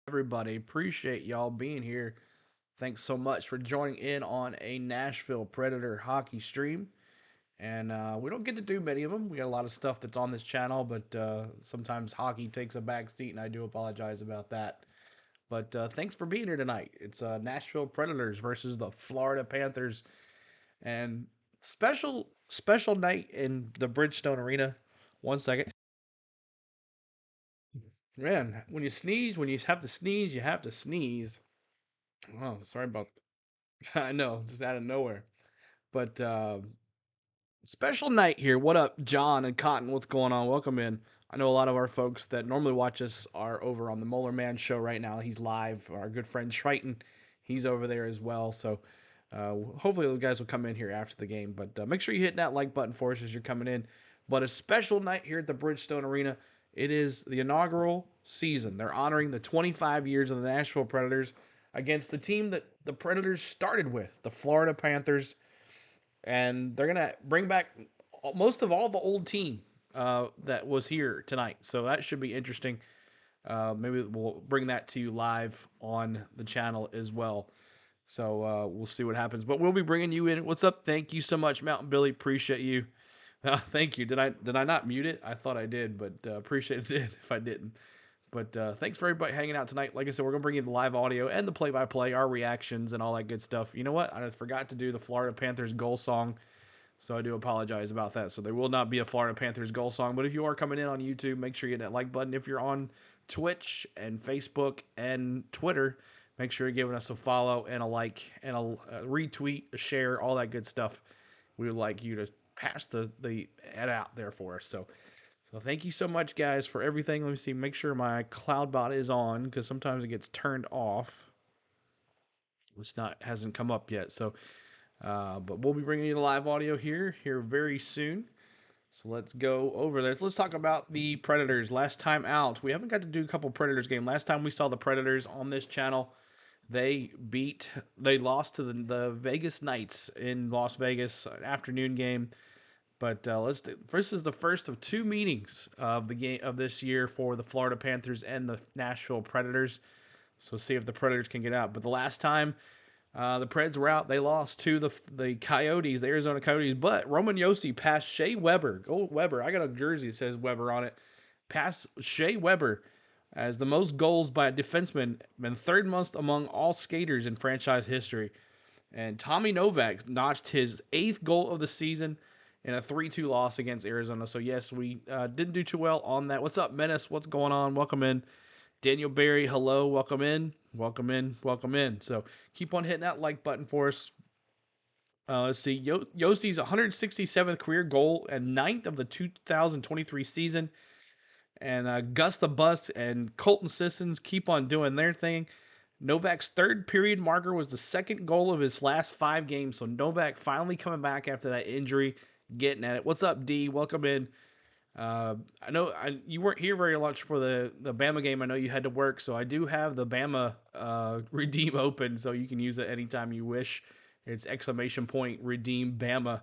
Everybody. Appreciate y'all being here. Thanks so much for joining in on a Nashville Predator hockey stream. And we don't get to do many of them. We got a lot of stuff that's on this channel, but sometimes hockey takes a back seat, and I do apologize about that. But thanks for being here tonight. It's Nashville Predators versus the Florida Panthers, and special night in the Bridgestone Arena. One second, man. When you sneeze, when you have to sneeze, you have to sneeze. Oh, sorry about I know, just out of nowhere. But special night here. What up, John and Cotton? What's going on? Welcome in. I know a lot of our folks that normally watch us are over on the Molar Man show right now. He's live. Our good friend Triton, he's over there as well. So hopefully the guys will come in here after the game. But make sure you hit that like button for us as you're coming in. But a special night here at the Bridgestone Arena. It is the inaugural season. They're honoring the 25 years of the Nashville Predators against the team that the Predators started with, the Florida Panthers, and they're gonna bring back most of all the old team that was here tonight. So that should be interesting. Maybe we'll bring that to you live on the channel as well. So we'll see what happens. But we'll be bringing you in. What's up? Thank you so much, Mountain Billy. Appreciate you. Thank you. Did I not mute it? I thought I did, but appreciate it if I didn't. But thanks for everybody hanging out tonight. Like I said, we're gonna bring you the live audio and the play-by-play, our reactions, and all that good stuff. You know what? I forgot to do the Florida Panthers goal song, so I do apologize about that. So there will not be a Florida Panthers goal song. But if you are coming in on YouTube, make sure you hit that like button. If you're on Twitch and Facebook and Twitter, make sure you're giving us a follow and a like and a retweet, a share, all that good stuff. We would like you to pass the ad out there for us. So thank you so much, guys, for everything. Let me see. Make sure my CloudBot is on because sometimes it gets turned off. It's not hasn't come up yet. So, but we'll be bringing you the live audio here very soon. So let's go over there. So let's talk about the Predators. Last time out, we haven't got to do a couple Predators game. Last time we saw the Predators on this channel, they lost to the Vegas Knights in Las Vegas, an afternoon game. But this is the first of two meetings of the game of this year for the Florida Panthers and the Nashville Predators. So see if the Predators can get out. But the last time the Preds were out, they lost to the Coyotes, the Arizona Coyotes. But Roman Yossi passed Shea Weber. Go Weber! I got a jersey that says Weber on it. Passed Shea Weber as the most goals by a defenseman and third most among all skaters in franchise history. And Tommy Novak notched his eighth goal of the season in a 3-2 loss against Arizona. So, yes, we didn't do too well on that. What's up, Menace? What's going on? Welcome in. Daniel Barry, hello. Welcome in. Welcome in. Welcome in. So, keep on hitting that like button for us. Let's see. Yossi's 167th career goal and ninth of the 2023 season. And Gus the Bus and Colton Sissons keep on doing their thing. Novak's third period marker was the second goal of his last 5 games. So Novak finally coming back after that injury, getting at it. What's up, D? Welcome in. I know you weren't here very much for the Bama game. I know you had to work, so I do have the Bama redeem open, so you can use it anytime you wish. It's exclamation point redeem Bama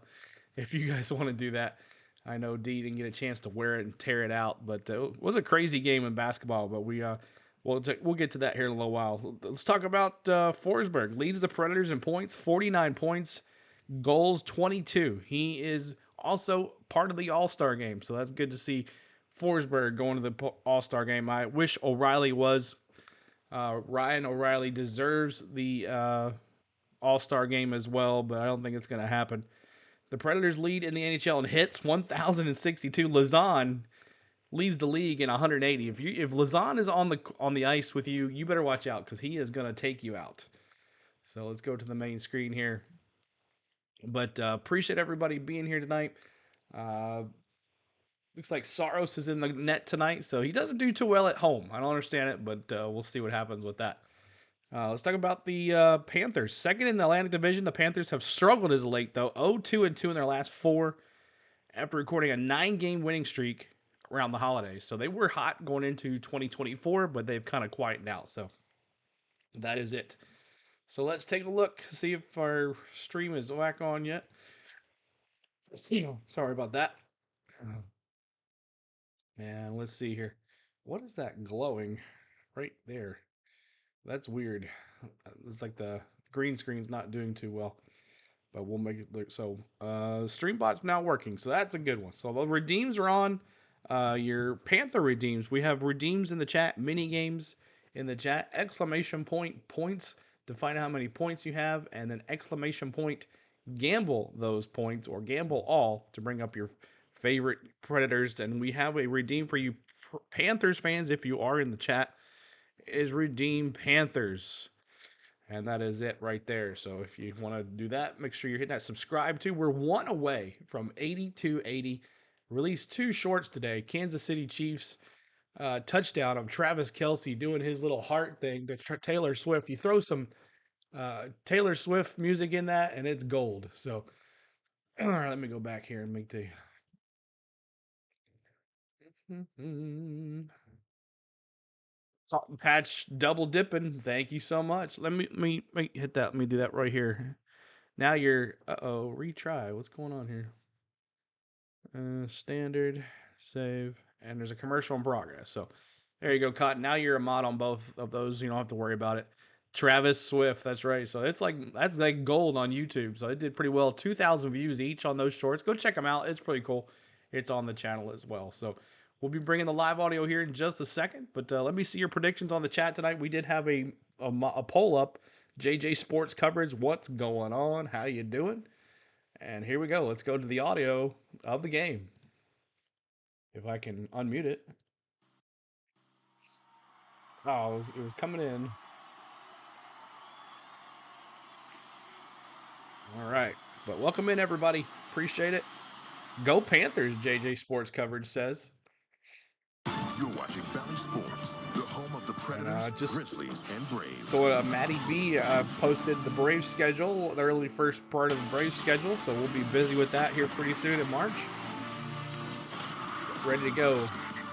if you guys want to do that. I know D didn't get a chance to wear it and tear it out, but it was a crazy game in basketball. But we'll get to that here in a little while. Let's talk about Forsberg. Leads the Predators in points, 49 points, goals 22. He is also part of the All-Star game, so that's good to see Forsberg going to the All-Star game. I wish O'Reilly was. Ryan O'Reilly deserves the All-Star game as well, but I don't think it's going to happen. The Predators lead in the NHL in hits, 1,062. Lazan leads the league in 180. If Lazan is on the ice with you, you better watch out because he is going to take you out. So let's go to the main screen here. But appreciate everybody being here tonight. Looks like Saros is in the net tonight, so he doesn't do too well at home. I don't understand it, but we'll see what happens with that. Let's talk about the Panthers. Second in the Atlantic Division, the Panthers have struggled as of late, though. 0-2-2 in their last 4 after recording a 9-game winning streak around the holidays. So they were hot going into 2024, but they've kind of quieted out. So that is it. So let's take a look, see if our stream is back on yet. Sorry about that. And let's see here. What is that glowing right there? That's weird. It's like the green screen's not doing too well, but we'll make it look so. Streambot's now working, so that's a good one. So the redeems are on. Your Panther redeems. We have redeems in the chat, mini games in the chat, exclamation point points to find out how many points you have, and then exclamation point gamble those points or gamble all to bring up your favorite Predators. And we have a redeem for you Panthers fans if you are in the chat is redeem Panthers. And that is it right there. So if you want to do that, make sure you're hitting that subscribe too. We're one away from 80 to 80. Released two shorts today. Kansas City Chiefs touchdown of Travis Kelce doing his little heart thing to Taylor Swift. You throw some Taylor Swift music in that, and it's gold. So all right, let me go back here and make the. Salt and patch double dipping. Thank you so much. Let me hit that. Let me do that right here. Now you're retry. What's going on here? Standard, save, and there's a commercial in progress. So there you go, Cotton. Now you're a mod on both of those. You don't have to worry about it. Travis Swift, that's right. So that's like gold on YouTube. So it did pretty well. 2,000 views each on those shorts. Go check them out. It's pretty cool. It's on the channel as well. So we'll be bringing the live audio here in just a second. But let me see your predictions on the chat tonight. We did have a poll up. JJ Sports coverage. What's going on? How you doing? And here we go. Let's go to the audio of the game. If I can unmute it. Oh, it was coming in. All right. But welcome in, everybody. Appreciate it. Go Panthers, JJ Sports coverage says. You're watching Valley Sports, the home of the Predators, Grizzlies, and Braves. So Matty B posted the Braves schedule, the early first part of the Braves schedule. So we'll be busy with that here pretty soon in March. Ready to go.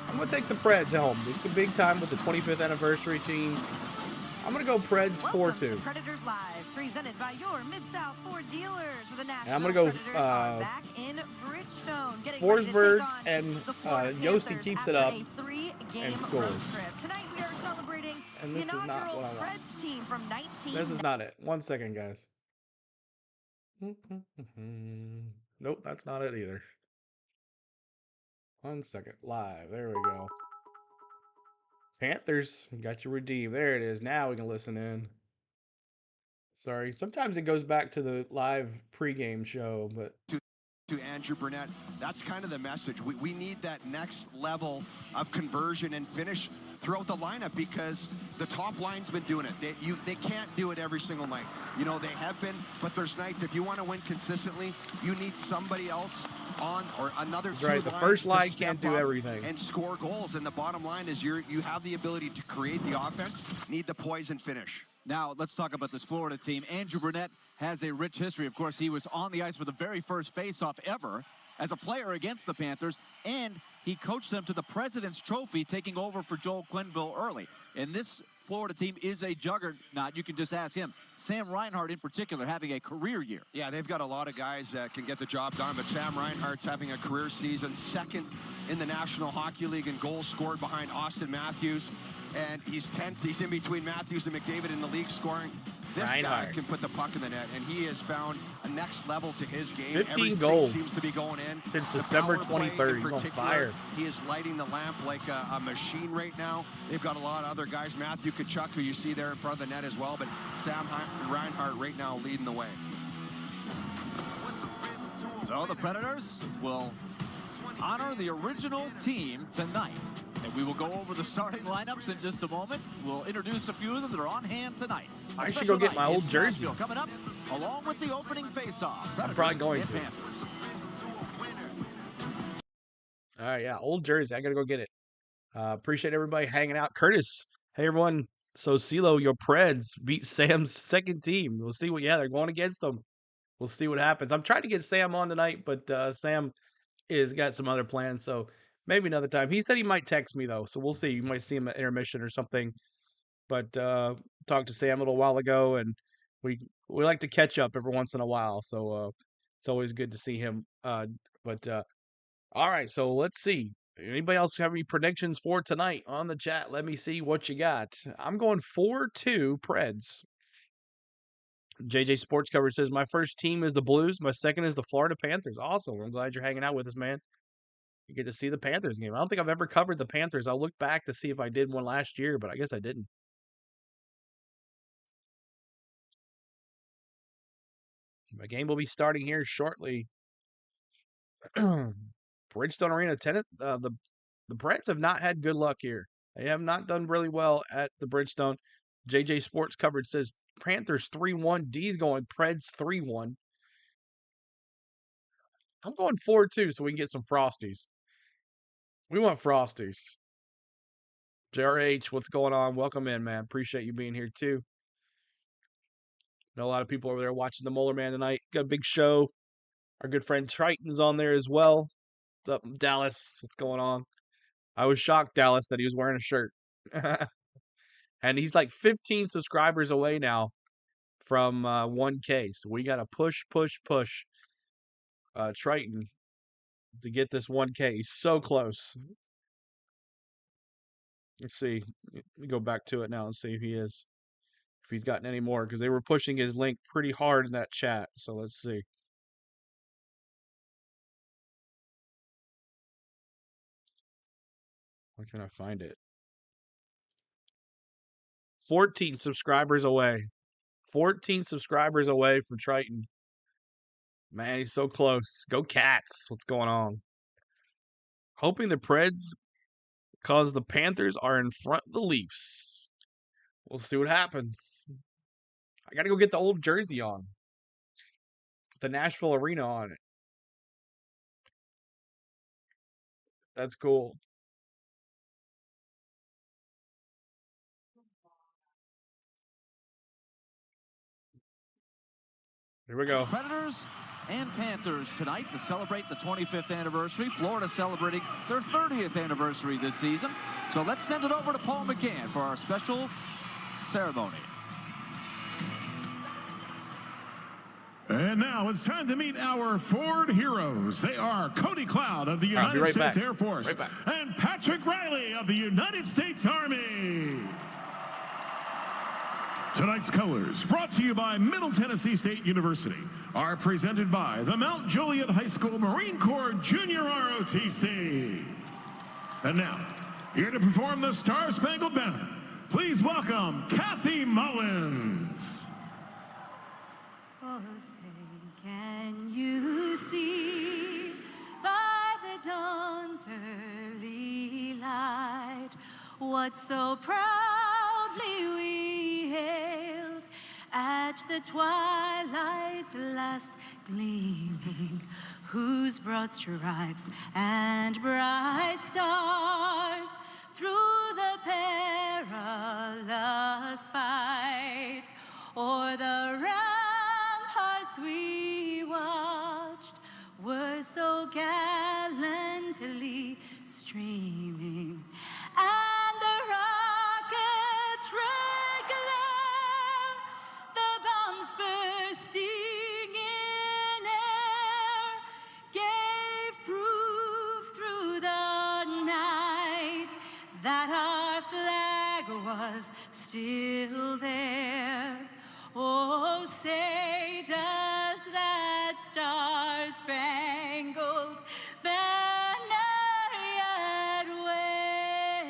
I'm going to take the Preds home. It's a big time with the 25th anniversary team. I'm going to go Preds 4-2. Predators Live, presented by your Mid-South Ford dealers with the Nashville I'm going to go back in Bridgestone. Forsberg and Yossi keeps it up and scores. Tonight we are celebrating the inaugural Preds team from 19... This is not it. 1 second, guys. Nope, that's not it either. 1 second. Live. There we go. Panthers, you got your redeem. There it is. Now we can listen in. Sorry. Sometimes it goes back to the live pregame show, but... To Andrew Burnett, that's kind of the message. We need that next level of conversion and finish throughout the lineup because the top line's been doing it. They can't do it every single night. You know, they have been, but there's nights, if you want to win consistently, you need somebody else on or another two lines. The first line can't do everything and score goals. And the bottom line is you have the ability to create the offense, need the poise and finish. Now, let's talk about this Florida team. Andrew Burnett has a rich history. Of course, he was on the ice for the very first face-off ever as a player against the Panthers, and he coached them to the President's Trophy, taking over for Joel Quenneville early. And this Florida team is a juggernaut. You can just ask him. Sam Reinhart, in particular, having a career year. Yeah, they've got a lot of guys that can get the job done, but Sam Reinhart's having a career season, second in the National Hockey League in goals scored behind Austin Matthews. And he's 10th. He's in between Matthews and McDavid in the league scoring. This guy can put the puck in the net, and he has found a next level to his game. 15 goals seems to be going in. Since December 23rd, he's on fire. He is lighting the lamp like a machine right now. They've got a lot of other guys. Matthew Tkachuk, who you see there in front of the net as well, but Sam Reinhart right now leading the way. So the Predators will honor the original team tonight. And we will go over the starting lineups in just a moment. We'll introduce a few of them that are on hand tonight. I should go get my old jersey. Coming up, along with the opening face-off. I'm probably going to. All right, yeah, old jersey. I got to go get it. Appreciate everybody hanging out. Curtis, hey, everyone. So, CeeLo, your Preds beat Sam's second team. We'll see what, they're going against them. We'll see what happens. I'm trying to get Sam on tonight, but Sam is got some other plans, so maybe another time. He said he might text me, though, so we'll see. You might see him at intermission or something. But talked to Sam a little while ago, and we like to catch up every once in a while, so it's always good to see him. All right, so let's see. Anybody else have any predictions for tonight on the chat? Let me see what you got. I'm going 4-2 Preds. JJ Sports Coverage says, my first team is the Blues. My second is the Florida Panthers. Awesome. I'm glad you're hanging out with us, man. You get to see the Panthers game. I don't think I've ever covered the Panthers. I'll look back to see if I did one last year, but I guess I didn't. My game will be starting here shortly. Bridgestone Arena tennis. The Preds have not had good luck here. They have not done really well at the Bridgestone. JJ Sports Coverage says Panthers 3-1. D's going Preds 3-1. I'm going 4-2 so we can get some Frosties. We want Frosties. JRH, what's going on? Welcome in, man. Appreciate you being here too. Know a lot of people over there watching the Moeller Man tonight. Got a big show. Our good friend Triton's on there as well. What's up, Dallas? What's going on? I was shocked, Dallas, that he was wearing a shirt. And he's like 15 subscribers away now from 1K. So we got to push Triton to get this 1K. He's so close. Let's see. Let me go back to it now and see if he is. If he's gotten any more. Because they were pushing his link pretty hard in that chat. So let's see. Where can I find it? 14 subscribers away. 14 subscribers away from Triton. Man, he's so close. Go Cats. What's going on? Hoping the Preds, because the Panthers are in front of the Leafs. We'll see what happens. I got to go get the old jersey on. The Nashville Arena on it. That's cool. Here we go. Predators and Panthers tonight to celebrate the 25th anniversary. Florida celebrating their 30th anniversary this season. So let's send it over to Paul McCann for our special ceremony. And now it's time to meet our Ford heroes. They are Cody Cloud of the United States Air Force and Patrick Riley of the United States Army. Tonight's colors, brought to you by Middle Tennessee State University, are presented by the Mount Juliet High School Marine Corps Junior ROTC. And now, here to perform the Star-Spangled Banner, please welcome Kathy Mullins. Oh, say, can you see by the dawn's early light what so proudly we hailed at the twilight's last gleaming, whose broad stripes and bright stars through the perilous fight o'er the ramparts we watched were so gallantly streaming, and the rockets' red glare, the bombs bursting in air, gave proof through the night that our flag was still there. Oh, say does that star-spangled banner yet wave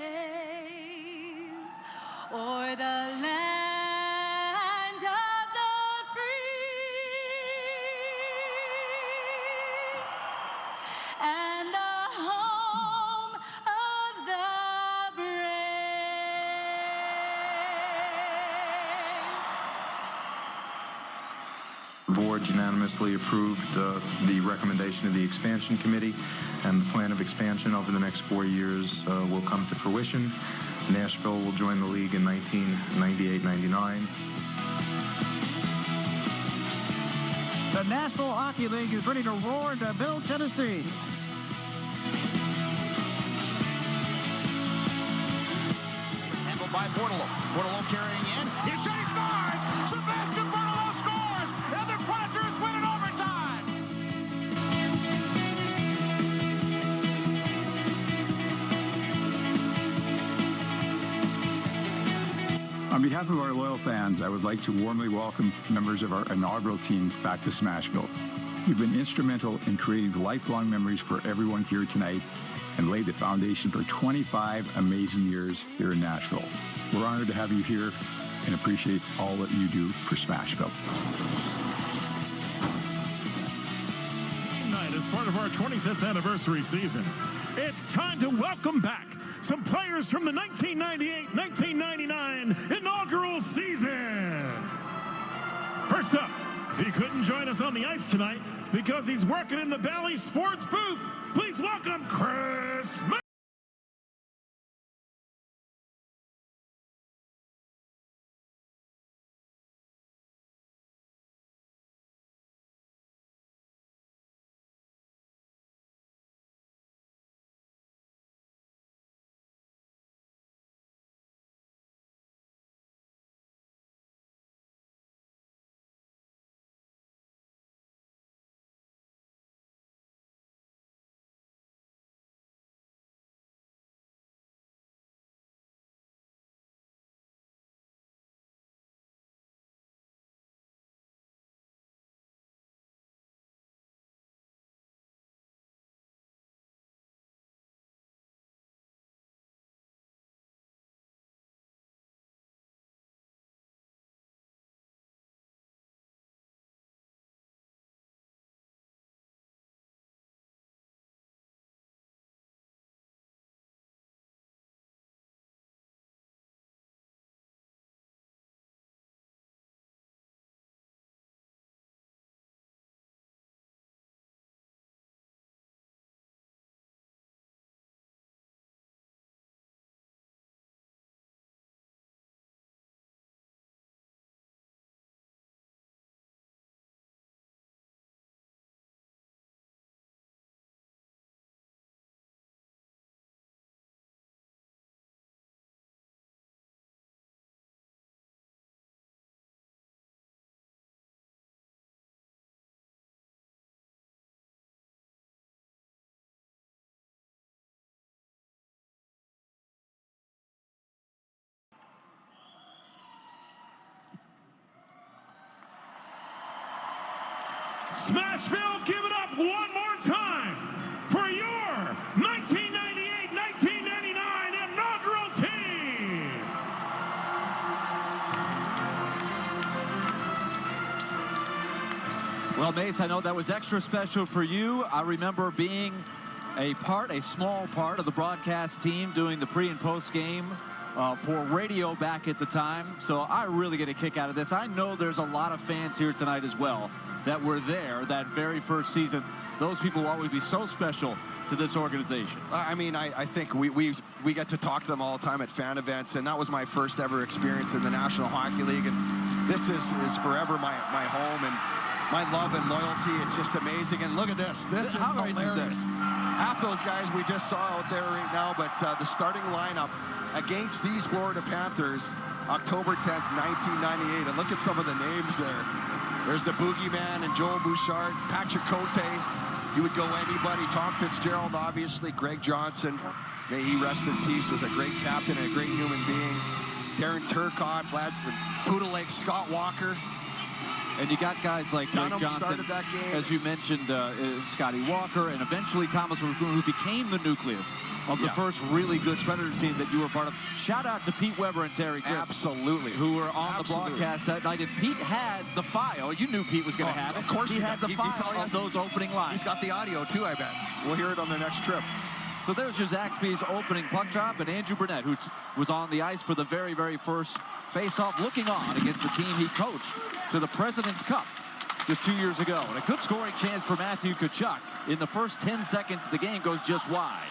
o'er the land of the free and the home of the The board unanimously approved the recommendation of the expansion committee, and the plan of expansion over the next 4 years will come to fruition. Nashville will join the league in 1998-99. The Nashville Hockey League is ready to roar into Middle Tennessee. Handled by Bortolo. Bortolo carrying in. He shot, he scores! Sebastian Bortolo scores! And the Predators win in overtime! On behalf of our loyal fans, I would like to warmly welcome members of our inaugural team back to Smashville. You've been instrumental in creating lifelong memories for everyone here tonight and laid the foundation for 25 amazing years here in Nashville. We're honored to have you here and appreciate all that you do for Smashville. Tonight, as part of our 25th anniversary season, it's time to welcome back some players from the 1998-1999 inaugural season. First up, he couldn't join us on the ice tonight because he's working in the Valley Sports booth. Please welcome Chris. Smashville, give it up one more time for your 1998-1999 inaugural team. Well, Mace, I know that was extra special for you. I remember being a small part of the broadcast team doing the pre and post game for radio back at the time. So I really get a kick out of this. I know there's a lot of fans here tonight as well that were there that very first season. Those people will always be so special to this organization. I mean, I think we get to talk to them all the time at fan events, and that was my first ever experience in the National Hockey League, and this is forever my home and my love and loyalty. It's just amazing. And look at this. This is hilarious. Half those guys we just saw out there right now, but the starting lineup against these Florida Panthers, October 10th, 1998, and look at some of the names there. There's the Boogeyman and Joel Bouchard, Patrick Cote. He would go anybody. Tom Fitzgerald, obviously. Greg Johnson, may he rest in peace, was a great captain and a great human being. Darren Turcotte, Buda Lake, Scott Walker. And you got guys like Greg Johnson, that game. as you mentioned, Scotty Walker, and eventually Thomas Ragoon, who became the nucleus of the first really good Predators team that you were part of. Shout out to Pete Weber and Terry Chris. Absolutely. Who were on the broadcast that night. And Pete had the file. You knew Pete was going to have it. Of course he had the file of those opening lines. He's got the audio, too, I bet. We'll hear it on the next trip. So there's your Zaxby's opening puck drop, and Andrew Burnett, who was on the ice for the very, very first face-off, looking on against the team he coached to the President's Cup just 2 years ago. And a good scoring chance for Matthew Tkachuk. In the first 10 seconds, the game goes just wide.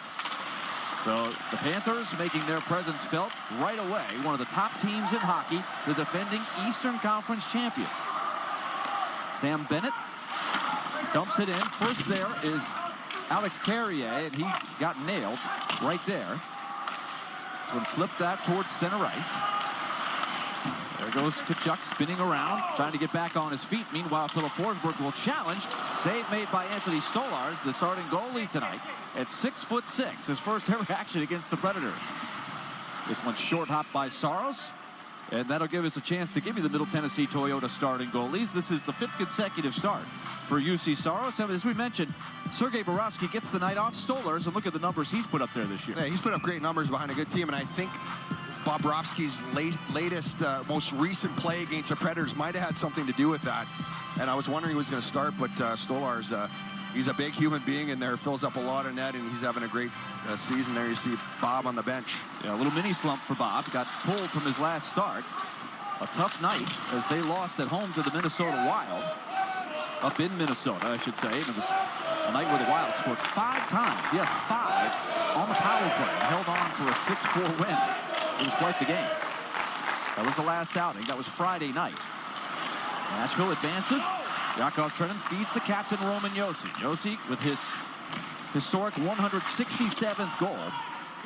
So the Panthers making their presence felt right away. One of the top teams in hockey, the defending Eastern Conference champions. Sam Bennett dumps it in. First there is Alex Carrier, and he got nailed right there. So flip that towards center ice. There goes Tkachuk spinning around, trying to get back on his feet. Meanwhile, Philip Forsberg will challenge. Save made by Anthony Stolarz, the starting goalie tonight, at 6'6", his first ever action against the Predators. This one's short hop by Saros. And that'll give us a chance to give you the Middle Tennessee Toyota starting goalies. This is the 5th consecutive start for UC Saros. And as we mentioned, Sergei Bobrovsky gets the night off Stolarz, and look at the numbers he's put up there this year. Yeah, he's put up great numbers behind a good team, and I think Bobrovsky's latest, most recent play against the Predators might have had something to do with that. And I was wondering who was going to start, but Stolarz, he's a big human being in there, fills up a lot of net, and he's having a great season there. You see Bob on the bench. Yeah, a little mini slump for Bob. Got pulled from his last start. A tough night as they lost at home to the Minnesota Wild. Up in Minnesota, I should say. And it was a night where the Wild scored 5 times. Yes, 5 on the power play. Held on for a 6-4 win. It was quite the game. That was the last outing. That was Friday night. Nashville advances. Yakov Trenin feeds the captain, Roman Josi. Josi with his historic 167th goal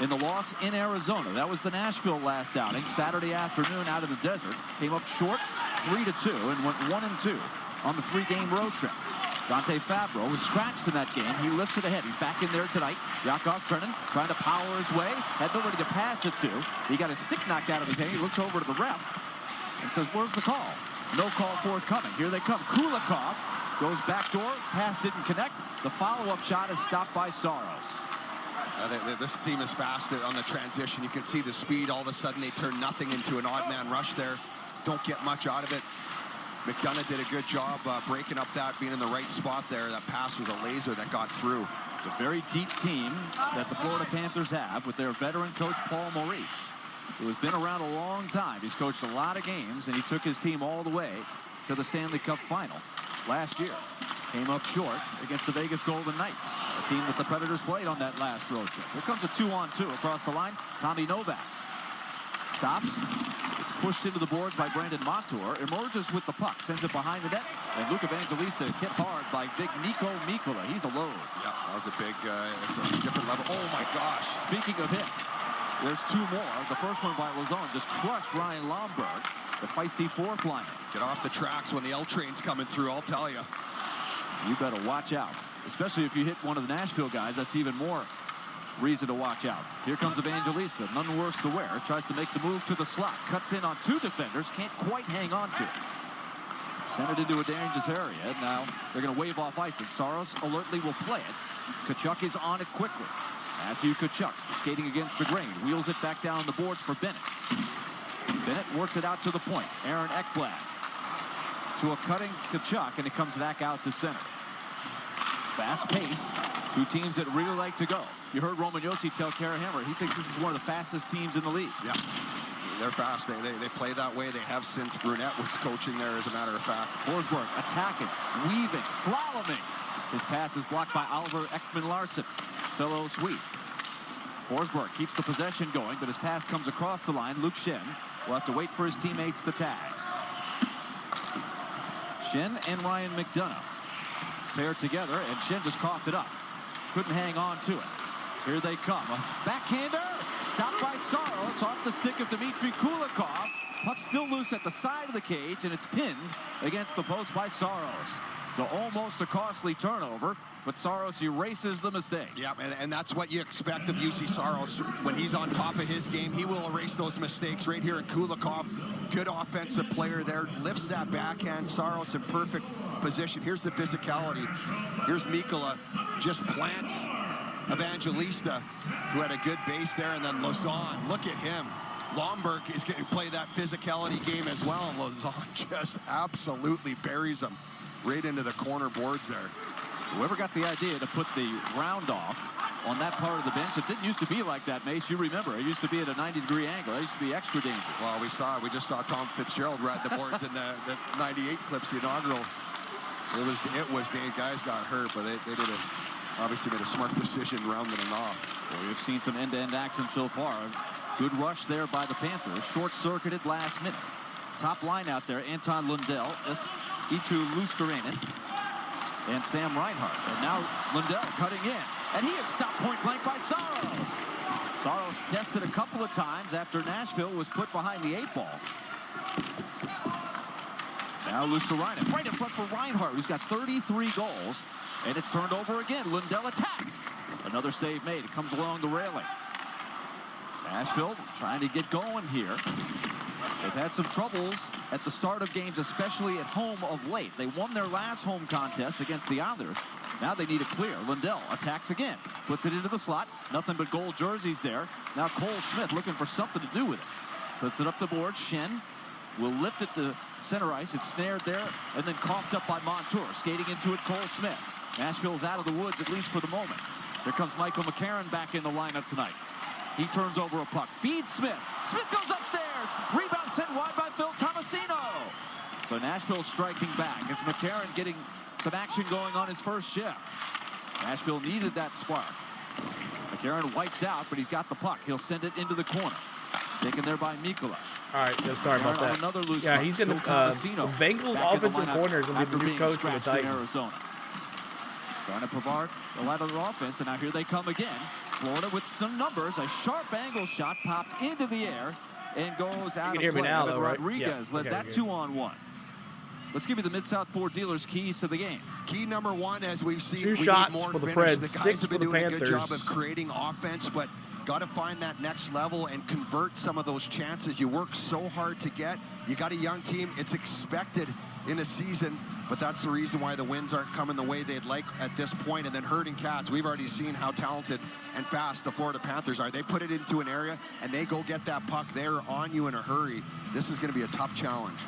in the loss in Arizona. That was the Nashville last outing, Saturday afternoon out in the desert. Came up short 3-2 and went 1-2 on the 3-game road trip. Dante Fabro was scratched in that game. He lifts it ahead. He's back in there tonight. Yakov Trenin trying to power his way. Had nobody to pass it to. He got his stick knocked out of his hand. He looks over to the ref and says, "Where's the call?" No call forthcoming. Here they come. Kulikov goes backdoor. Pass didn't connect. The follow-up shot is stopped by Saros. This team is fast on the transition. You can see the speed. All of a sudden, they turn nothing into an odd-man rush there. Don't get much out of it. McDonough did a good job breaking up that, being in the right spot there. That pass was a laser that got through. It's a very deep team that the Florida Panthers have with their veteran coach, Paul Maurice, who has been around a long time. He's coached a lot of games, and he took his team all the way to the Stanley Cup final last year. Came up short against the Vegas Golden Knights, a team that the Predators played on that last road trip. Here comes a 2-on-2 across the line. Tommy Novak stops. It's pushed into the boards by Brandon Montour. Emerges with the puck, sends it behind the net, and Luke Evangelista is hit hard by big Nico Mikkola. He's a load. Yeah, that was a big, it's a different level. Oh my gosh. Speaking of hits, there's 2 more. The first one by Lazone just crushed Ryan Lomberg, the feisty 4th liner. Get off the tracks when the L train's coming through, I'll tell you. You better watch out, especially if you hit one of the Nashville guys. That's even more reason to watch out. Here comes Evangelista, none worse to wear. Tries to make the move to the slot. Cuts in on 2 defenders. Can't quite hang on to it. Sent it into a dangerous area. Now they're going to wave off icing. Saros alertly will play it. Tkachuk is on it quickly. Matthew Tkachuk skating against the grain. Wheels it back down the boards for Bennett. Bennett works it out to the point. Aaron Ekblad to a cutting Tkachuk, and it comes back out to center. Fast pace. 2 teams that really like to go. You heard Roman Josi tell Kara Hammer he thinks this is one of the fastest teams in the league. Yeah, they're fast. They play that way. They have since Brunette was coaching there, as a matter of fact. Forsberg attacking, weaving, slaloming. His pass is blocked by Oliver Ekman-Larsson, fellow Swede. Forsberg keeps the possession going, but his pass comes across the line. Luke Schenn will have to wait for his teammates to tag. Schenn and Ryan McDonough paired together, and Schenn just coughed it up. Couldn't hang on to it. Here they come. A backhander stopped by Saros off the stick of Dmitry Kulikov. Puck still loose at the side of the cage, and it's pinned against the post by Saros. So almost a costly turnover, but Saros erases the mistake. Yeah, and that's what you expect of UC Saros. When he's on top of his game, he will erase those mistakes. Right here in Kulikov, good offensive player there. Lifts that backhand. Saros in perfect position. Here's the physicality. Here's Mikkola, just plants Evangelista, who had a good base there, and then Lazone. Look at him. Lomberg is going to play that physicality game as well, and Lazone just absolutely buries him right into the corner boards there. Whoever got the idea to put the round off on that part of the bench, it didn't used to be like that, Mace. You remember, it used to be at a 90-degree angle. It used to be extra dangerous. Well, we just saw Tom Fitzgerald ride the boards in the 98 clips, the inaugural. It was the guys got hurt, but they did it. Obviously made a smart decision rounding it off. Well, we've seen some end-to-end action so far. Good rush there by the Panthers. Short-circuited last minute. Top line out there, Anton Lundell, Eetu Luostarinen, and Sam Reinhart. And now Lundell cutting in. And he is stopped point blank by Saros. Saros tested a couple of times after Nashville was put behind the 8-ball. Now Luostarinen right in front for Reinhart, who's got 33 goals. And it's turned over again. Lundell attacks. Another save made. It comes along the railing. Nashville trying to get going here. They've had some troubles at the start of games, especially at home of late. They won their last home contest against the Islanders. Now they need a clear. Lindell attacks again. Puts it into the slot. Nothing but gold jerseys there. Now Cole Smith looking for something to do with it. Puts it up the board. Shen will lift it to center ice. It's snared there and then coughed up by Montour. Skating into it, Cole Smith. Nashville's out of the woods, at least for the moment. Here comes Michael McCarron back in the lineup tonight. He turns over a puck. Feeds Smith. Smith goes upstairs. Rebound sent wide by Phil Tomasino. So Nashville striking back as McCarron getting some action going on his first shift. Nashville needed that spark. McCarron wipes out, but he's got the puck. He'll send it into the corner. Taken there by Mikula. All right, sorry about that. Another loose yeah, puck. he's going to the Bengals offensive corner is going to be the new coach for the Titans. Arizona. Trying to provide a lot of their offense, and now here they come again. Florida with some numbers. A sharp angle shot popped into the air and goes out of play. Now, though, right? Rodriguez led that 2-on-1. Let's give you the Mid-South Ford dealers' keys to the game. Key number one, as we've seen, 2 we shots need more for the finish. Preds, The 6 guys have for been the doing Panthers. a good job of creating offense, but got to find that next level and convert some of those chances you work so hard to get. You got a young team. It's expected in a season, but that's the reason why the wins aren't coming the way they'd like at this point. And then herding cats, we've already seen how talented and fast the Florida Panthers are. They put it into an area and they go get that puck. They're on you in a hurry. This is going to be a tough challenge.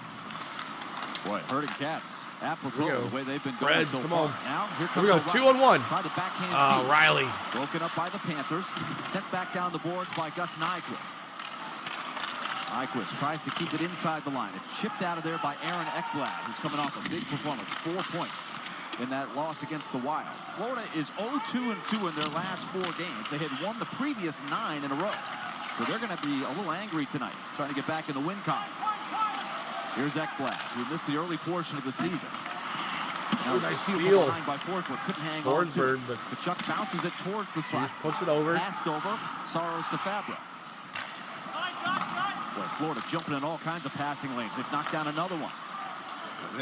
Boy, herding cats. Apropos the way they've been going Preds, so come far. on. Now here Here comes we go, 2-on-1. Try the backhand feed. Riley. Broken up by the Panthers. Sent back down the boards by Gus Nyquist. Nyquist tries to keep it inside the line. It's chipped out of there by Aaron Ekblad, who's coming off a big performance. 4 points in that loss against the Wild. Florida is 0-2-2 in their last 4 games. They had won the previous 9 in a row. So they're going to be a little angry tonight, trying to get back in the win column. Here's Ekblad, who missed the early portion of the season. Now nice steal behind by Forsberg. Couldn't hang on to it. but Chuck bounces it towards the slot. Puts it over. Passed over. Saros to Fabra. Boy, Florida jumping in all kinds of passing lanes. They've knocked down another one.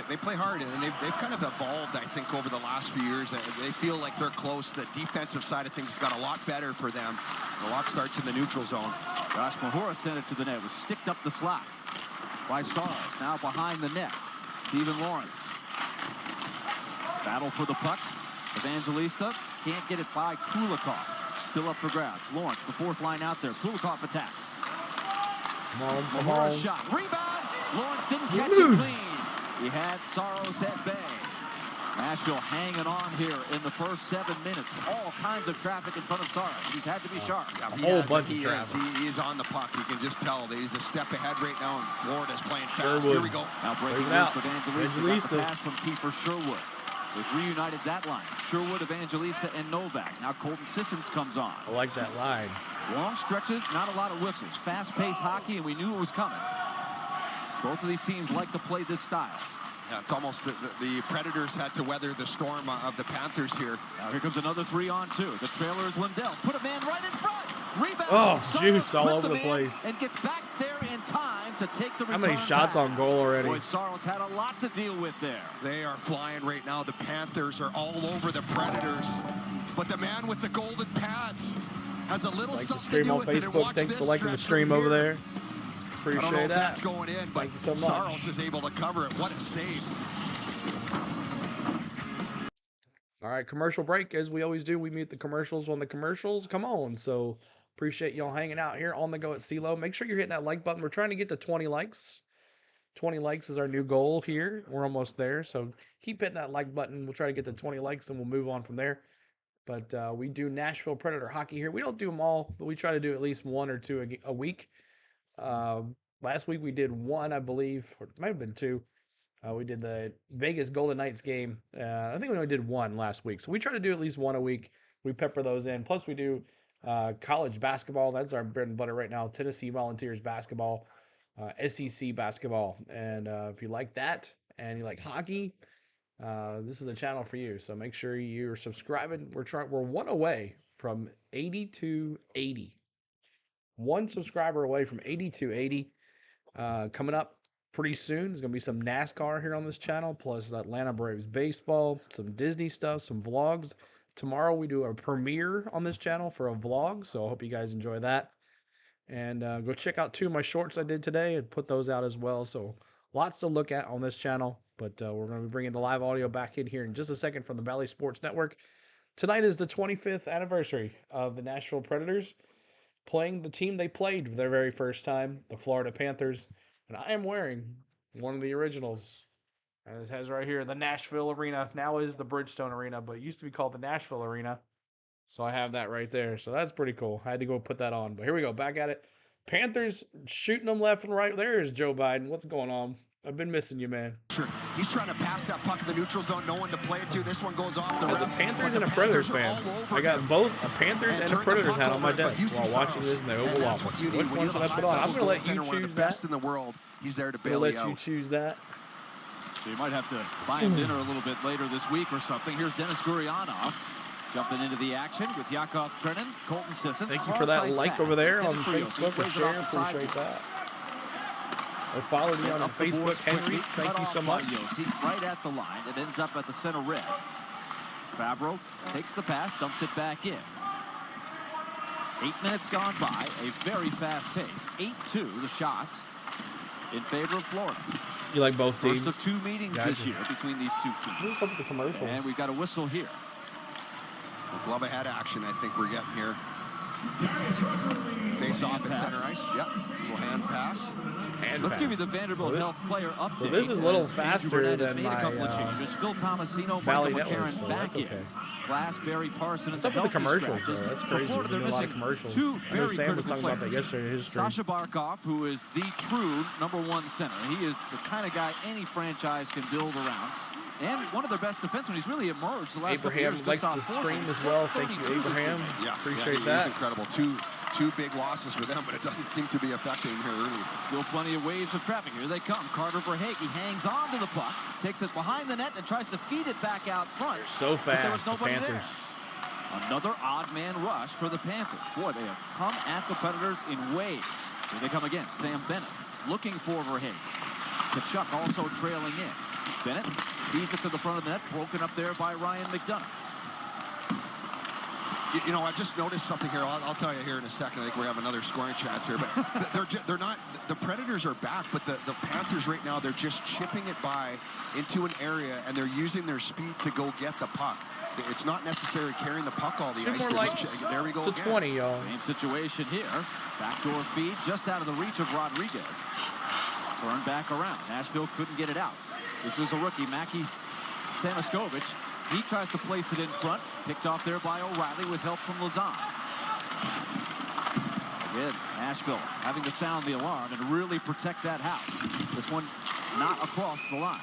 They play hard, and they've kind of evolved, I think, over the last few years. They feel like they're close. The defensive side of things has got a lot better for them. A lot starts in the neutral zone. Josh Mahura sent it to the net. It was sticked up the slot by Saros. Now behind the net. Stephen Lawrence. Battle for the puck. Evangelista can't get it by Kulikov. Still up for grabs. Lawrence, the 4th line out there. Kulikov attacks. Come on. Shot. Rebound. Lawrence didn't catch it clean. He had Saros at bay. Nashville hanging on here in the first 7 minutes. All kinds of traffic in front of Saros. He's had to be sharp. A whole bunch of traffic. He is on the puck. You can just tell that he's a step ahead right now, and Florida's playing fast. Here we go. Now breaking loose. Evangelista got the pass from Kiefer Sherwood. They've reunited that line. Sherwood, Evangelista, and Novak. Now Colton Sissons comes on. I like that line. Long stretches, not a lot of whistles. Fast-paced hockey, and we knew it was coming. Both of these teams like to play this style. Yeah, it's almost the Predators had to weather the storm of the Panthers here. Now here comes another 3-on-2. The trailer is Lindell. Put a man right in front. Rebound. Oh, juice all over the place. And gets back there in time to take the return. How many shots on goal already? Boy, Saros had a lot to deal with there. They are flying right now. The Panthers are all over the Predators. But the man with the golden pads has a little something to do with it. And watch Thanks this for liking the stream over there. Appreciate I don't know if that. that's going in, but Thank you so much. Saros is able to cover it. What a save. All right, commercial break. As we always do, we mute the commercials when the commercials come on. So appreciate y'all hanging out here on the go at CeeLo. Make sure you're hitting that like button. We're trying to get to 20 likes. 20 likes is our new goal here. We're almost there. So keep hitting that like button. We'll try to get to 20 likes and we'll move on from there. But we do Nashville Predator hockey here. We don't do them all, but we try to do at least 1 or 2 a week. Last week we did 1, I believe, or it might have been 2. We did the Vegas Golden Knights game. I think we only did 1 last week. So we try to do at least 1 a week. We pepper those in. Plus we do college basketball. That's our bread and butter right now. Tennessee Volunteers basketball, SEC basketball. And if you like that and you like hockey, this is the channel for you. So make sure you're subscribing. We're 1 away from 80 to 80. 1 subscriber away from 80 to 80. Coming up pretty soon, there's going to be some NASCAR here on this channel, plus Atlanta Braves baseball, some Disney stuff, some vlogs. Tomorrow we do a premiere on this channel for a vlog, so I hope you guys enjoy that. And go check out 2 of my shorts I did today and put those out as well. So lots to look at on this channel. But we're going to be bringing the live audio back in here in just a second from the Valley Sports Network. Tonight is the 25th anniversary of the Nashville Predators playing the team they played for their very first time, the Florida Panthers. And I am wearing one of the originals. And it has right here, the Nashville Arena. Now is the Bridgestone Arena, but it used to be called the Nashville Arena. So I have that right there. So that's pretty cool. I had to go put that on. But here we go. Back at it. Panthers shooting them left and right. There's Joe Biden. What's going on? I've been missing you, man. Sure. He's trying to pass that puck in the neutral zone. No one to play it to. This one goes off the rim. As a Panthers and a Predators fan, I got both a Panthers and a Predators hat on my desk while watching this in the Oval Office. Which one should I put on? I'm going to let you choose that. In the world. He's there to bail you out. Let you choose that. So you might have to buy him dinner a little bit later this week or something. Here's Dennis Gurianov jumping into the action with Yakov Trenin, Colton Sissons. Thank you for that like over there on Facebook and share. Appreciate that. Or follow me on Facebook, Henry. Thank you so much. Right at the line. It ends up at the center red. Fabro takes the pass, dumps it back in. 8 minutes gone by. A very fast pace. 8-2 the shots in favor of Florida. You like both teams? First of 2 meetings this year between these two teams. What's up with the commercial? And we've got a whistle here. Glove ahead action, I think we're getting here. Face off at center ice. Yep. Little hand pass. Let's give you the Vanderbilt Health player update. So this is a little faster than my Phil Tomasino, Valley Michael Network, McCarron so back that's okay. in. Glass, Barry Parson, and What's up with the commercials? That's crazy. Florida, they're missing two very Sam was critical talking about that players. yesterday in his stream. Sasha Barkov, who is the true #1 center. He is the kind of guy any franchise can build around. And one of their best defensemen. He's really emerged the last couple years. Abraham likes the stream as well. Thank you, Abraham. Yeah, appreciate that. He's incredible. Two big losses for them, but it doesn't seem to be affecting here early. Still plenty of waves of traffic. Here they come. Carter Verhaeghe. He hangs on to the puck, takes it behind the net, and tries to feed it back out front. So fast, but there was nobody the Panthers. There. Another odd man rush for the Panthers. Boy, they have come at the Predators in waves. Here they come again. Sam Bennett looking for Verhaeghe. Kachuk also trailing in. Bennett feeds it to the front of the net, broken up there by Ryan McDonough. You know, I just noticed something here. I'll tell you here in a second. I think we have another scoring chance here, but they're not. The Predators are back, but the Panthers right now, they're just chipping it by into an area, and they're using their speed to go get the puck. It's not necessarily carrying the puck all the ice. Like there we go to again. 20, y'all. Same situation here. Backdoor feed just out of the reach of Rodriguez. Turn back around. Nashville couldn't get it out. This is a rookie, Mackie Samoskowicz. He tries to place it in front. Picked off there by O'Reilly with help from Lazan. Again, Nashville having to sound the alarm and really protect that house. This one not across the line.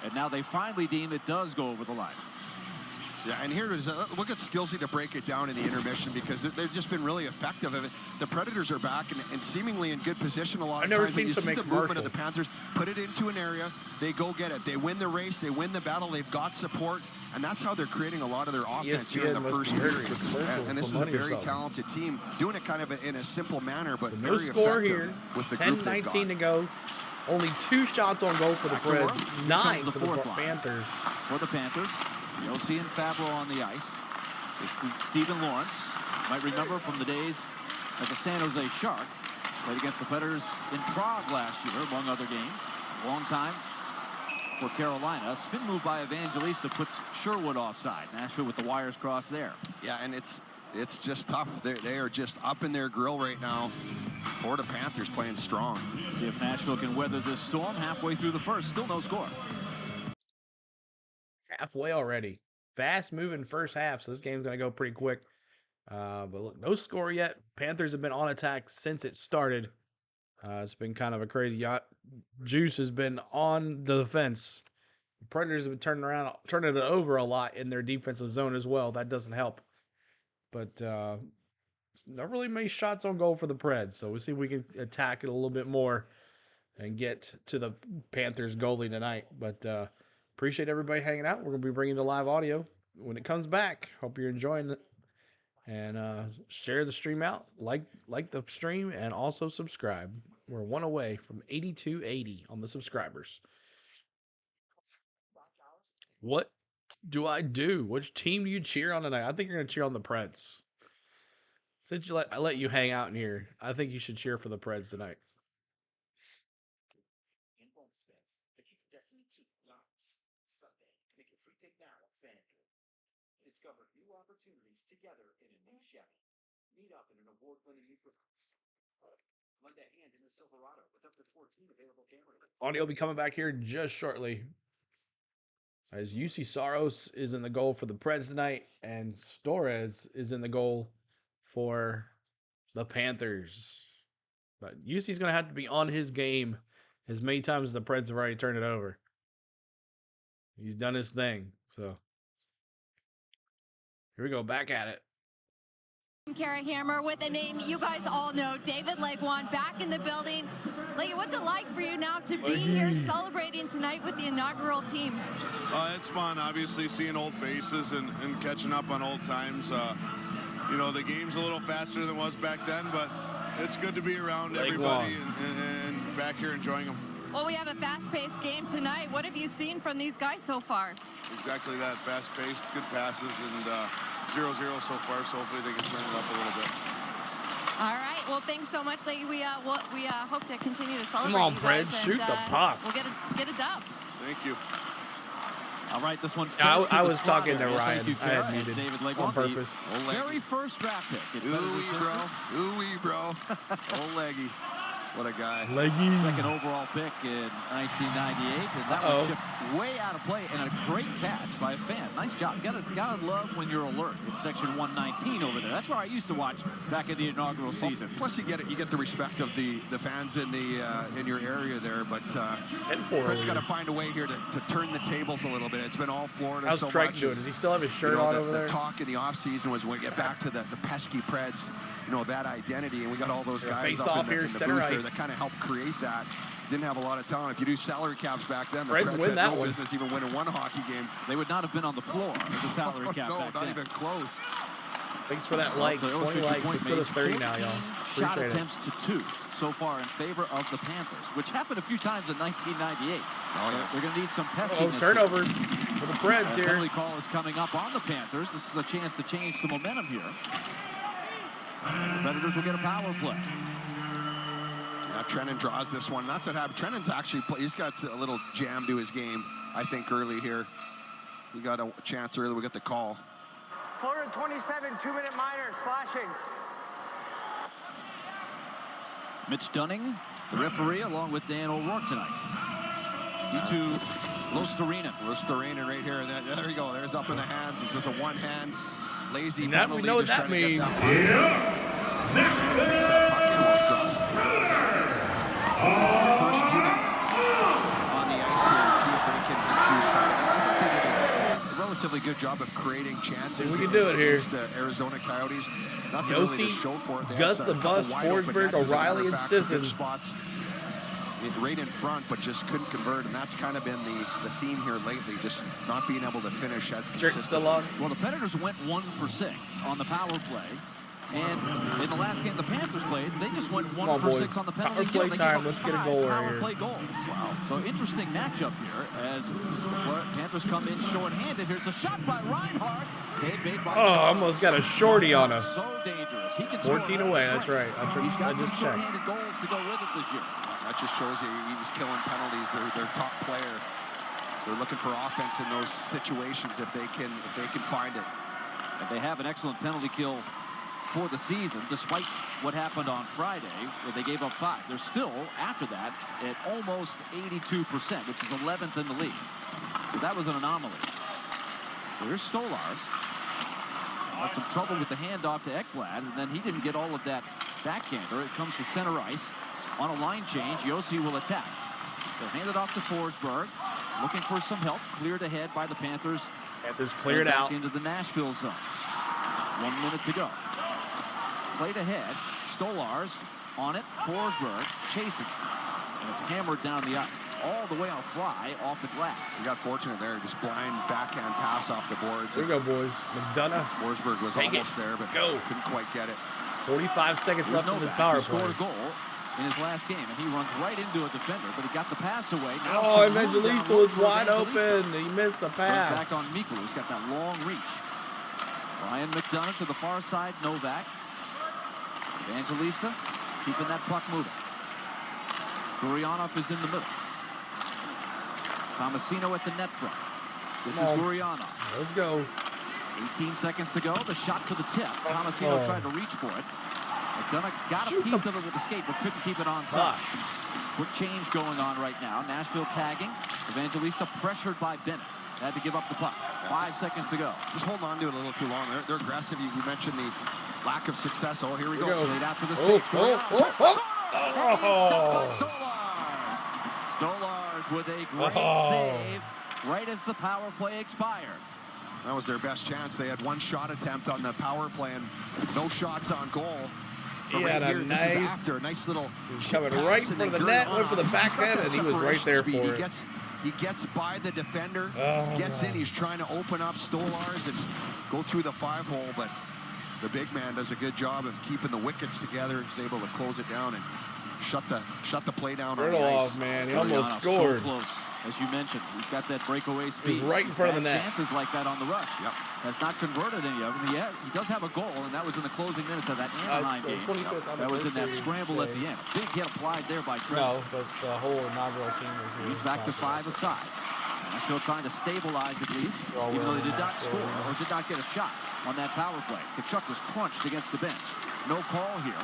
And now they finally deem it does go over the line. Yeah, and here it is. Look at Skillsy to break it down in the intermission because they've just been really effective. The Predators are back and seemingly in good position a lot of times. But you see the movement of the Panthers, put it into an area, they go get it. They win the race, they win the battle, they've got support, and that's how they're creating a lot of their offense here in the first period. And this is a very talented team, doing it kind of in a simple manner, but very effective here. With the group they've got. 10-19 to go. Only 2 shots on goal for the Preds, 9 for the Panthers. For the Panthers. Yossi and Fabro on the ice. Stephen Lawrence, you might remember from the days at the San Jose Shark. Played against the Predators in Prague last year, among other games. Long time for Carolina. A spin move by Evangelista puts Sherwood offside. Nashville with the wires crossed there. Yeah, and it's just tough. They are just up in their grill right now. Florida Panthers playing strong. See if Nashville can weather this storm. Halfway through the first, still no score. Halfway already. Fast moving first half, so this game's going to go pretty quick. But look, no score yet. Panthers have been on attack since it started. It's been kind of a crazy yacht. Juice has been on the defense. The Predators have been turning it over a lot in their defensive zone as well. That doesn't help. But not really many shots on goal for the Preds, so we'll see if we can attack it a little bit more and get to the Panthers goalie tonight. But appreciate everybody hanging out. We're going to be bringing the live audio when it comes back. Hope you're enjoying it. And share the stream out. Like the stream and also subscribe. We're 1 away from 8280 on the subscribers. What do I do? Which team do you cheer on tonight? I think you're going to cheer on the Preds. Since I let you hang out in here, I think you should cheer for the Preds tonight. Discover new opportunities together in a new Chevy. Meet up in an award-winning equinox. Lend a hand in the Silverado with up to 14 available cameras. Audio will be coming back here just shortly. As UC Saros is in the goal for the Preds tonight, and Storez is in the goal for the Panthers. But UC's going to have to be on his game as many times as the Preds have already turned it over. He's done his thing, so here we go, back at it. Kara Hammer with a name you guys all know, David Legwan, back in the building. Leggy, what's it like for you now to be here celebrating tonight with the inaugural team? It's fun, obviously, seeing old faces and catching up on old times. You know, the game's a little faster than it was back then, but it's good to be around everybody and back here enjoying them. Well, we have a fast-paced game tonight. What have you seen from these guys so far? Exactly that, fast-paced, good passes, and 0-0 so far, so hopefully they can turn it up a little bit. All right, well, thanks so much, Leggy. We hope to continue to celebrate. Come on, you guys, Preds, shoot the puck. We'll get a dub. Thank you. All right, this one. I was talking to Ryan. Thank you, I had muted David Legwan, on purpose. Very first draft pick. Ooh-wee, bro. Old Leggy. What a guy. Leggy. Second overall pick in 1998. And that one chipped way out of play and a great catch by a fan. Nice job. Gotta love when you're alert. It's section 119 over there. That's where I used to watch back in the inaugural season. Plus, you get the respect of the fans in your area there. But Fred's got to find a way here to turn the tables a little bit. It's been all Florida How's so Trek much. doing? Does he still have his shirt on over there? The talk in the offseason was when we get back to the pesky Preds, you know, that identity, and we got all those guys up in the booth there that kind of helped create that. Didn't have a lot of talent. If you do salary caps back then, the Preds had no business even winning one hockey game. They would not have been on the floor with the salary cap back then. No, not even close. Thanks for that like. 20 likes. Let's go to 30 now, y'all. Shot attempts to 2 so far in favor of the Panthers, which happened a few times in 1998. They're going to need some peskiness. Turnover for the Preds here. Penalty call is coming up on the Panthers. This is a chance to change some momentum here. The Predators will get a power play. Trennan draws this one. That's what happened. Trennan's actually he's got a little jam to his game, I think, early here. He got a chance early. We got the call. Florida 27, 2-minute minor, slashing. Mitch Dunning, the referee, along with Dan O'Rourke tonight. Lostarina right here. There you go. There's up in the hands. This is a one-hand lazy that penalty. We know what that means. First unit on the ice here and see if they can do something. I think they did a relatively good job of creating chances. We can do it here. The Arizona Coyotes. Nothing really to show for it. Gus the Bus, Forsberg, O'Reilly, and Sisson. Spots right in front, but just couldn't convert, and that's kind of been the theme here lately, just not being able to finish as consistent. Still on? Well, the Predators went 1 for 6 on the power play. And in the last game the Panthers played, they just went 1 for 6 on the penalty kill. They gave up 5 power play goals. Wow. So interesting matchup here as the Panthers come in short-handed. Here's a shot by Reinhardt. Save made by almost got a shorty on us. So dangerous. He can 14 away, that's right. He's got some short-handed goals to go with it this year. That just shows you he was killing penalties. They're their top player. They're looking for offense in those situations if they can find it. And they have an excellent penalty kill for the season, despite what happened on Friday, where they gave up 5. They're still, after that, at almost 82%, which is 11th in the league. So that was an anomaly. Here's Stolarz. Had some trouble with the handoff to Ekblad, and then he didn't get all of that backhander. It comes to center ice. On a line change, Yossi will attack. They'll hand it off to Forsberg, looking for some help. Cleared ahead by the Panthers. Panthers cleared out. Into the Nashville zone. 1 minute to go. Played ahead. Stolarz on it. Forsberg chasing. And it's hammered down the ice. All the way on a fly off the glass. He got fortunate there. Just blind backhand pass off the boards. There we go, boys. McDonough. Forsberg was almost there, but couldn't quite get it. 45 seconds left in his power play. He scored a goal in his last game, and he runs right into a defender, but he got the pass away. Evangelista was wide open. He missed the pass. Back on Mikko, who's got that long reach. Ryan McDonough to the far side. Novak Evangelista keeping that puck moving. Gurianov is in the middle. Tomasino at the net front. This is Gurianov. Let's go. 18 seconds to go. The shot to the tip. Tomasino tried to reach for it. McDonough got a piece of it with the skate, but couldn't keep it onside. Quick change going on right now. Nashville tagging. Evangelista pressured by Bennett. Had to give up the puck. 5 seconds to go. Just holding on to it a little too long. They're aggressive. You mentioned the lack of success. Oh, here we go. Played out to the space. Stolars with a great save right as the power play expired. That was their best chance. They had one shot attempt on the power play and no shots on goal. But right here, this is after a nice little coming right in front of the net, went for the backhand, and he was right there for it. He gets by the defender, gets in. He's trying to open up Stolars and go through the 5-hole, but the big man does a good job of keeping the wickets together. He's able to close it down and shut the play down on the ice. Man, he almost scored. So close, as you mentioned. He's got that breakaway speed. He's right in front of the net. Chances like that on the rush. Yep. Has not converted any of them. He does have a goal, and that was in the closing minutes of that Anaheim game. That was in that scramble at the end. Big hit applied there by Trevor. No, but the whole inaugural team was here. He's back to 5 aside. Nashville trying to stabilize at least, even though they did not score or did not get a shot on that power play. Kachuk was crunched against the bench. No call here.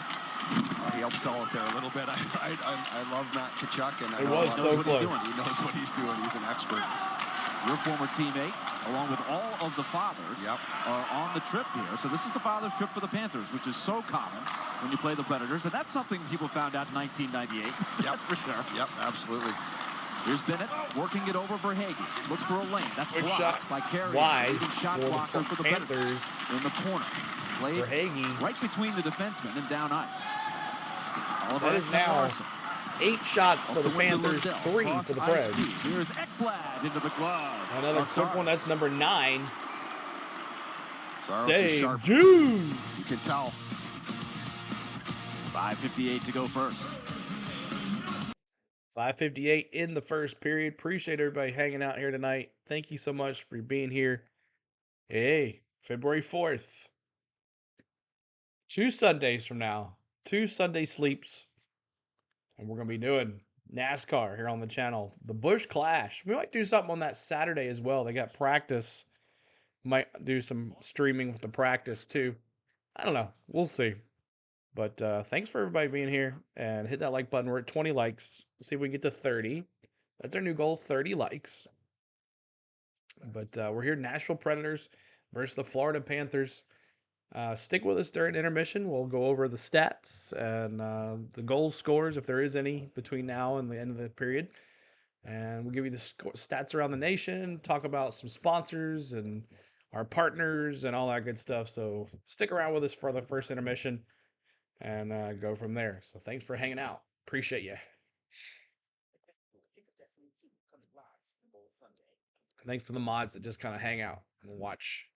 He helped sell it there a little bit. I love Matt Kachuk, and he knows what he's doing. He knows what he's doing. He's an expert. Your former teammate, along with all of the fathers, are on the trip here. So this is the father's trip for the Panthers, which is so common when you play the Predators. And that's something people found out in 1998. That's for sure. Yep, absolutely. Here's Bennett working it over Verhaeghe. Looks for a lane. That's blocked by Carey. Wide shot blocker for the Predators in the corner. Played right between the defensemen and down ice. That is now 8 shots for the Panthers, 3 for the Preds. Here's Ekblad into the glove. Another quick one. That's number 9. Save June. You can tell. 5:58 to go first. 5:58 in the first period. Appreciate everybody hanging out here tonight. Thank you so much for being here. Hey, February 4th. 2 Sundays from now. 2 Sunday sleeps. And we're going to be doing NASCAR here on the channel. The Busch Clash. We might do something on that Saturday as well. They got practice. Might do some streaming with the practice too. I don't know. We'll see. But thanks for everybody being here. And hit that like button. We're at 20 likes. Let's see if we can get to 30. That's our new goal, 30 likes. But we're here, Nashville Predators versus the Florida Panthers. Stick with us during intermission. We'll go over the stats and the goal scores, if there is any, between now and the end of the period. And we'll give you the stats around the nation, talk about some sponsors and our partners and all that good stuff. So stick around with us for the first intermission and go from there. So thanks for hanging out. Appreciate you. Thanks for the mods that just kind of hang out and watch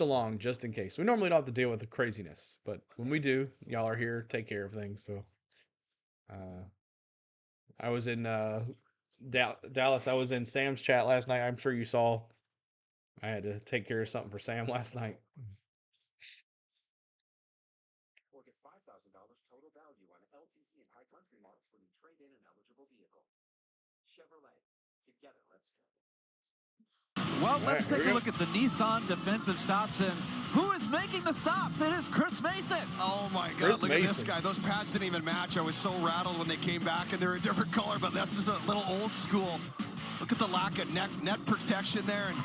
along just in case. We normally don't have to deal with the craziness, but when we do, y'all are here, take care of things. So I was in Dallas. I was in Sam's chat last night. I'm sure you saw. I had to take care of something for Sam last night. Or get $5,000 total value on LTZ and high country marks when you trade in an eligible vehicle. Chevrolet. Together, let's go. Well, let's take a look at the Nissan defensive stops, and who is making the stops? It is Chris Mason. Oh, my God. Look at this guy. Those pads didn't even match. I was so rattled when they came back, and they're a different color, but that's just a little old school. Look at the lack of net protection there, and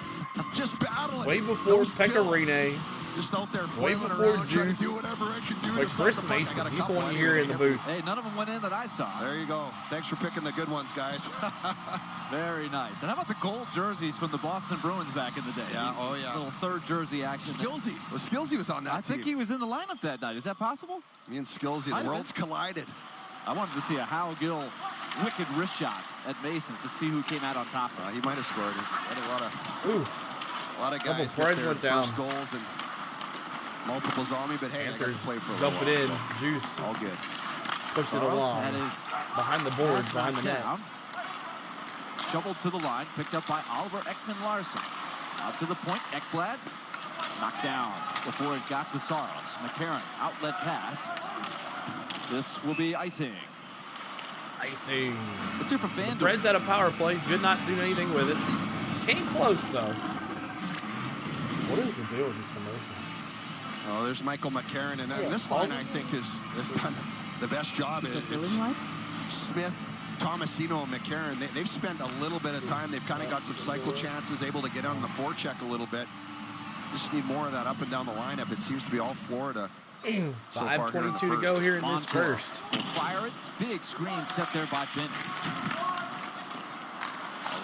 just battling. Way before Pecorine. Just out there flailing around, trying to do whatever I can do. Like Chris Mason, he's the one here in the booth. Hey, none of them went in that I saw. There you go. Thanks for picking the good ones, guys. Very nice. And how about the gold jerseys from the Boston Bruins back in the day? Yeah, oh yeah. Little third jersey action. Skillsy. Well, Skillsy was on that I think he was in the lineup that night. Is that possible? Me and Skillsy, the worlds collided. I wanted to see a Hal Gill wicked wrist shot at Mason to see who came out on top. He might have scored. He had a lot of guys get their first goals and multiples on me, but hey, I got to play for a dump while, it in, so juice. All good. Push it along. That is behind the boards, behind the net. Shoveled to the line, picked up by Oliver Ekman-Larsson. Out to the point, Ekblad. Knocked down before it got to Saros. McCarron, outlet pass. This will be icing. Icing. Let's hear from The FanDuel. Preds had a power play. Did not do anything with it. Came close, though. What is the deal with this commotion? Oh, there's Michael McCarron, and this line, I think, is done the best job. It's Smith, Tomasino, and McCarron. They've spent a little bit of time. They've kind of got some cycle chances, able to get on the forecheck a little bit. Just need more of that up and down the lineup. It seems to be all Florida. So 5:22 to go here in this first. Fire it. Big screen set there by Benny.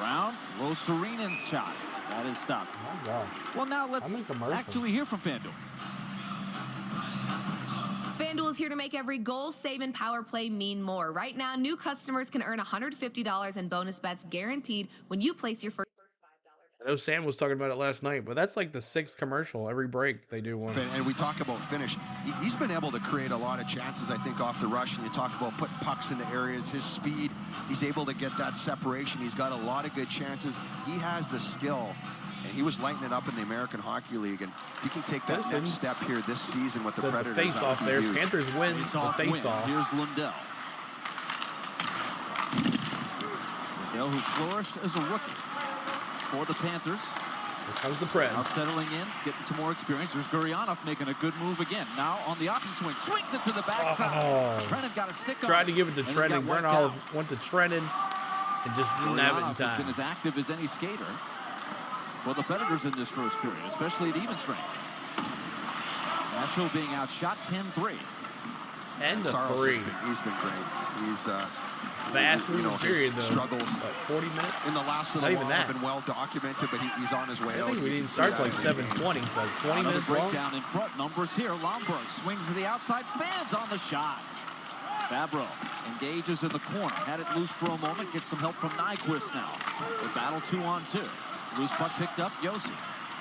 Around. Rosarinen's shot. That is stopped. Oh, God. Well, now let's actually hear from FanDuel. FanDuel is here to make every goal, save, and power play mean more. Right now, new customers can earn $150 in bonus bets guaranteed when you place your first $5. I know Sam was talking about it last night, but that's like the 6th commercial. Every break they do one. And we talk about finish. He's been able to create a lot of chances, I think, off the rush. And you talk about putting pucks into areas. His speed, he's able to get that separation. He's got a lot of good chances. He has the skill. And he was lighting it up in the American Hockey League. And if he can take that next step here this season with the Predators, the face-off there. huge. Panthers win the face-off. Here's Lundell. Lundell, who flourished as a rookie for the Panthers. Here comes the Preds. Now settling in, getting some more experience. There's Guryanov making a good move again. Now on the opposite wing, swings it to the backside. Trennan got a stick on. Tried to give it to Trennan. Guryanov went to Trennan and just didn't have it in time. Has been as active as any skater for the Predators in this first period, especially at even strength. Nashville being outshot 10-3. 10-3. He's been great. He's fast moving period though. Struggles. 40 minutes in the last of the long have been well documented, but he's on his way out. I think we didn't start till like 7:20, so like 20 minutes breakdown in front. Numbers here. Lomberg swings to the outside. Fans on the shot. Fabro engages in the corner. Had it loose for a moment. Gets some help from Nyquist now. They battle 2-on-2. Loose puck picked up. Yossi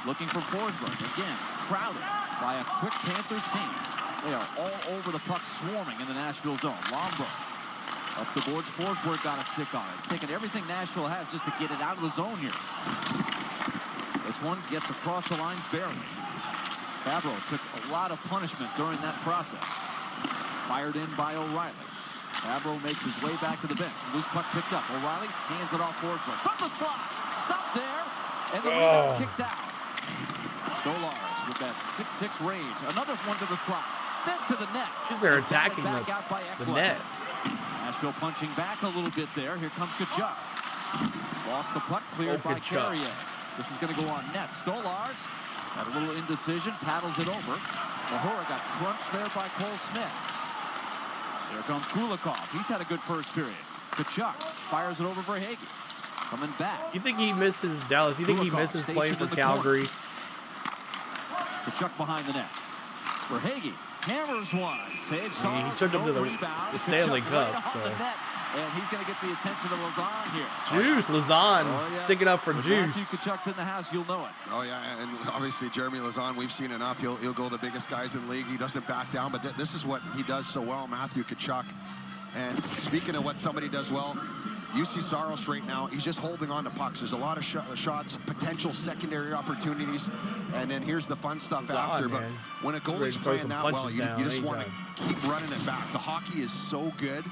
looking for Forsberg. Again, crowded by a quick Panthers team. They are all over the puck, swarming in the Nashville zone. Lomberg up the boards. Forsberg got a stick on it. Taking everything Nashville has just to get it out of the zone here. This one gets across the line barely. Fabro took a lot of punishment during that process. Fired in by O'Reilly. Fabro makes his way back to the bench. Loose puck picked up. O'Reilly hands it off Forsberg. From the slot. Stop there. And the rebound kicks out. Stolarz with that 6'6" range. Another one to the slot. Then to the net. Because they're attacking the net. Nashville punching back a little bit there. Here comes Kachuk. Lost the puck, cleared by Carrier. This is going to go on net. Stolarz had a little indecision, paddles it over. Mahura got crunched there by Cole Smith. Here comes Kulikov. He's had a good first period. Kachuk fires it over for Hagee. Coming back. You think he misses Dallas? You think he misses playing for Calgary? Kachuk behind the net. For Hagee. Hammers one. Saves Saros. He took him to the Stanley Cup. So. And he's going to get the attention of Lazan here. Juice, Lazan sticking up for Juice. Matthew Kachuk's in the house, you'll know it. Oh, yeah, and obviously Jeremy Lazan, we've seen enough. He'll go the biggest guys in the league. He doesn't back down, but this is what he does so well, Matthew Kachuk. And speaking of what somebody does well, UC Saros right now, he's just holding on to pucks. There's a lot of shots, potential secondary opportunities, and then here's the fun stuff after. But when a goalie's playing that well, you just want to keep running it back. The hockey is so good,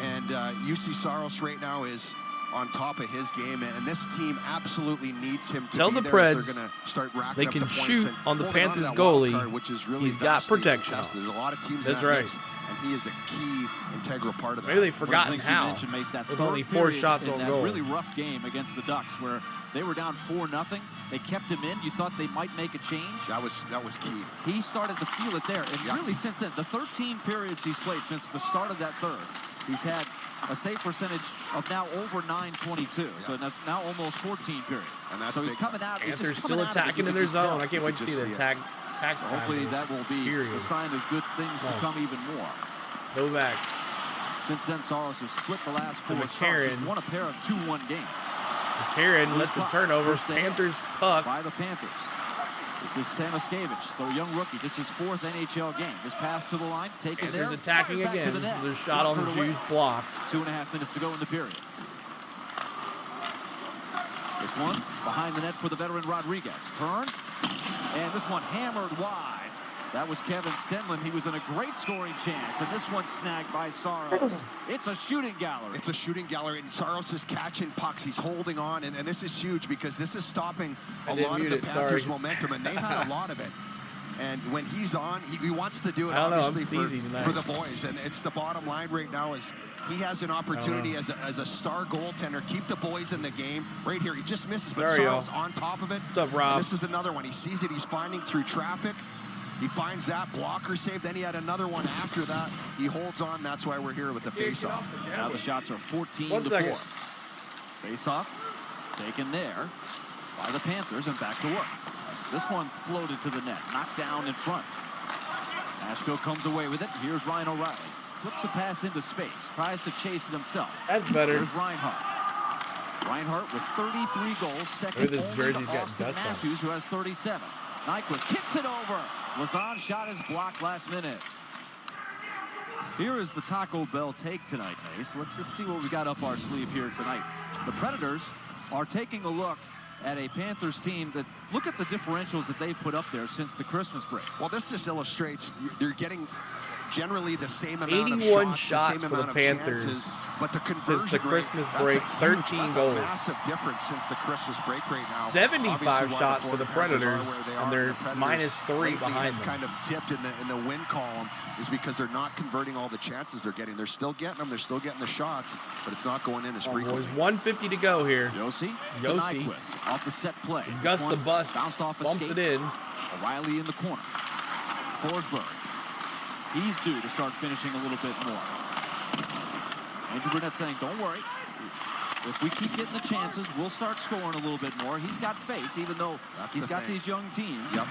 and UC Saros right now is on top of his game, and this team absolutely needs him to be there if they're going to start racking up the points. They can shoot on the Panthers goalie. Card, which is really he's got protection. There's a lot of teams That's that right. mix, and he is a key, integral part of that. Maybe they've forgotten how. With only 4 shots on goal. Really rough game against the Ducks where they were down 4-0. They kept him in. You thought they might make a change. That was key. He started to feel it there, and really since then, the 13 periods he's played since the start of that third, he's had a save percentage of now over .922. So that's now almost 14 periods. And that's so he's coming out. They're still attacking in their zone. I can't wait to see the attack. Hopefully that will be a sign of good things to come even more. Novak. Since then, Saros has split the last 4 starts. He's won a pair of 2-1 games. McCarron lets the turnover. Panthers puck. By the Panthers. This is Samoskevich, the young rookie. This is 4th NHL game. This pass to the line, taken there. Panthers attacking again. There's a shot on the Jews block. 2.5 minutes to go in the period. This one behind the net for the veteran Rodriguez. Turns. And this one hammered wide. That was Kevin Stenlund. He was in a great scoring chance. And this one snagged by Saros. It's a shooting gallery. It's a shooting gallery, and Saros is catching pucks. He's holding on, and this is huge because this is stopping a lot of the Panthers' momentum, and they've had a lot of it. And when he's on, he wants to do it, obviously, for the boys. And it's the bottom line right now is he has an opportunity as a star goaltender, keep the boys in the game. Right here, he just misses, but Saros on top of it. What's up, Rob? And this is another one. He sees it. He's finding through traffic. He finds that blocker save. Then he had another one after that. He holds on. That's why we're here with the face-off. Now the shots are 14-4. Face-off taken there by the Panthers and back to work. This one floated to the net, knocked down in front. Nashville comes away with it. Here's Ryan O'Reilly. Flips a pass into space. Tries to chase it himself. That's better. Here's Reinhart. Reinhart with 33 goals. Second only to Austin Matthews, who has 37. Nyquist kicks it over. Lazan shot is blocked last minute. Here is the Taco Bell take tonight, Mace. Let's just see what we got up our sleeve here tonight. The Predators are taking a look at a Panthers team that, look at the differentials that they've put up there since the Christmas break. Well, this just illustrates they're getting generally the same amount of 81 shots, the same for the amount Panthers of chances, but the conversion since the Christmas break, 13 that's goals. a massive difference since the Christmas break right now. 75 shots for the Predators, and they're Predators -3 behind them. Kind of dipped in the win column is because they're not converting all the chances they're getting. They're still getting them. They're still getting the shots, but it's not going in as frequently. There's 1:50 to go here. Josi to Nyquist off the set play. Gus the Bus bounced off a bumps skate. it in. O'Reilly in the corner. Forsberg. He's due to start finishing a little bit more. Andrew Burnett saying, don't worry. If we keep getting the chances, we'll start scoring a little bit more. He's got faith, even though he's got these young teams. Yep.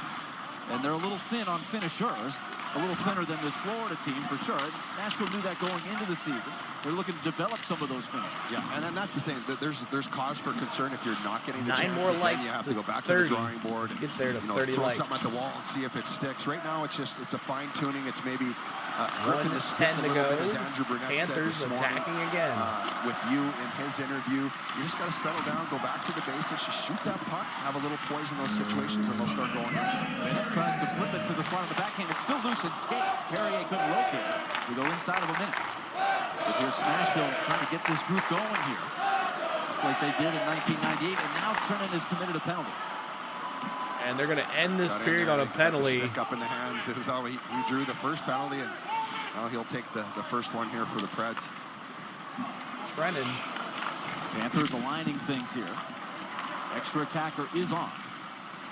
And they're a little thin on finishers. A little thinner than this Florida team, for sure. Nashville knew that going into the season. They're looking to develop some of those finishers. Yeah, and then that's the thing. There's cause for concern if you're not getting the 9 chances. more Then likes you have to to go back 30. to the drawing board. Get there to 30 throw likes. something at the wall and see if it sticks. Right now, it's a fine tuning. It's maybe gripping his 1:10 stick a to little go. bit, as Andrew Burnett Panthers said this morning, attacking again. with you in his interview. You just got to settle down, go back to the basics, just shoot that puck, have a little poise in those situations, and they'll start going in. Bennett tries to flip it to the front of the backhand. It's still loose in skates. Carrier couldn't locate it. We go inside of a minute. But here's Nashville trying to get this group going here, just like they did in 1998. And now Trennan is committed a penalty. And they're going to end this period on a penalty. Stick up in the hands. It was how he drew the first penalty, and now he'll take the first one here for the Preds. Trennan. Panthers aligning things here. Extra attacker is on.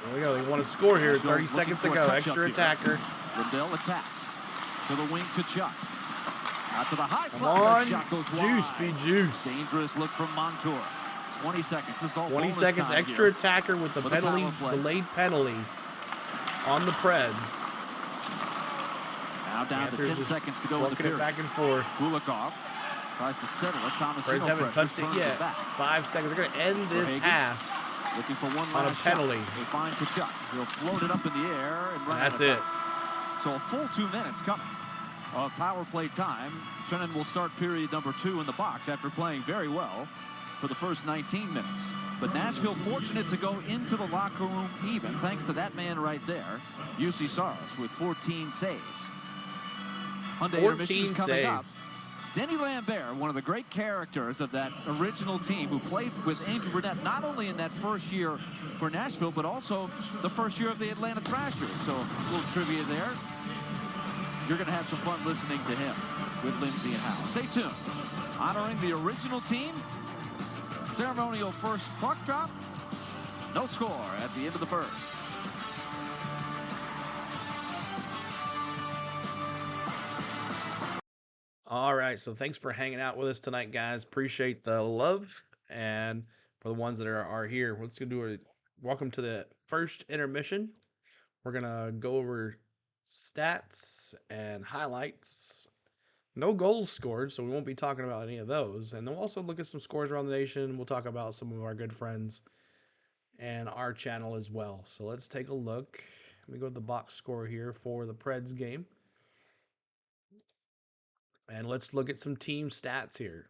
There we go. They want to score here. 30 seconds to go. Extra attacker. Lindell attacks. To the wing, Kachuk. Out to the high Come slot. on. Shot goes Juice, wide. be juice. Dangerous look from Montour. 20 seconds. This is all 20 bonus seconds. time Extra here. attacker with the With a penalty, power play. delayed penalty on the Preds. Now down Panthers to 10 just seconds to go in the working it period. back and forth. Kulikov tries to settle it. Thomas Preds haven't touched it yet. back. 5 seconds. They're going to end this Hagen. half Looking for one on a last shot. penalty. They find Kachuk. He'll float it up in the air and run That's out of it. time. So a full 2 minutes coming of power play time. Trennan will start period number 2 in the box after playing very well for the first 19 minutes. But Nashville fortunate to go into the locker room even, thanks to that man right there, UC Saros, with 14 saves. Hyundai intermission is coming up. Denny Lambert, one of the great characters of that original team who played with Andrew Burnett, not only in that first year for Nashville, but also the first year of the Atlanta Thrashers. So a little trivia there. You're going to have some fun listening to him with Lindsay and Hal. Stay tuned. Honoring the original team. Ceremonial first puck drop. No score at the end of the first. All right, so thanks for hanging out with us tonight, guys. Appreciate the love, and for the ones that are here, let's go do a welcome to the first intermission. We're gonna go over stats and highlights. No goals scored, so we won't be talking about any of those. And then we'll also look at some scores around the nation. We'll talk about some of our good friends and our channel as well. So let's take a look. Let me go to the box score here for the Preds game. And let's look at some team stats here.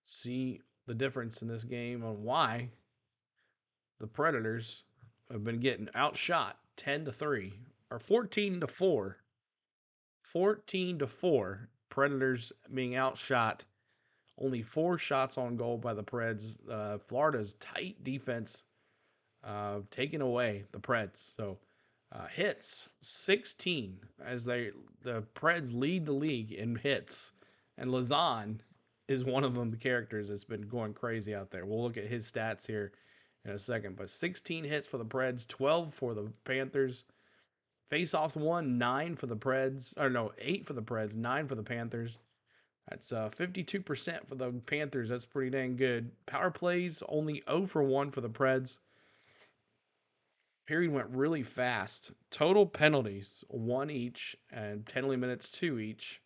See the difference in this game on why the Predators have been getting outshot 10-3 or 14-4. 14-4. Predators being outshot. Only 4 shots on goal by the Preds. Florida's tight defense taking away the Preds. So hits 16 as the Preds lead the league in hits, and Lazan is one of them. The characters that's been going crazy out there. We'll look at his stats here in a second, but 16 hits for the Preds, 12 for the Panthers. Face-offs won, 9 for the Preds, or no, 8 for the Preds, 9 for the Panthers. That's 52% for the Panthers. That's pretty dang good. Power plays only 0 for 1 for the Preds. Period went really fast. Total penalties, 1 each, and penalty minutes, 2 each.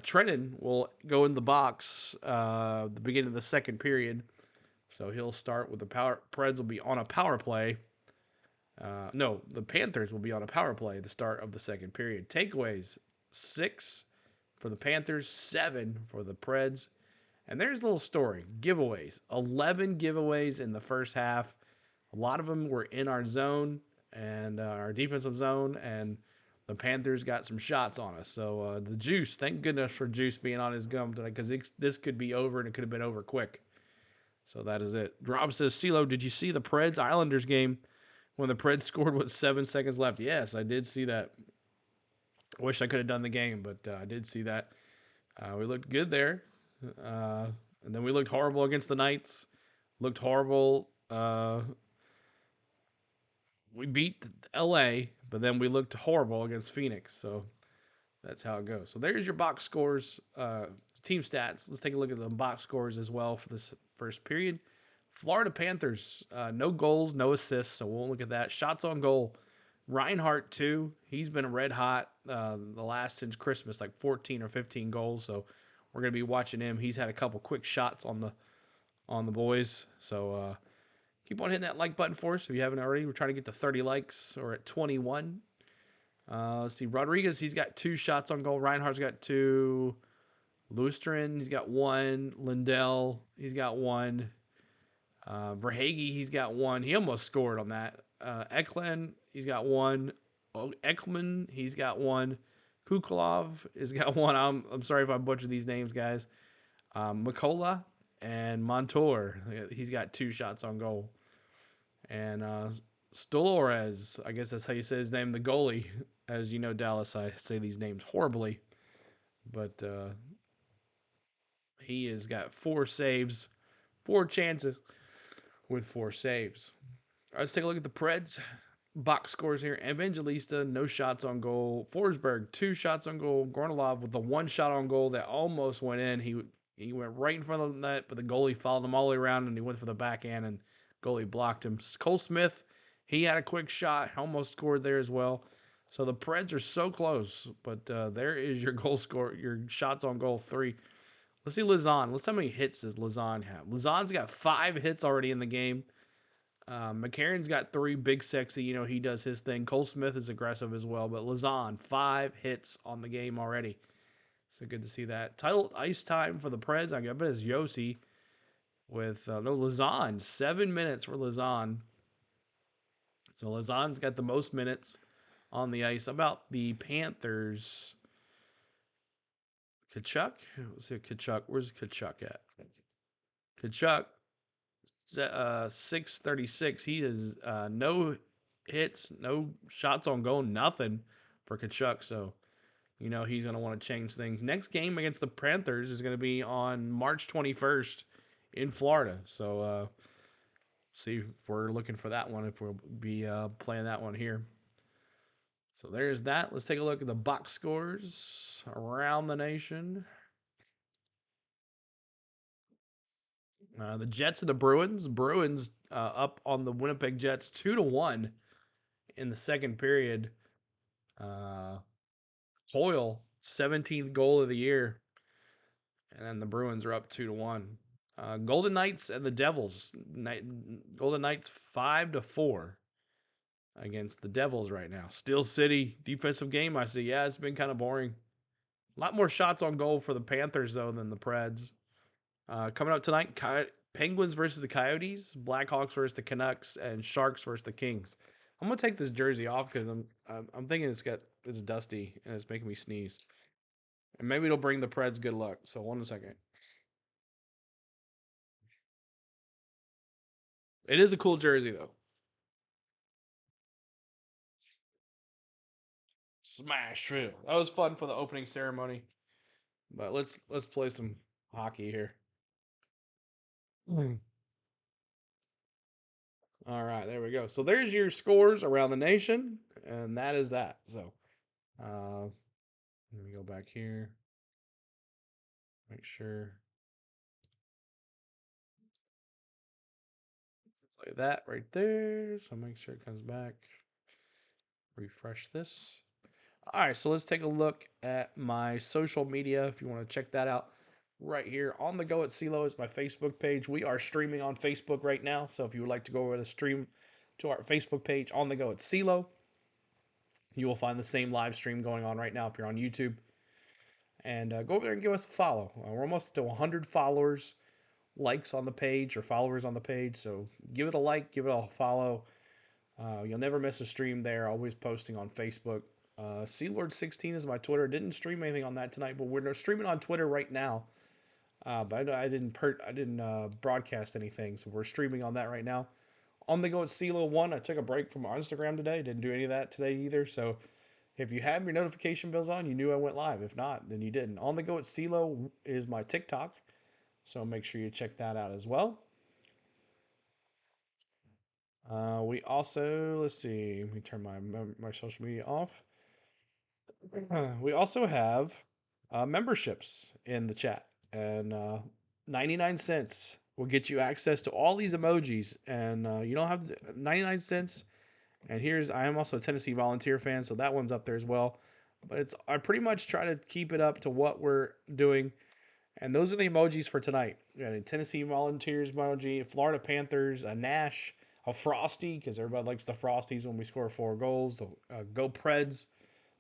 Trenton will go in the box the beginning of the second period. So he'll start with the Preds will be on a power play. No, the Panthers will be on a power play at the start of the second period. Takeaways, 6 for the Panthers, 7 for the Preds. And there's a little story. Giveaways. 11 giveaways in the first half. A lot of them were in our zone and our defensive zone, and the Panthers got some shots on us. So the Juice, thank goodness for Juice being on his gum tonight, because this could be over, and it could have been over quick. So that is it. Rob says, CeeLo, did you see the Preds Islanders game when the Preds scored with 7 seconds left? Yes, I did see that. I wish I could have done the game, but I did see that. We looked good there. And then we looked horrible against the Knights. Looked horrible. We beat LA, but then we looked horrible against Phoenix. So that's how it goes. So there's your box scores, team stats. Let's take a look at the box scores as well for this first period. Florida Panthers, no goals, no assists, so we'll look at that. Shots on goal, Reinhart 2. He's been red hot the last since Christmas, like 14 or 15 goals. So we're gonna be watching him. He's had a couple quick shots on the boys. So keep on hitting that like button for us if you haven't already. We're trying to get to 30 likes, or at 21. Let's see. Rodriguez, he's got 2 shots on goal. Reinhardt's got 2. Lusterin, he's got 1. Lindell, he's got 1. Verhage, he's got 1. He almost scored on that. Eklund, he's got 1. Ekman, he's got 1. Kukulov has got 1. I'm sorry if I butchered these names, guys. Mikola and Montour, he's got 2 shots on goal. And Stolores, I guess that's how you say his name, the goalie. As you know, Dallas, I say these names horribly. But he has got 4 saves, 4 chances with 4 saves. All right, let's take a look at the Preds. Box scores here. Evangelista, no shots on goal. Forsberg, 2 shots on goal. Gornalov with the 1 shot on goal that almost went in. He went right in front of the net, but the goalie followed him all the way around, and he went for the backhand, and goalie blocked him. Cole Smith, he had a quick shot, almost scored there as well. So the Preds are so close, but there is your goal score, your shots on goal, 3. Let's see Lazan. Let's see how many hits does Lazan have. Lazan's got 5 hits already in the game. McCarron's got 3, big sexy. He does his thing. Cole Smith is aggressive as well, but Lazan, 5 hits on the game already. So good to see that. Title ice time for the Preds. I bet it's Yossi with Lazan. 7 minutes for Lazan. So Lazan's got the most minutes on the ice. About the Panthers, Kachuk. Let's see Kachuk. Where's Kachuk at? Kachuk, 636. He has no hits, no shots on goal, nothing for Kachuk. So, he's going to want to change things. Next game against the Panthers is going to be on March 21st in Florida. So, see if we're looking for that one, if we'll be playing that one here. So there's that. Let's take a look at the box scores around the nation. The Jets and the Bruins. Bruins up on the Winnipeg Jets 2-1 in the second period. Hoyle, 17th goal of the year. And then the Bruins are up 2-1. Golden Knights and the Devils. Golden Knights 5-4 against the Devils right now. Steel City defensive game, I see. Yeah, it's been kind of boring. A lot more shots on goal for the Panthers, though, than the Preds. Coming up tonight, Penguins versus the Coyotes, Blackhawks versus the Canucks, and Sharks versus the Kings. I'm gonna take this jersey off because I'm thinking it's dusty and it's making me sneeze. And maybe it'll bring the Preds good luck. So 1 second. It is a cool jersey though. Smashville. That was fun for the opening ceremony. But let's play some hockey here. All right, there we go. So there's your scores around the nation, and that is that. So let me go back here. Make sure. It's like that right there. So make sure it comes back. Refresh this. All right, so let's take a look at my social media if you want to check that out. Right here on the Go at CeeLo is my Facebook page. We are streaming on Facebook right now, so if you would like to go over to stream to our Facebook page on the Go at CeeLo, you will find the same live stream going on right now if you're on YouTube. And go over there and give us a follow. We're almost to 100 followers, likes on the page, or followers on the page. So give it a like, give it a follow. You'll never miss a stream there. Always posting on Facebook. Sealord16 is my Twitter. Didn't stream anything on that tonight, but we're streaming on Twitter right now. But I didn't broadcast anything, so we're streaming on that right now. On the Go at CeeLo1, I took a break from Instagram today. Didn't do any of that today either. So if you have your notification bells on, you knew I went live. If not, then you didn't. On the Go at CeeLo is my TikTok, so make sure you check that out as well. We also, let's see, let me turn my social media off. We also have memberships in the chat, and 99 cents will get you access to all these emojis, and you don't have 99 cents. And I am also a Tennessee Volunteer fan, so that one's up there as well. But I pretty much try to keep it up to what we're doing, and those are the emojis for tonight. We got a Tennessee Volunteers emoji, a Florida Panthers, a Nash, a Frosty because everybody likes the Frosties when we score 4 goals. The Go Preds.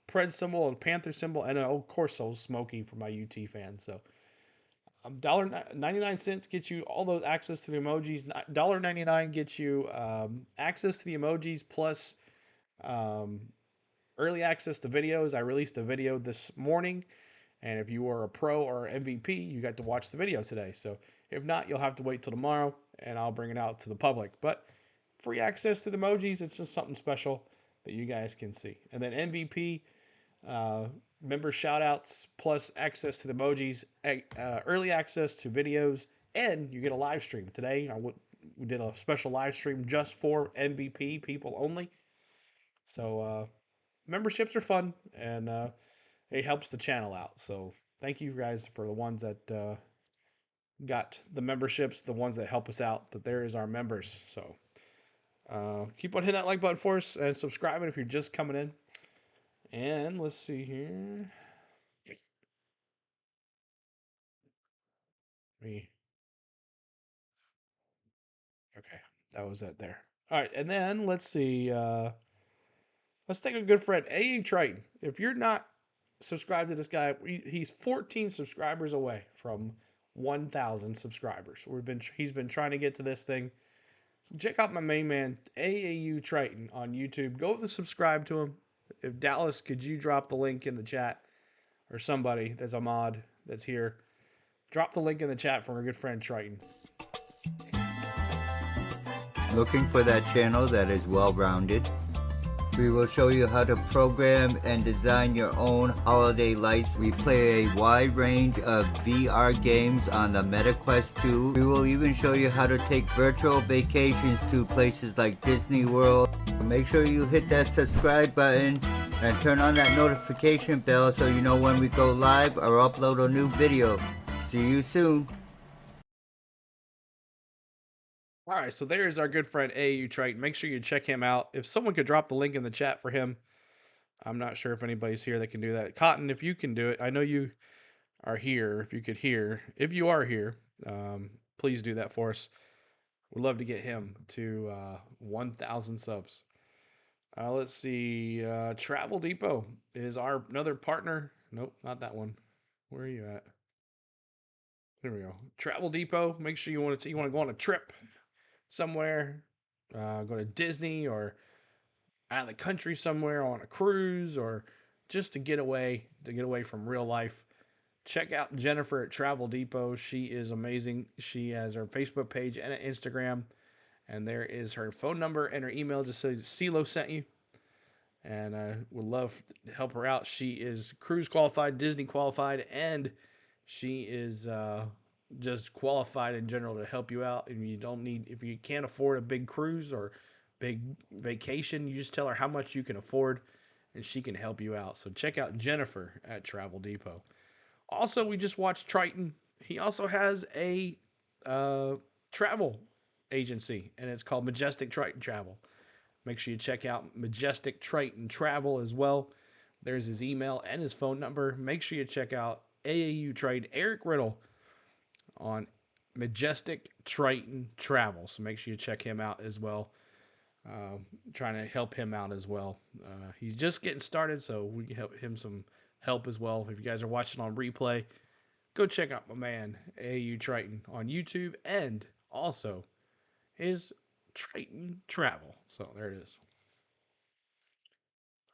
Pred symbol, a Panther symbol, and of course, so Smokey for my UT fans. So, $1.99 gets you all those access to the emojis. $1.99 gets you access to the emojis plus early access to videos. I released a video this morning, and if you were a pro or MVP, you got to watch the video today. So, if not, you'll have to wait till tomorrow, and I'll bring it out to the public. But free access to the emojis, it's just something special that you guys can see. And then MVP. Member shoutouts plus access to the emojis, early access to videos, and you get a live stream today. We did a special live stream just for MVP people only. So memberships are fun, and it helps the channel out. So thank you guys for the ones that got the memberships, the ones that help us out. But there is our members. So keep on hitting that like button for us and subscribing if you're just coming in. And let's see here. Okay, that was it there. All right, and then let's see. Let's take a good friend, A.E. Triton. If you're not subscribed to this guy, he's 14 subscribers away from 1,000 subscribers. He's been trying to get to this thing. So check out my main man, AAU Triton, on YouTube. Go to subscribe to him. If Dallas, could you drop the link in the chat, or somebody that's a mod that's here, drop the link in the chat for our good friend Triton. Looking for that channel that is well-rounded? We will show you how to program and design your own holiday lights. We play a wide range of VR games on the MetaQuest 2. We will even show you how to take virtual vacations to places like Disney World. Make sure you hit that subscribe button and turn on that notification bell so you know when we go live or upload a new video. See you soon. All right, so there's our good friend AU Triton. Make sure you check him out. If someone could drop the link in the chat for him, I'm not sure if anybody's here that can do that. Cotton, if you can do it, I know you are here. If you could hear, if you are here, please do that for us. We'd love to get him to 1,000 subs. Let's see. Travel Depot is our another partner. Nope, not that one. Where are you at? There we go. Travel Depot. Make sure you want to go on a trip somewhere, go to Disney or out of the country somewhere on a cruise or just to get away from real life, check out Jennifer at Travel Depot. She is amazing. She has her Facebook page and an Instagram, and there is her phone number and her email. Just say CeeLo sent you, and I would love to help her out. She is cruise qualified, Disney qualified, and she is just qualified in general to help you out. And if you can't afford a big cruise or big vacation, you just tell her how much you can afford, and she can help you out. So check out Jennifer at Travel Depot. Also, we just watched Triton. He also has a travel agency, and it's called Majestic Triton Travel. Make sure you check out Majestic Triton Travel as well. There's his email and his phone number. Make sure you check out AAU Trade Eric Riddle on Majestic Triton Travel. So make sure you check him out as well. Trying to help him out as well. He's just getting started, so we can help him some help as well. If you guys are watching on replay, go check out my man AAU Triton on YouTube and also his Triton Travel. So there it is.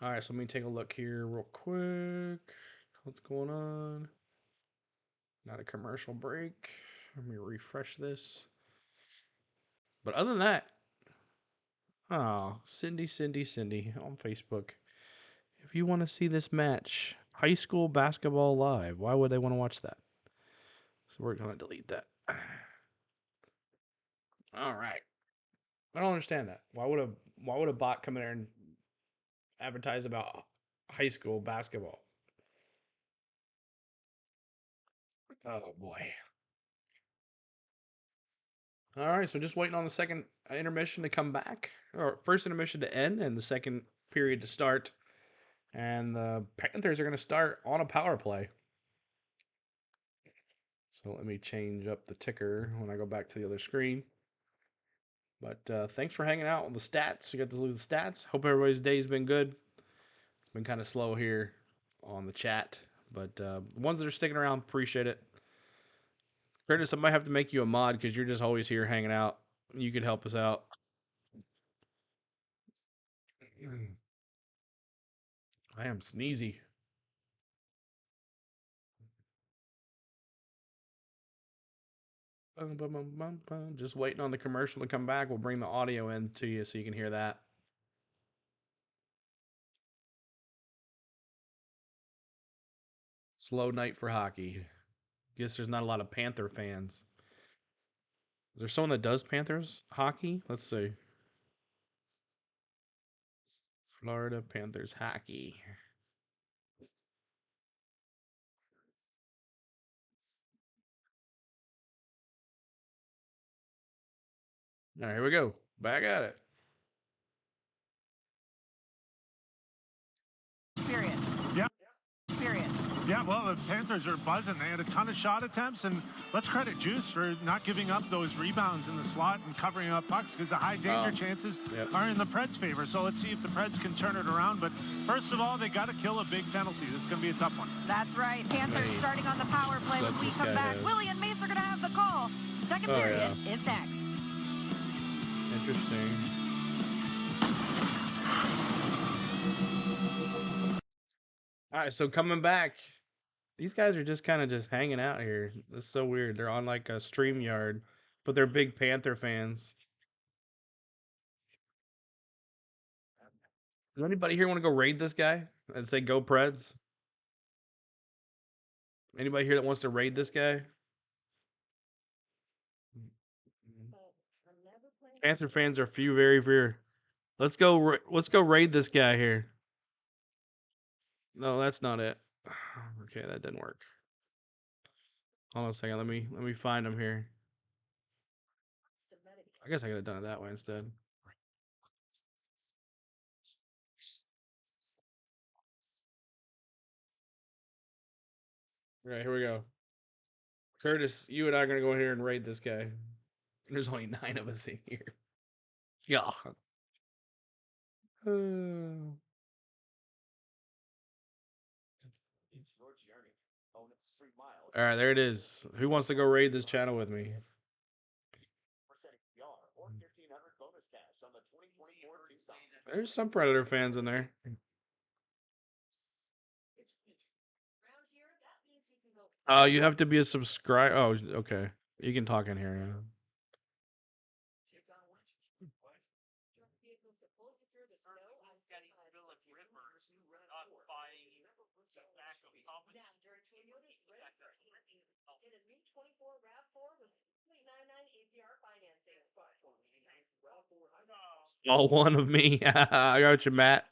All right, so let me take a look here real quick. What's going on? Not a commercial break. Let me refresh this. But other than that, Cindy on Facebook. If you want to see this match, high school basketball live, why would they want to watch that? So we're going to delete that. All right. I don't understand that. Why would a bot come in there and advertise about high school basketball? Oh boy. All right, so just waiting on the second intermission to come back, or first intermission to end, and the second period to start. And the Panthers are going to start on a power play. So let me change up the ticker when I go back to the other screen. But thanks for hanging out on the stats. You got to look at the stats. Hope everybody's day's been good. It's been kind of slow here on the chat, but the ones that are sticking around, appreciate it. Curtis, I might have to make you a mod because you're just always here hanging out. You could help us out. I am sneezy. Just waiting on the commercial to come back. We'll bring the audio in to you so you can hear that. Slow night for hockey. Guess there's not a lot of Panther fans. Is there someone that does Panthers hockey? Let's see. Florida Panthers hockey. All right, here we go. Back at it. Period. Yeah. Period. Yeah, well, the Panthers are buzzing. They had a ton of shot attempts, and let's credit Juice for not giving up those rebounds in the slot and covering up pucks because the high danger chances are in the Preds' favor. So let's see if the Preds can turn it around. But first of all, they got to kill a big penalty. This is going to be a tough one. That's right. Panthers starting on the power play when we come back. Willie and Mace are going to have the call. Second period is next. Interesting. All right, so coming back, these guys are just kind of just hanging out here. It's so weird. They're on like a StreamYard, but they're big Panther fans. Does anybody here want to go raid this guy and say go Preds? Anybody here that wants to raid this guy? Panther fans are few, very few. Let's go raid this guy here. No, that's not it. Okay, that didn't work. Hold on a second. Let me find him here. I guess I could have done it that way instead. All right, here we go. Curtis, you and I are gonna go here and raid this guy. There's only 9 of us in here. Yeah. All right, there it is. Who wants to go raid this channel with me? There's some Predator fans in there. You have to be a subscriber. Oh, okay. You can talk in here now. All one of me. I got you, Matt.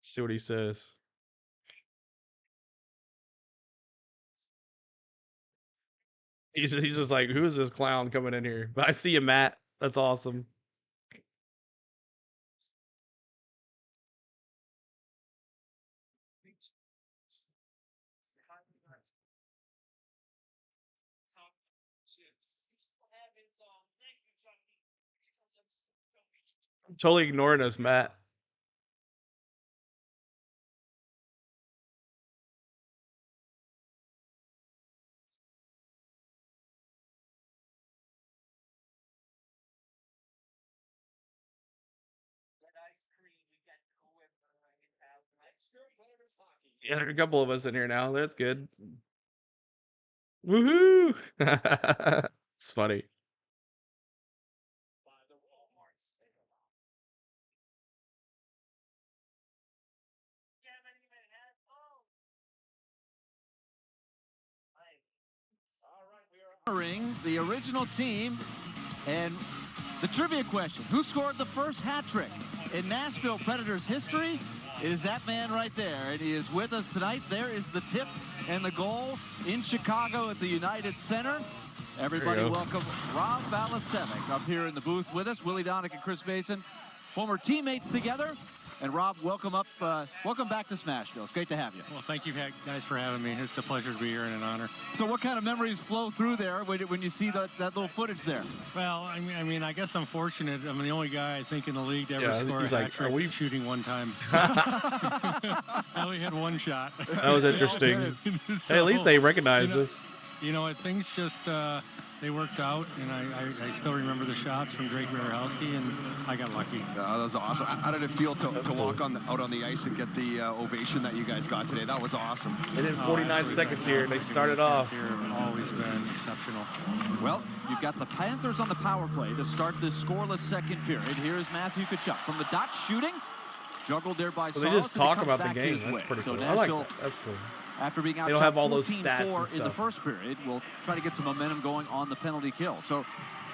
See what he says. He's just like, who is this clown coming in here? But I see you, Matt. That's awesome. I'm totally ignoring us, Matt. Yeah, there are a couple of us in here now. That's good. Woohoo! It's funny. The original team, and the trivia question: who scored the first hat trick in Nashville Predators history? It is that man right there, and he is with us tonight. There is the tip and the goal in Chicago at the United Center. Everybody welcome Rob Balasevic up here in the booth with us. Willie Donick and Chris Mason, former teammates together. And Rob, welcome back to Smashville. It's great to have you. Well, thank you guys for having me. It's a pleasure to be here and an honor. So what kind of memories flow through there when you see that little footage there? Well, I mean, I guess I'm fortunate. I'm the only guy, I think, in the league to ever score a hat trick shooting one time. I only had one shot. That was interesting. So, hey, at least they recognized this. You know, things just... they worked out, and I still remember the shots from Drake Rarowski, and I got lucky. That was awesome. How did it feel to walk out on the ice and get the ovation that you guys got today? That was awesome. They did 49 seconds here. They started off. Here have always been exceptional. Well, you've got the Panthers on the power play to start this scoreless second period. Here is Matthew Tkachuk from the dot shooting. Juggled there by So they just talk about the game. That's pretty cool. I like that. That's cool. After being out they don't have all those stats and in the first period, we'll try to get some momentum going on the penalty kill. So,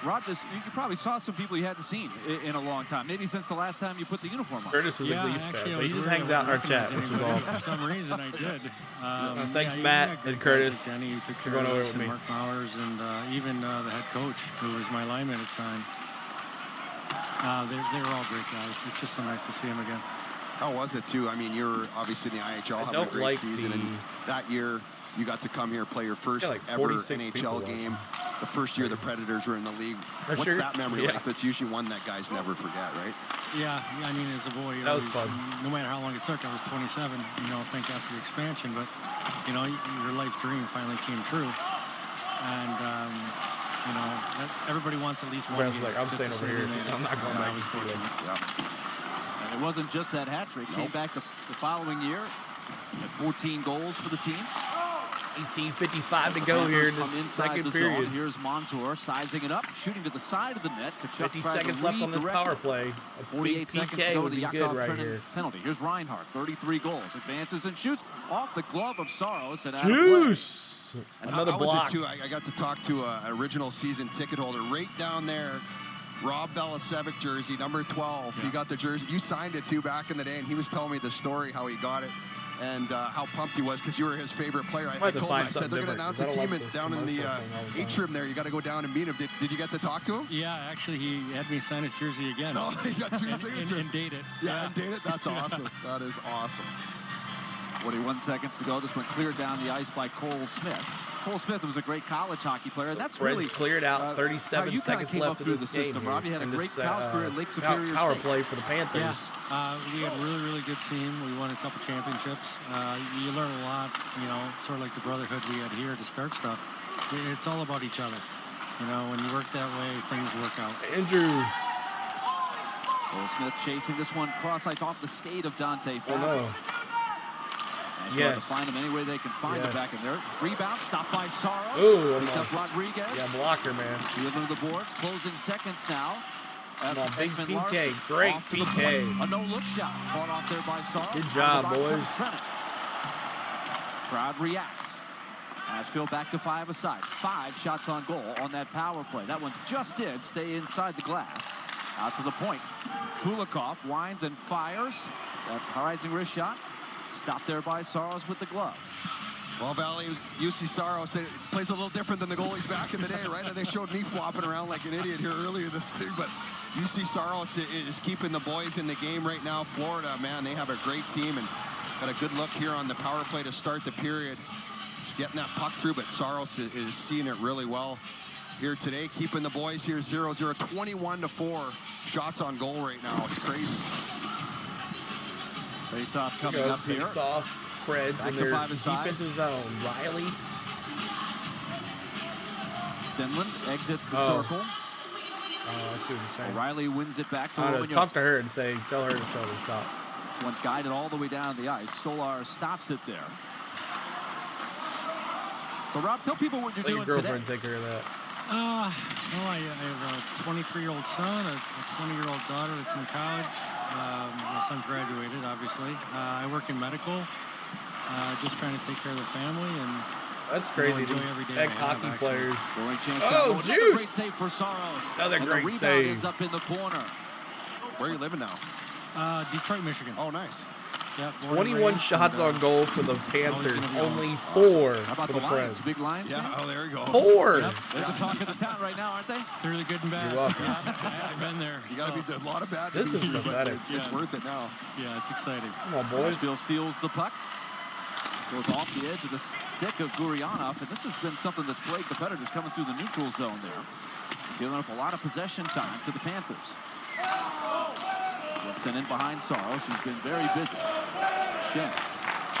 Rob, you probably saw some people you hadn't seen in a long time, maybe since the last time you put the uniform on. Curtis is a Leafs fan, but he just hangs out in our chat, which is awesome. For some reason, I did. Thanks, Matt and Curtis. Denny, who took for care going over of us, with me. Mark Mowers, and even the head coach, who was my lineman at the time. They were all great guys. It's just so nice to see them again. How was it, too? I mean, you're obviously in the IHL, having a great season, and that year you got to come here, play your first ever NHL game. The first year the Predators were in the league. What's that memory like? That's usually one that guys never forget, right? Yeah, I mean, as a boy, that was fun. No matter how long it took, I was 27, I think after the expansion, but, your life dream finally came true. And, everybody wants at least one. Like, I'm staying over here. I'm not going back. I was fortunate. And it wasn't just that hat trick. Came back the following year. Had 14 goals for the team. 18:55 to go here in the second period. Here's Montour sizing it up, shooting to the side of the net. 50 seconds left on this power play. 48 seconds to go to the Yakov right penalty. Here's Reinhart, 33 goals. Advances and shoots off the glove of Saros. And Juice! Another block. block. Was it too? I got to talk to an original season ticket holder right down there. Rob Balasevic jersey, number 12. Yeah. He got the jersey. You signed it too back in the day, and he was telling me the story how he got it and how pumped he was because you were his favorite player. I told him, I said, they're going to announce a team down in the atrium there. You got to go down and meet him. Did you get to talk to him? Yeah, actually, he had me sign his jersey again. Oh, he got two signatures. And date it. Yeah, and date it. That's awesome. That is awesome. 41 seconds to go. This one cleared down the ice by Cole Smith. Cole Smith was a great college hockey player. And that's really cleared out. 37 seconds left through the system, Rob. You had a great college career at Lake Superior power State. play for the Panthers. Yeah, We had a really, really good team. We won a couple championships. You learn a lot, you know, sort of like the brotherhood we had here to start stuff. It's all about each other. You know, when you work that way, things work out. Andrew. Will Smith chasing this one cross ice off the skate of Dante Fowler. Oh, no. Trying to find him any way they can find him back in there. Rebound stopped by Saros. Ooh, Rodriguez. Yeah, blocker, man. Give him the boards. Closing seconds now. Big PK. Great PK. A no-look shot. Fought off there by Saros. Good job, boys. Crowd reacts. Nashville back to 5 aside. 5 shots on goal on that power play. That one just did stay inside the glass. Out to the point. Kulikov winds and fires. That rising wrist shot. Stopped there by Saros with the glove. Well, Valley, UC Saros, it plays a little different than the goalies back in the day, right? And they showed me flopping around like an idiot here earlier this thing, but UC Saros is keeping the boys in the game right now. Florida, man, they have a great team and got a good look here on the power play to start the period. Just getting that puck through, but Saros is seeing it really well here today, keeping the boys here 0-0, 21-4 shots on goal right now. It's crazy. Face-off coming up here. Face-off. Preds in their defensive zone. Riley. Stenlund exits the circle. Oh, I see what you're saying. O'Reilly wins it back to talk to her and tell her to stop. This one guided all the way down the ice. Stolar stops it there. So, Rob, tell people what you're doing today. Let your girlfriend take care of that. Well, I have a 23-year-old son, a 20-year-old daughter that's in college. My son graduated, obviously. I work in medical. Just trying to take care of the family and that's crazy. Enjoy every day. Ex-hockey players. Oh, Juice! Great save for Saros. Another and great the rebound save. ends up in the corner. Where are you living now? Detroit, Michigan. Oh, nice. Yep, 21 shots on goal for the Panthers. Only 4 How about for the Lions? Preds. Big Lions? Yeah, oh, there you go. 4. Yep. They're the talk of the town right now, aren't they? They're the good and bad. You're welcome. Yeah, I've been there. You got to be a lot of bad. This is pathetic. It's worth it now. Yeah, it's exciting. Come on, boys. Nashville steals the puck. Goes off the edge of the stick of Gurianov, and this has been something that's plagued the Predators coming through the neutral zone there. Giving up a lot of possession time to the Panthers. Gets sent in behind Saros, who's been very busy. Shen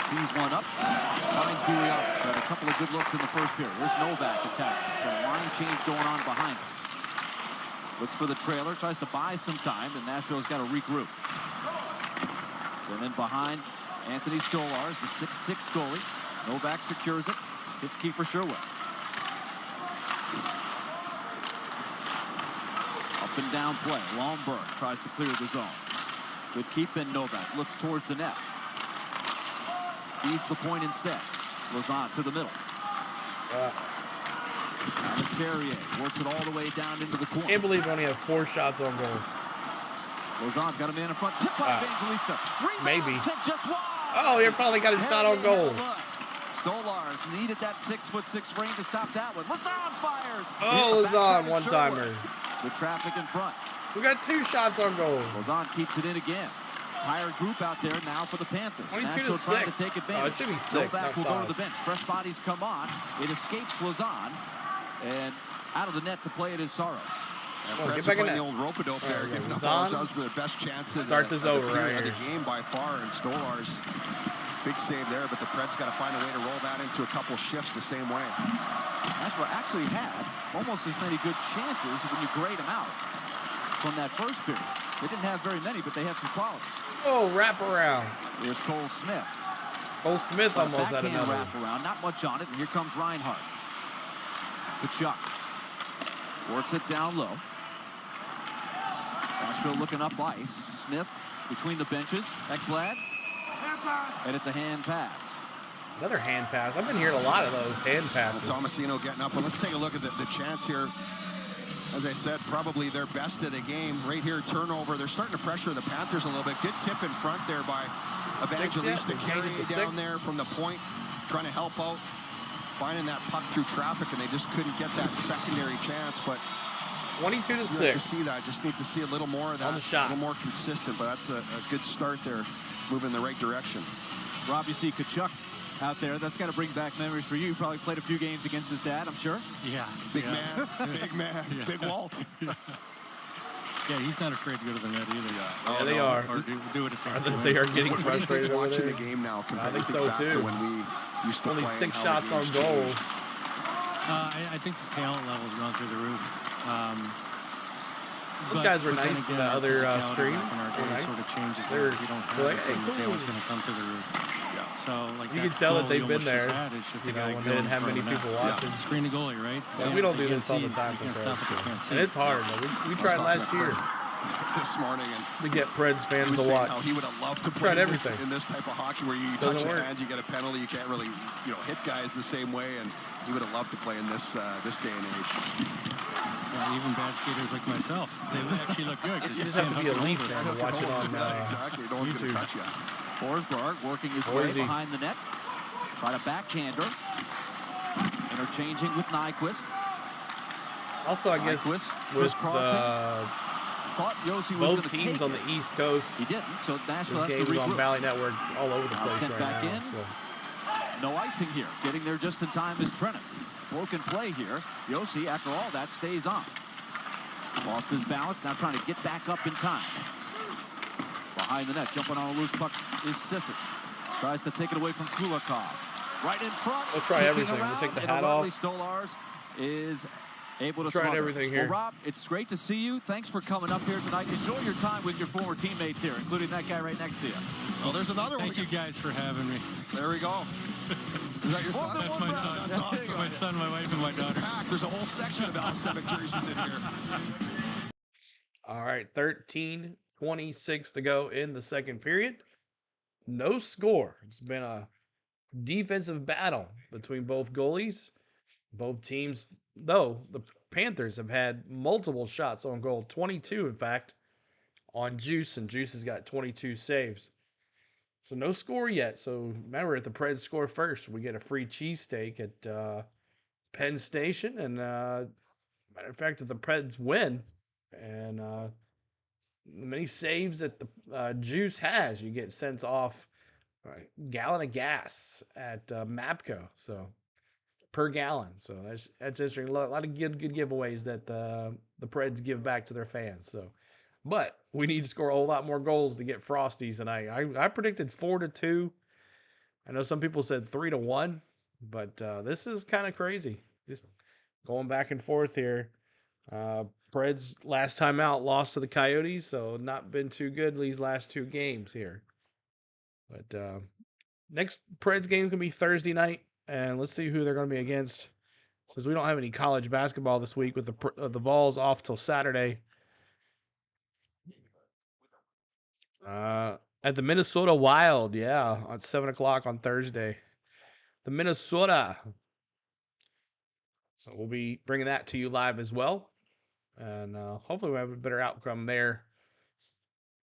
sees one up, finds Gurianov. Had a couple of good looks in the first period. There's Novak attack. He's got a line change going on behind him. Looks for the trailer, tries to buy some time, and Nashville's got to regroup. And then behind Anthony Stolarz, the 6'6" goalie. Novak secures it. Hits Kiefer Sherwood. Up and down play. Lomberg tries to clear the zone. Good keep in. Novak looks towards the net. Feeds the point instead. Lauzon to the middle. Thomas Carrier works it all the way down into the corner. Can't believe we only have 4 shots on goal. Lauzon's got a man in front. Tip by Evangelista. Maybe. Just one. Oh, he finally got his shot on goal. Stolarz needed that 6'6" frame to stop that one. Lauzon fires. Oh, Lauzon, one-timer. The traffic in front. We got 2 shots on goal. Lauzon keeps it in again. Tired group out there now for the Panthers. 22 Nashville to trying 6. to take advantage. It should be 6. Novak will go to the bench. Fresh bodies come on. It escapes Lauzon. And out of the net to play it is Saros. Get back in the old rope-a-dope there. Giving up all those the best chance of the game by far. And Stolarz, big save there, but the Preds got to find a way to roll that into a couple shifts the same way. Nashville actually had almost as many good chances when you grade them out from that first period. They didn't have very many, but they had some quality. Oh, wrap around. Here's Cole Smith. Cole Smith almost had another. Wrap around, not much on it, and here comes Reinhart. Kachuk works it down low. Nashville looking up ice. Smith between the benches. Ekblad. And it's a hand pass. Another hand pass. I've been hearing a lot of those hand passes. Tomasino getting up. But let's take a look at the chance here. As I said, probably their best of the game. Right here, turnover. They're starting to pressure the Panthers a little bit. Good tip in front there by Evangelista Carrier down there from the point. Trying to help out. Finding that puck through traffic, and they just couldn't get that secondary chance. But 22 to 6. To see that, just need to see a little more of that, on the shot. A little more consistent. But that's a good start there, moving in the right direction. Rob, you see Kachuk out there. That's got to bring back memories for you. You probably played a few games against his dad, I'm sure. Yeah. Big man, big man, big Walt. Yeah, he's not afraid to go to the net either. Oh, Yeah, they are. Or do it if They are getting frustrated over watching there. the game now. I think to so back too. to when we used to only play 6 shots on goal. I think the talent level's gone through the roof. Those guys were nice in the other stream. Sort of changes. They're You don't have like, it, hey, and the cool. talent's going to come through the roof. Yeah. So like You that can tell that goal they've you been almost there. just had is just a guy when they didn't have many people watching. Screen the goalie, right? Yeah, we don't do this all the time. You can't stop what you can't see. And it's hard. We tried last year this morning and to get Preds fans to watch. How he would have loved to Tried play everything. in this type of hockey where you touch the hands, you get a penalty, you can't really hit guys the same way, and he would have loved to play in this this day and age. Even bad skaters like myself, they actually look good. You just have to be a Leaf fan to watch it on exactly. No one's going to touch you. Forsberg working his way behind the net. Try to backhander. Interchanging with Nyquist. Also, I guess with thought Yossi was both teams on the East Coast, he didn't. So Nashville has this to game is on regroup. Valley Network all over the place Sent right back now. in. So. No icing here. Getting there just in time is Trennan. Broken play here. Yossi, after all that, stays on. Lost his balance. Now trying to get back up in time. Behind the net, jumping on a loose puck is Sissons. Tries to take it away from Kulikov. Right in front. We'll try everything. We'll take the hat off. Stolars is able to try everything here. Well, Rob, it's great to see you. Thanks for coming up here tonight. Enjoy your time with your former teammates here, including that guy right next to you. Well, there's another one. Thank you guys for having me. There we go. Is that your son? That's my son. That's awesome. My son, my wife, and my daughter. It's packed. There's a whole section of Alcevic jerseys in here. All right, 13:26 to go in the second period. No score. It's been a defensive battle between both goalies. Both teams, though, the Panthers have had multiple shots on goal, 22, in fact, on Juice, and Juice has got 22 saves. So no score yet. So remember, if the Preds score first, we get a free cheesesteak at Penn Station. And matter of fact, if the Preds win and many saves that the Juice has, you get sent off a gallon of gas at Mapco. So per gallon. So that's interesting. A lot of good giveaways that the Preds give back to their fans. So. But we need to score a whole lot more goals to get Frosties tonight. I predicted 4-2. I know some people said 3-1, but this is kind of crazy. Just going back and forth here. Preds last time out lost to the Coyotes, so not been too good these last 2 games here. But next Preds game is going to be Thursday night, and let's see who they're going to be against. Since we don't have any college basketball this week with the Vols off till Saturday. At the Minnesota Wild, yeah, at 7 o'clock on Thursday. The Minnesota. So we'll be bringing that to you live as well. And hopefully we'll have a better outcome there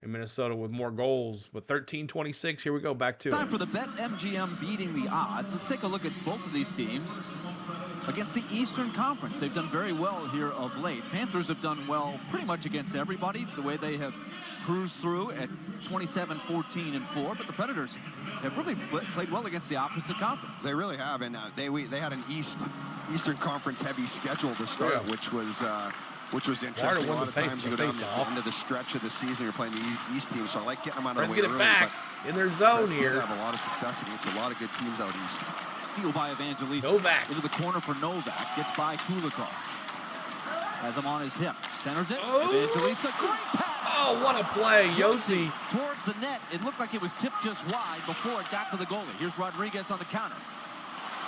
in Minnesota with more goals. But 13-26, here we go, back to Time for the BetMGM beating the odds. Let's take a look at both of these teams against the Eastern Conference. They've done very well here of late. Panthers have done well pretty much against everybody, the way they have cruised through at 27-14-4, but the Predators have really played well against the opposite conference. They really have, and they had an Eastern Conference heavy schedule to start, which was interesting. A lot of times you go down the end of the stretch of the season, you're playing the East team, so I like getting them out of the way get it early. back in their zone here. They have a lot of success against a lot of good teams out East. Steal by Evangelista. Novak. Into the corner for Novak. Gets by Kulikov. Has him on his hip. Centers it. Oh. Evangelista. Great pass. Oh, what a play. Yossi. Towards the net. It looked like it was tipped just wide before it got to the goalie. Here's Rodriguez on the counter.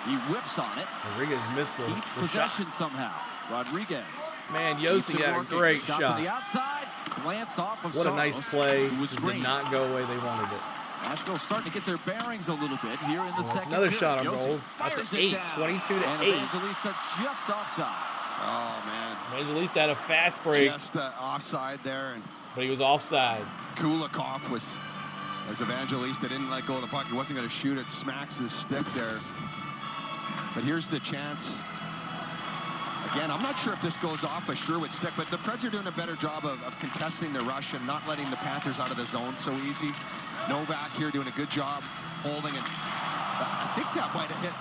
He whiffs on it. Rodriguez missed the possession shot. somehow. Rodriguez. Man, Yossi had a great shot. To the outside. Glanced off of What a nice play. Who was It did not go the way they wanted it. Nashville starting to get their bearings a little bit here in the second Another period. shot on Yossi goal. That's an 8, 22-8. And Evangelista just offside. Oh, man. Evangelista had a fast break. Just offside there. But he was offside. Kulikov was, as Evangelista didn't let go of the puck. He wasn't going to shoot it. Smacks his stick there. But here's the chance. Again, I'm not sure if this goes off a Sherwood stick, but the Preds are doing a better job of contesting the rush and not letting the Panthers out of the zone so easy. Novak here doing a good job holding it. I think that might have hit.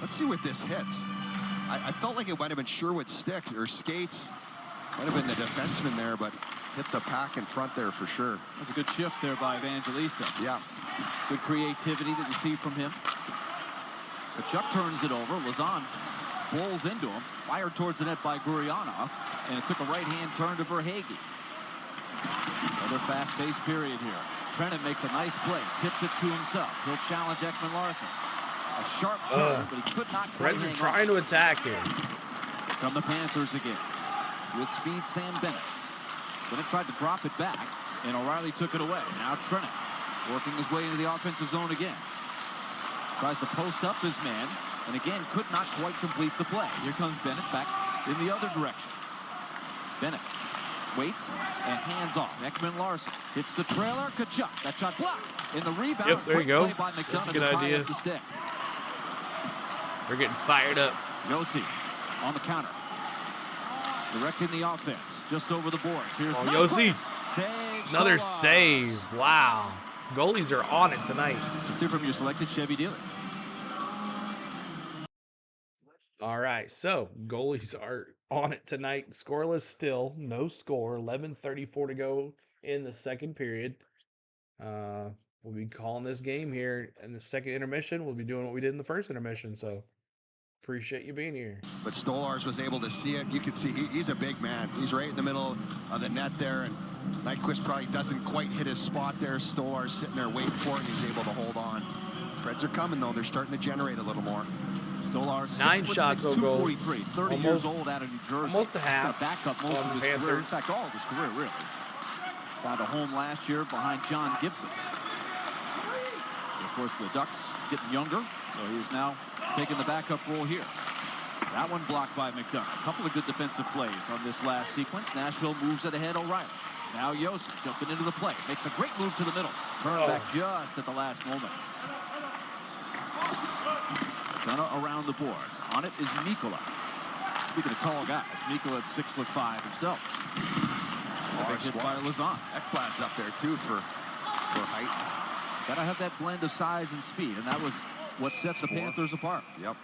Let's see what this hits. I felt like it might have been Sherwood's stick or skates. Might have been the defenseman there, but hit the pack in front there for sure. That's a good shift there by Evangelista. Yeah. Good creativity that you see from him. Kachuk turns it over. Lazan bowls into him. Fired towards the net by Guryanov. And it took a right-hand turn to Verhaeghe. Another fast-paced period here. Trennan makes a nice play. Tips it to himself. He'll challenge Ekman Larsson. A sharp turn, but he could not quite hang on. Trying to attack here. From the Panthers again. With speed, Sam Bennett. Bennett tried to drop it back, and O'Reilly took it away. Now Trennan working his way into the offensive zone again. Tries to post up his man, and again could not quite complete the play. Here comes Bennett back in the other direction. Bennett waits and hands off. Ekman Larsson hits the trailer. Kachuk. That shot blocked. In the rebound. Yep, there you go. By McDonough. That's a good idea. The stick. They're getting fired up. Yossi on the counter. Directing the offense. Just over the boards. Here's Yossi. Save. Another save. Wow. Goalies are on it tonight. Let's hear from your selected Chevy dealer. All right, so goalies are on it tonight. Scoreless still, no score. 11:34 to go in the second period. We'll be calling this game here in the second intermission. We'll be doing what we did in the first intermission, so appreciate you being here. But Stolars was able to see it. You can see he's a big man. He's right in the middle of the net there, and Nyquist probably doesn't quite hit his spot there. Stolars sitting there waiting for it, and he's able to hold on. Preds are coming, though. They're starting to generate a little more. Stolars, 9 shots on goal. 243, 30 years old out of New Jersey. Almost a half. Back up most of his career. In fact, all of his career, really. Found a home last year behind John Gibson. And of course, the Ducks getting younger, so he's now taking the backup role here. That one blocked by McDonough. A couple of good defensive plays on this last sequence. Nashville moves it ahead. O'Reilly. Now Yossi jumping into the play. Makes a great move to the middle. Turn back just at the last moment. McDonough around the boards. On it is Mikkola. Speaking of tall guys, Mikkola at 6'5" himself. Big hit by Lazan. Ekblad's up there too for height. Gotta have that blend of size and speed, and that was what sets the Panthers apart. Yep.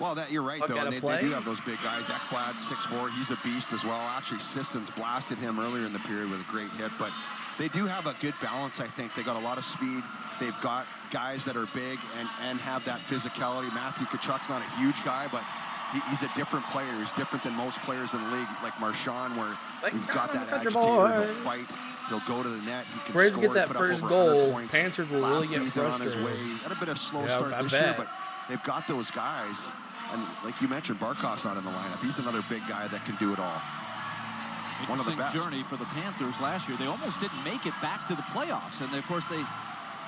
Well, you're right, though. They do have those big guys. Ekblad, 6'4", he's a beast as well. Actually, Sissons blasted him earlier in the period with a great hit, but they do have a good balance, I think. They got a lot of speed. They've got guys that are big and have that physicality. Matthew Tkachuk's not a huge guy, but he's a different player. He's different than most players in the league, like Marchand, where we've got that agitator. He'll fight. He'll go to the net. He can score. Get that first goal. Panthers will really get frustrated. On his way. Had a bit of slow start this year, but they've got those guys. And like you mentioned, Barkov's not in the lineup. He's another big guy that can do it all. One of the best. Journey for the Panthers last year. They almost didn't make it back to the playoffs, and of course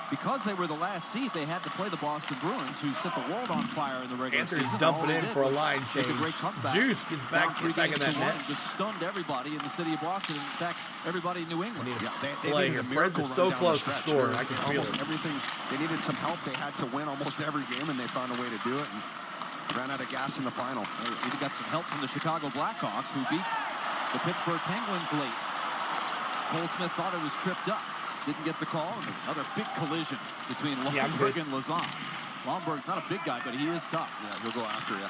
because they were the last seed, they had to play the Boston Bruins, who set the world on fire in the regular season. Panthers dumping in for a line change. A great comeback. Juice gets back in that net. Just stunned everybody in the city of Boston. In fact, everybody in New England. They made a miracle so close to score. I can feel almost everything. They needed some help. They had to win almost every game, and they found a way to do it. And ran out of gas in the final. They got some help from the Chicago Blackhawks, who beat the Pittsburgh Penguins late. Cole Smith thought it was tripped up. Didn't get the call. Another big collision between Lomberg and Lazan. Lomberg's not a big guy, but he is tough. Yeah, he'll go after you.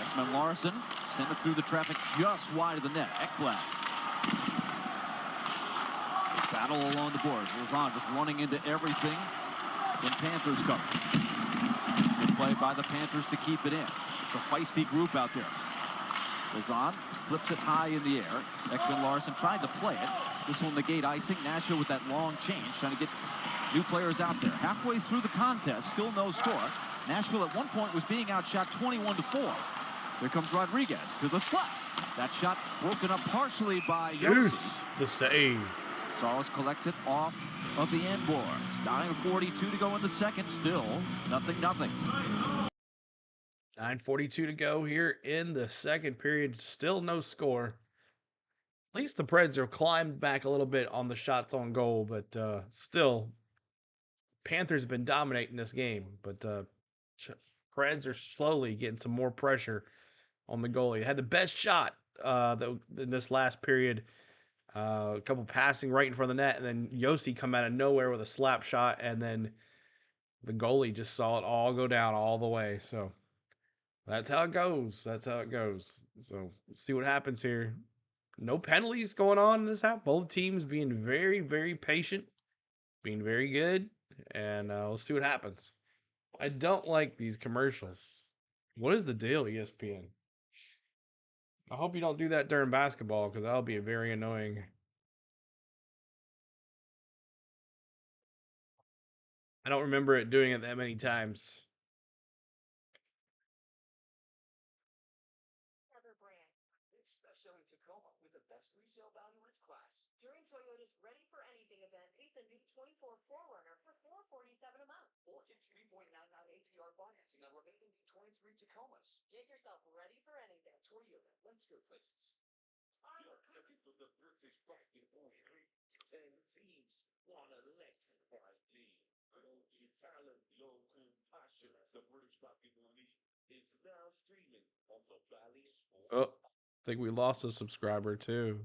Ekman Larsson sent it through the traffic just wide of the net. Ekblad. Battle along the boards. Lazan just running into everything when Panthers come. Good play by the Panthers to keep it in. It's a feisty group out there. Lazan flips it high in the air. Ekman Larsson tried to play it. This will negate icing. Nashville with that long change, trying to get new players out there. Halfway through the contest, still no score. Nashville at one point was being outshot 21-4. Here comes Rodriguez to the slot. That shot broken up partially by Yossi. The save. Saros collects it off of the end boards. 9:42 to go in the second. Still nothing. 9:42 to go here in the second period. Still no score. At least the Preds have climbed back a little bit on the shots on goal, but still, Panthers have been dominating this game. But Preds are slowly getting some more pressure on the goalie. Had the best shot in this last period. A couple passing right in front of the net, and then Yossi come out of nowhere with a slap shot, and then the goalie just saw it all go down all the way. So that's how it goes. So see what happens here. No penalties going on in this half. Both teams being very, very patient, being very good, and we'll see what happens. I don't like these commercials. What is the deal, ESPN? I hope you don't do that during basketball, because that'll be very annoying. I don't remember it doing it that many times. Especially Tacoma with the best resale value in its class. During Toyota's Ready for Anything event, lease a new 24 4Runner for $447 a month. Or get 3.99 APR financing on remaining 23 Tacomas. Get yourself ready for anything. Toyota, let's go places. You're looking for the British Basketball League. 10 teams, one electrified league. All your talent, local passion. The British Basketball League is now streaming on the Valley Sports. Oh, I think we lost a subscriber too.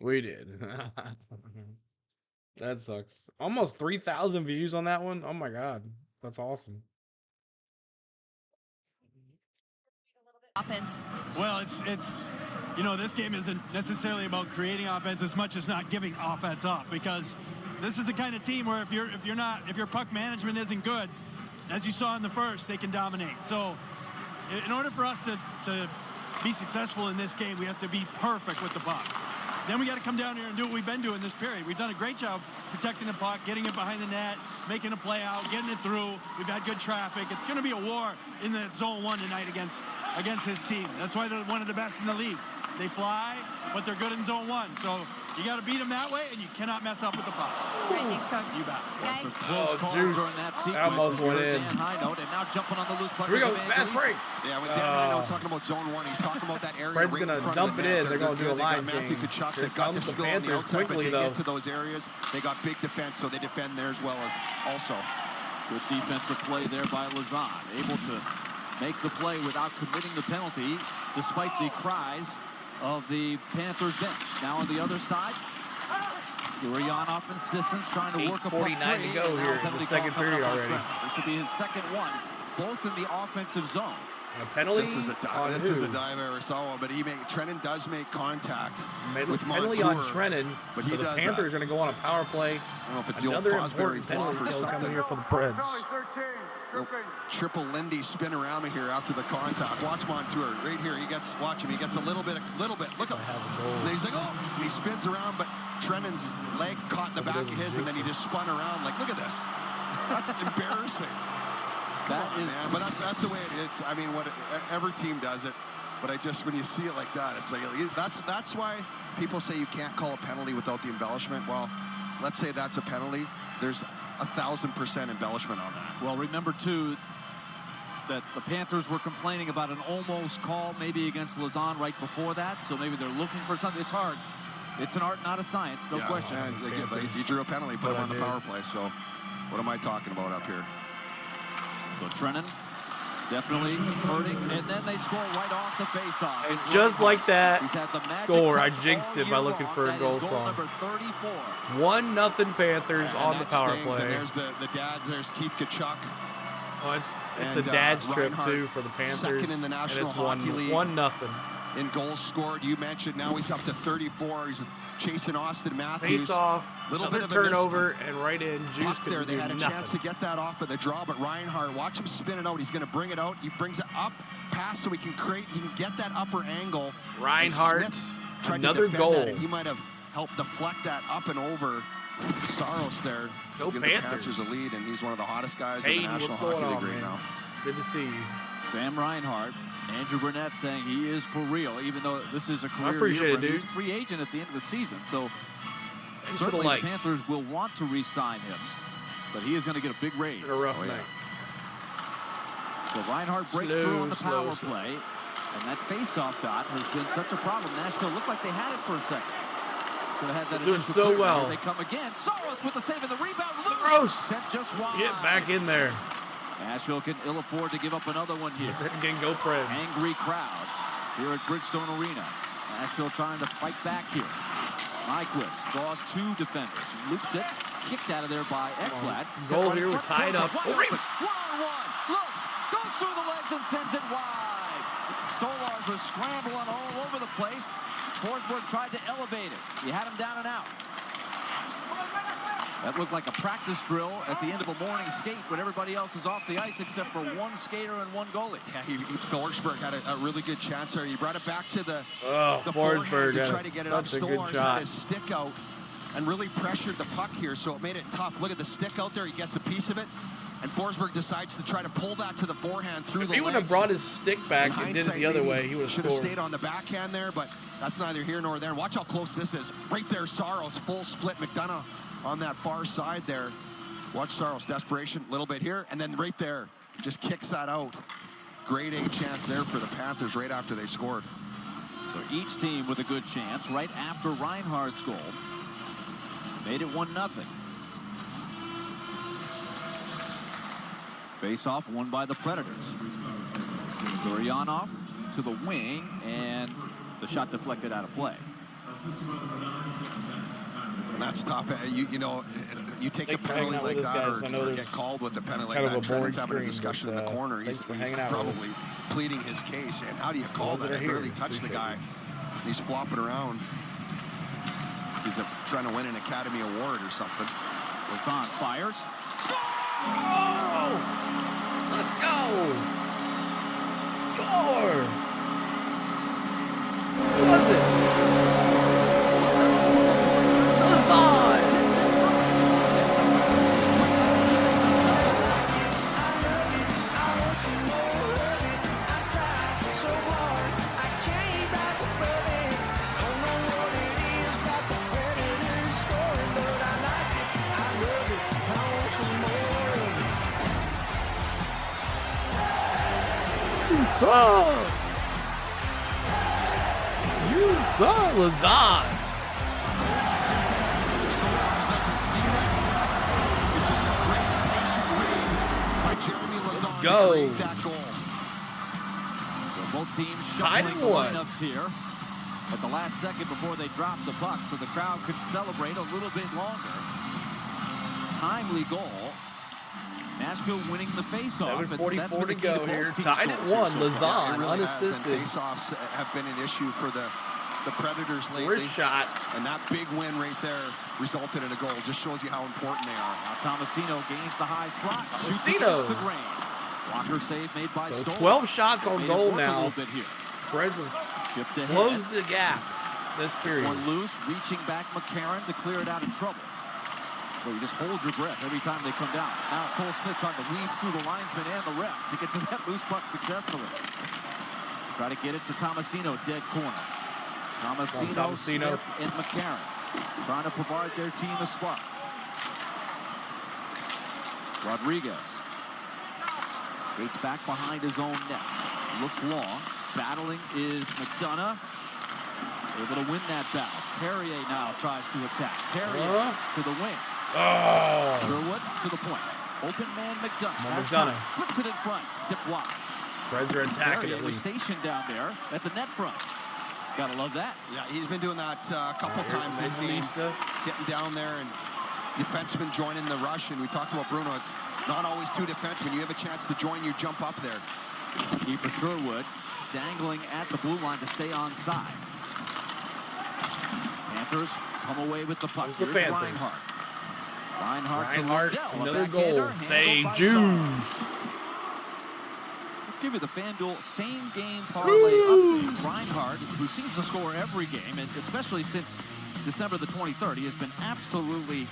We did. That sucks. Almost 3,000 views on that one. Oh my god, that's awesome. Offense. Well, it's this game isn't necessarily about creating offense as much as not giving offense up, because this is the kind of team where if your puck management isn't good, as you saw in the first, they can dominate. So in order for us to be successful in this game, we have to be perfect with the puck. Then we got to come down here and do what we've been doing this period. We've done a great job protecting the puck, getting it behind the net, making a play out, getting it through. We've had good traffic. It's going to be a war in the zone 1 tonight against his team. That's why they're one of the best in the league. They fly, but they're good in zone 1. So you got to beat them that way, and you cannot mess up with the puck. Great, thanks, Coach. You bet. Guys. Close calls during that sequence. Almost went in. High note, and now jumping on the loose puck. Here we go, fast break. Yeah, with Dan Hino's talking about zone 1, he's talking about that area Fred's right in gonna front dump of the it net. in. They're gonna do a they line got Matthew change. Tkachuk. Here They've got the comes the skill on the Panthers outside, but quickly, they though. get to those areas. They got big defense, so they defend there as well as also. Good defensive play there by Lazan. Able to make the play without committing the penalty, despite the cries of the Panthers bench. Now on the other side, Gurianov insistence trying to work a puck free. 8:49 to go here in the second period already. This will be his second one, both in the offensive zone. A penalty. This is a dive I ever saw, but Trennan does make contact with penalty Montour, on Trennan. but so he the does. Panthers are going to go on a power play. I don't know if it's Another the old Fosbury important flop penalty or kill something. coming here for the Preds. Triple Lindy spin around me here after the contact. Watch Montour right here. Watch him. He gets a little bit. Look up. And he's like, oh, and he spins around, but Trennan's leg caught in the back of his, and then he just spun around. Like, look at this. That's embarrassing. Come on, man. But that's the way it is. I mean, every team does it. But when you see it like that, it's like that's why people say you can't call a penalty without the embellishment. Well, let's say that's a penalty. There's 1,000% embellishment on that. Well, remember too that the Panthers were complaining about an almost call maybe against Lazan right before that. So maybe they're looking for something. It's hard. It's an art, not a science. No question. And again, but he drew a penalty, put him on the power play. So what am I talking about up here? So Trennan definitely hurting, and then they score right off the face-off. It's just like that He's had the magic score. I touch jinxed it by all looking year for a long. goal That is wrong. number 34. 1-0 Panthers on the power stings, play. And there's the dads. There's Keith Tkachuk. Oh, it's a dad's trip Reinhart, too for the Panthers. Second in the National and it's Hockey League. 1-0. In goals scored, you mentioned. Now he's up to 34. He's chasing Austin Matthews. Face off, little another bit of a turnover, and right in. Juice puck there. They had a nothing. chance to get that off of the draw, but Reinhart, watch him spin it out. He's going to bring it out. He brings it up, pass, so he can get that upper angle. Reinhart, tried another to defend goal. that, and he might have helped deflect that up and over Saros there. Go give Panthers. the Panthers a lead, and he's one of the hottest guys Hey, in the National what's going Hockey League on, right man? now. Good to see you. Sam Reinhart, Andrew Burnett saying he is for real, even though this is a career appreciate year for it, him. He's dude. a free agent at the end of the season, so Thanks certainly for the like. the Panthers will want to re-sign him, but he is going to get a big raise. It's a rough night. So Reinhart breaks through on the power play, and that face-off dot has been such a problem. Nashville looked like they had it for a second. Could have had that Doing initial so clear. well. Here they come again. Soros with the save and the rebound. Soros! Sent just wide. Get back in there. Nashville can ill afford to give up another one here. Again, go Preds. Angry crowd here at Bridgestone Arena. Nashville trying to fight back here. Nyquist draws two defenders. Loops it. Kicked out of there by Ekblad. Goal here was tied up. One-on-one. Looks. Goes through the legs and sends it wide. Stolars was scrambling all over the place. Forsberg tried to elevate it. He had him down and out. That looked like a practice drill at the end of a morning skate when everybody else is off the ice except for one skater and one goalie. Yeah, Forsberg had a really good chance there. He brought it back to the Forsberg forehand to try to get it up. Stolars shot. had his stick out and really pressured the puck here, so it made it tough. Look at the stick out there. He gets a piece of it, and Forsberg decides to try to pull that to the forehand through the legs. If he would have brought his stick back and did it the other way, he would have should have stayed on the backhand there, but that's neither here nor there. And watch how close this is. Right there, Saros, full split. McDonough on that far side there. Watch Saros, desperation, a little bit here, and then right there, just kicks that out. Grade A chance there for the Panthers right after they scored. So each team with a good chance right after Reinhardt's goal. Made it 1-0. Face-off won by the Predators. Guryanov to the wing, and the shot deflected out of play. That's tough. You take a penalty like that or get called with a penalty like that. Trent's having a discussion in the corner. He's probably pleading his case. And how do you call that? I barely touched the guy. He's flopping around. He's trying to win an Academy Award or something. It's on. Fires. Oh! Let's go! Score! Who was it? You saw Lazard. Let's go. So both teams shuffling the lineups here at the last second before they drop the puck, so the crowd could celebrate a little bit longer. Timely goal. Nashville winning the face-off. 7:44 to go here. Tied at 1. Lazard unassisted. Face-offs have been an issue for the Predators lately. First shot. And that big win right there resulted in a goal. Just shows you how important they are. Now Tomasino gains the high slot. Shoots against the grain. Blocker save made by Stoll. 12 shots on goal now. Preds have closed the gap this period. One loose, reaching back McCarron to clear it out of trouble. So you just hold your breath every time they come down. Now Cole Smith trying to weave through the linesman and the ref to get to that loose puck successfully. Try to get it to Tomasino, dead corner. Tomasino, Smith, and McCarron trying to provide their team a spark. Rodriguez skates back behind his own net. Looks long. Battling is McDonough. Able to win that battle. Perrier now tries to attack. Perrier to the wing. Oh! Sherwood to the point. Open man McDonough. Flips it in front. Tip wide. Preds are attacking Perrier was stationed down there at the net front. Gotta love that. Yeah, he's been doing that a couple times this game. Getting down there and defensemen joining the rush. And we talked about Bruno. It's not always two defensemen. You have a chance to join, you jump up there. Kiefer Sherwood dangling at the blue line to stay on side. Panthers come away with the puck. Here's Reinhardt. Reinhardt, another goal. Say Jews. Let's give you the FanDuel same-game parlay update. Reinhardt, who seems to score every game, and especially since December the 23rd, he has been absolutely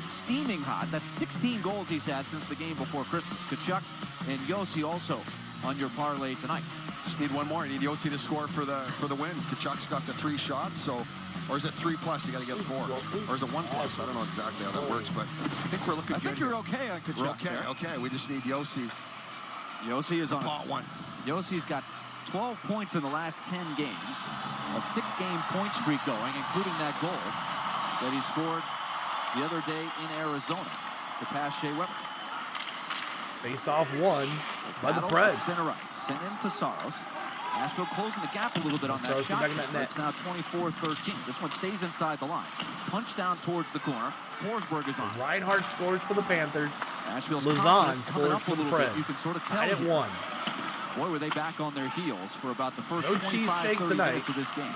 steaming hot. That's 16 goals he's had since the game before Christmas. Kachuk and Yossi also on your parlay tonight. Just need one more. You need Yossi to score for the win. Kachuk's got the 3 shots, so. Or is it 3+? You got to get 4. Or is it 1+? I don't know exactly how that works, but I think we're looking good. I think you're okay on Kachuk. We're okay. We just need Yossi. Yossi is on pot 1. Yossi's got 12 points in the last 10 games. A 6-game point streak going, including that goal that he scored the other day in Arizona to pass Shea Weber. Face-off won by the Preds. Center ice. Sent in to Saros. Nashville closing the gap a little bit on that shot. It's now 24-13. This one stays inside the line. Punch down towards the corner. Forsberg is on. Reinhardt scores for the Panthers. Nashville's Lazard scores for the Preds. You can sort of tell. Tied at 1. Boy, were they back on their heels for about the first No 25-30 minutes of this game.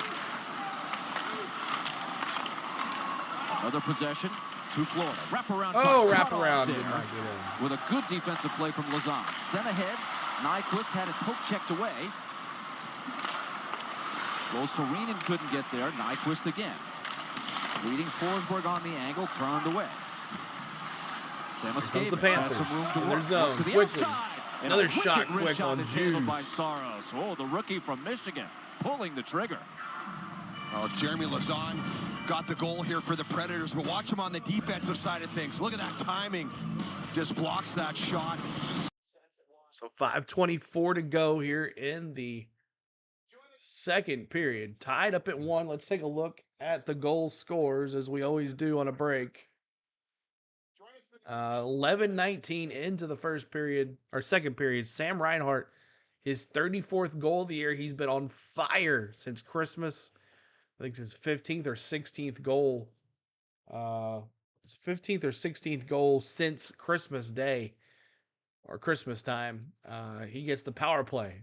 Another possession to Florida. Wraparound. Oh, wraparound. With a good defensive play from Lazan. Sent ahead. Nyquist had it poke checked away. Goes to Reenan, couldn't get there. Nyquist again. Leading Forsberg on the angle, turned away. Samoskevich has some room to work. To the outside. Another shot quick on Jude. By Saros. Oh, the rookie from Michigan pulling the trigger. Oh, Jeremy Lazan got the goal here for the Predators, but watch him on the defensive side of things. Look at that timing. Just blocks that shot. So 5:24 to go here in the second period. Tied up at 1. Let's take a look at the goal scores as we always do on a break. 11-19 into the first period, or second period. Sam Reinhart, his 34th goal of the year. He's been on fire since Christmas. I think his 15th or 16th goal. His 15th or 16th goal since Christmas Day or Christmas time. He gets the power play.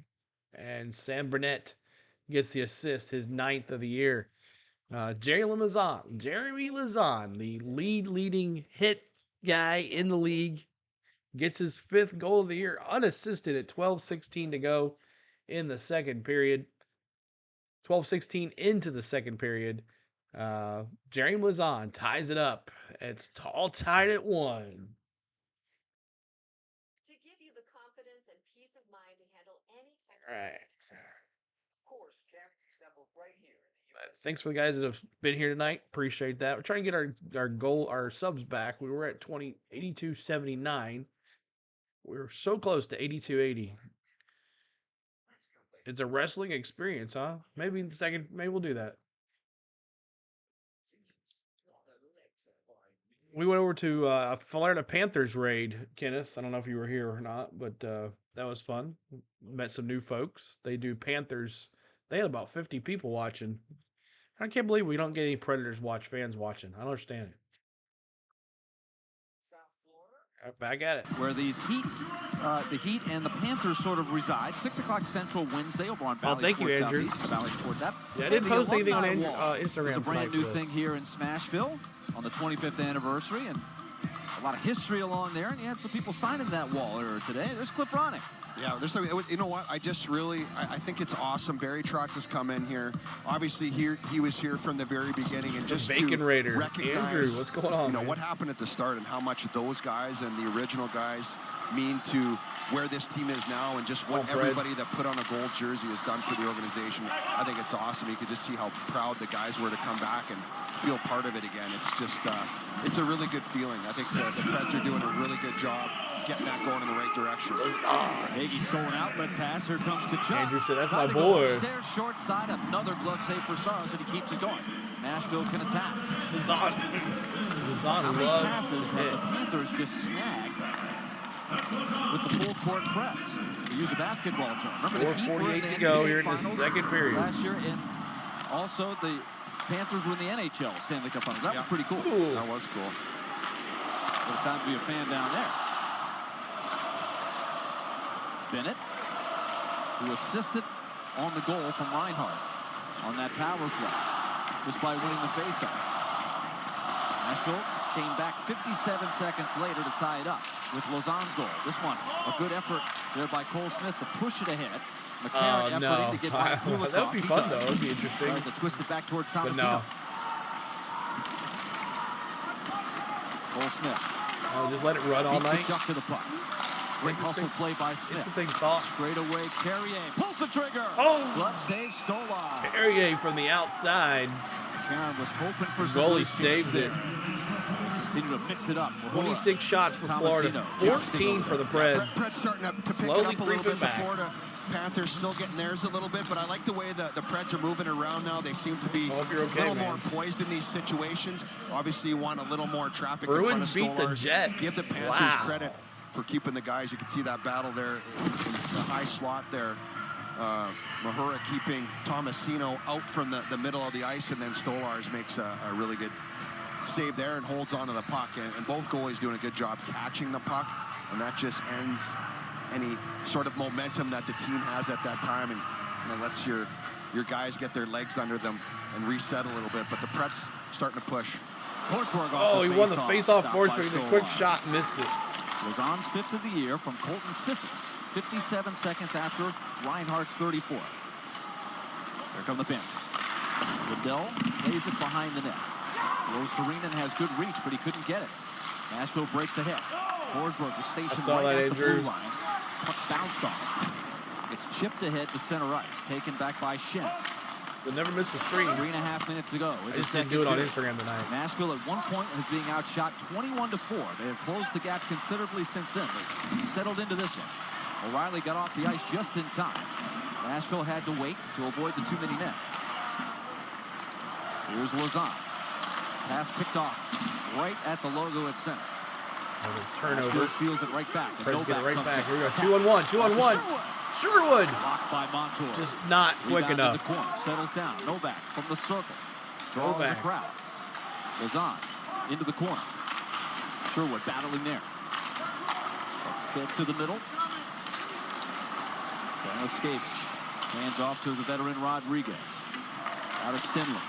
And Sam Burnett gets the assist, his 9th of the year. Jeremy Lazan, the leading hit guy in the league, gets his 5th goal of the year unassisted at 12:16 to go in the second period. 12:16 into the second period. Jeremy Lazan ties it up. It's all tied at 1. To give you the confidence and peace of mind to handle any. All right. Of course, captain's number right here. Thanks for the guys that have been here tonight. Appreciate that. We're trying to get our subs back. We were at 8279. We were so close to 8280. It's a wrestling experience, huh? Maybe in the second, maybe we'll do that. We went over to a Florida Panthers raid, Kenneth. I don't know if you were here or not, but that was fun. Met some new folks. They do Panthers. They had about 50 people watching. I can't believe we don't get any Predators fans watching. I don't understand it. Right, back at it. Where the Heat and the Panthers sort of reside. 6 o'clock Central Wednesday over on Valley thank Sports you, Andrew. Southeast. Valley Sports app. Yeah, I didn't post anything on Instagram. Instagram. It's a brand new thing here in Smashville on the 25th anniversary, and a lot of history along there. And you had some people signing that wall earlier today. There's Cliff Ronnick. Yeah, there's you know what? I think it's awesome. Barry Trotz has come in here. Obviously, he was here from the very beginning, and just Bacon to Raider. recognize, Andrew, what's going on? You know what happened at the start, and how much those guys and the original guys mean to where this team is now, and just what everybody that put on a gold jersey has done for the organization. I think it's awesome. You could just see how proud the guys were to come back and feel part of it again. It's just, it's a really good feeling. I think the Preds are doing a really good job getting that going in the right direction. Hagee's going outlet pass. Here comes Kachuk. Andrew said, that's my boy. Upstairs, short side, another glove save for Saros, and he keeps it going. Nashville can attack. Lazan How many passes have the Panthers just snagged with the full court press? They use a basketball term. Remember, the Heat were in the 4:48 to go NBA here in the Finals second period. last year, and also the Panthers were in the NHL Stanley Cup Finals. That was pretty cool. Ooh. That was cool. What a time to be a fan down there. Bennett, who assisted on the goal from Reinhart on that power play, just by winning the faceoff. Nashville came back 57 seconds later to tie it up with Lausanne's goal. This one, a good effort there by Cole Smith to push it ahead. McCarron efforting to get by Kulikov. That would be fun, though. That would be interesting. Tries to twist it back towards But Tomasino. no. Cole Smith. Oh, just let it run all night. Kachuk to the puck. Great hustle play by Smith. Straight away, Carrier pulls the trigger. Oh! Glove save, Stolar. Carrier from the outside. Karen was hoping for some goalie loose saves it. Continue to mix it up. 26 shots for Florida, 14 for the Preds. Preds starting to pick Slowly it up a little creeping bit. back. The Florida Panthers still getting theirs a little bit, but I like the way the Preds are moving around now. They seem to be a little more poised in these situations. Obviously, you want a little more traffic in front of Bruins beat the Stolarz. Jets. Give the Panthers credit for keeping the guys. You can see that battle there in the high slot there. Mahura keeping Tomasino out from the middle of the ice, and then Stolarz makes a really good save there and holds onto the puck. And both goalies doing a good job catching the puck, and that just any sort of momentum that the team has at that time, and lets your guys get their legs under them and reset a little bit. But the Preds starting to push. Oh, he won the face-off Forsberg. A quick shot, missed it. Lazon's 5th of the year from Colton Sissons. 57 seconds after Reinhardt's 34. Here come the Panthers. Liddell lays it behind the net. Rose Serena has good reach, but he couldn't get it. Nashville breaks ahead. Forsberg was stationed right at the blue line. Puck bounced off. It's chipped ahead to center ice. Taken back by Shen. They'll never miss a screen. 3.5 minutes to go. I just didn't do it on Instagram tonight. Nashville at one point is being outshot 21-4. They have closed the gap considerably since then. They settled into this one. O'Reilly got off the ice just in time. Nashville had to wait to avoid the 2-minute net. Here's Lazon. Pass picked off right at the logo at center. Turnover. Nashville steals it right back. Preds get it right back. Here we go. 2-on-1. 2-on-1. Sherwood. Blocked by Montour. Just not quick enough. The corner. Settles down. Novak from the circle. Draws the crowd. Lazon into the corner. Sherwood battling there. Fed to the middle. Samuskevich. Hands off to the veteran Rodriguez. Out of Stenley.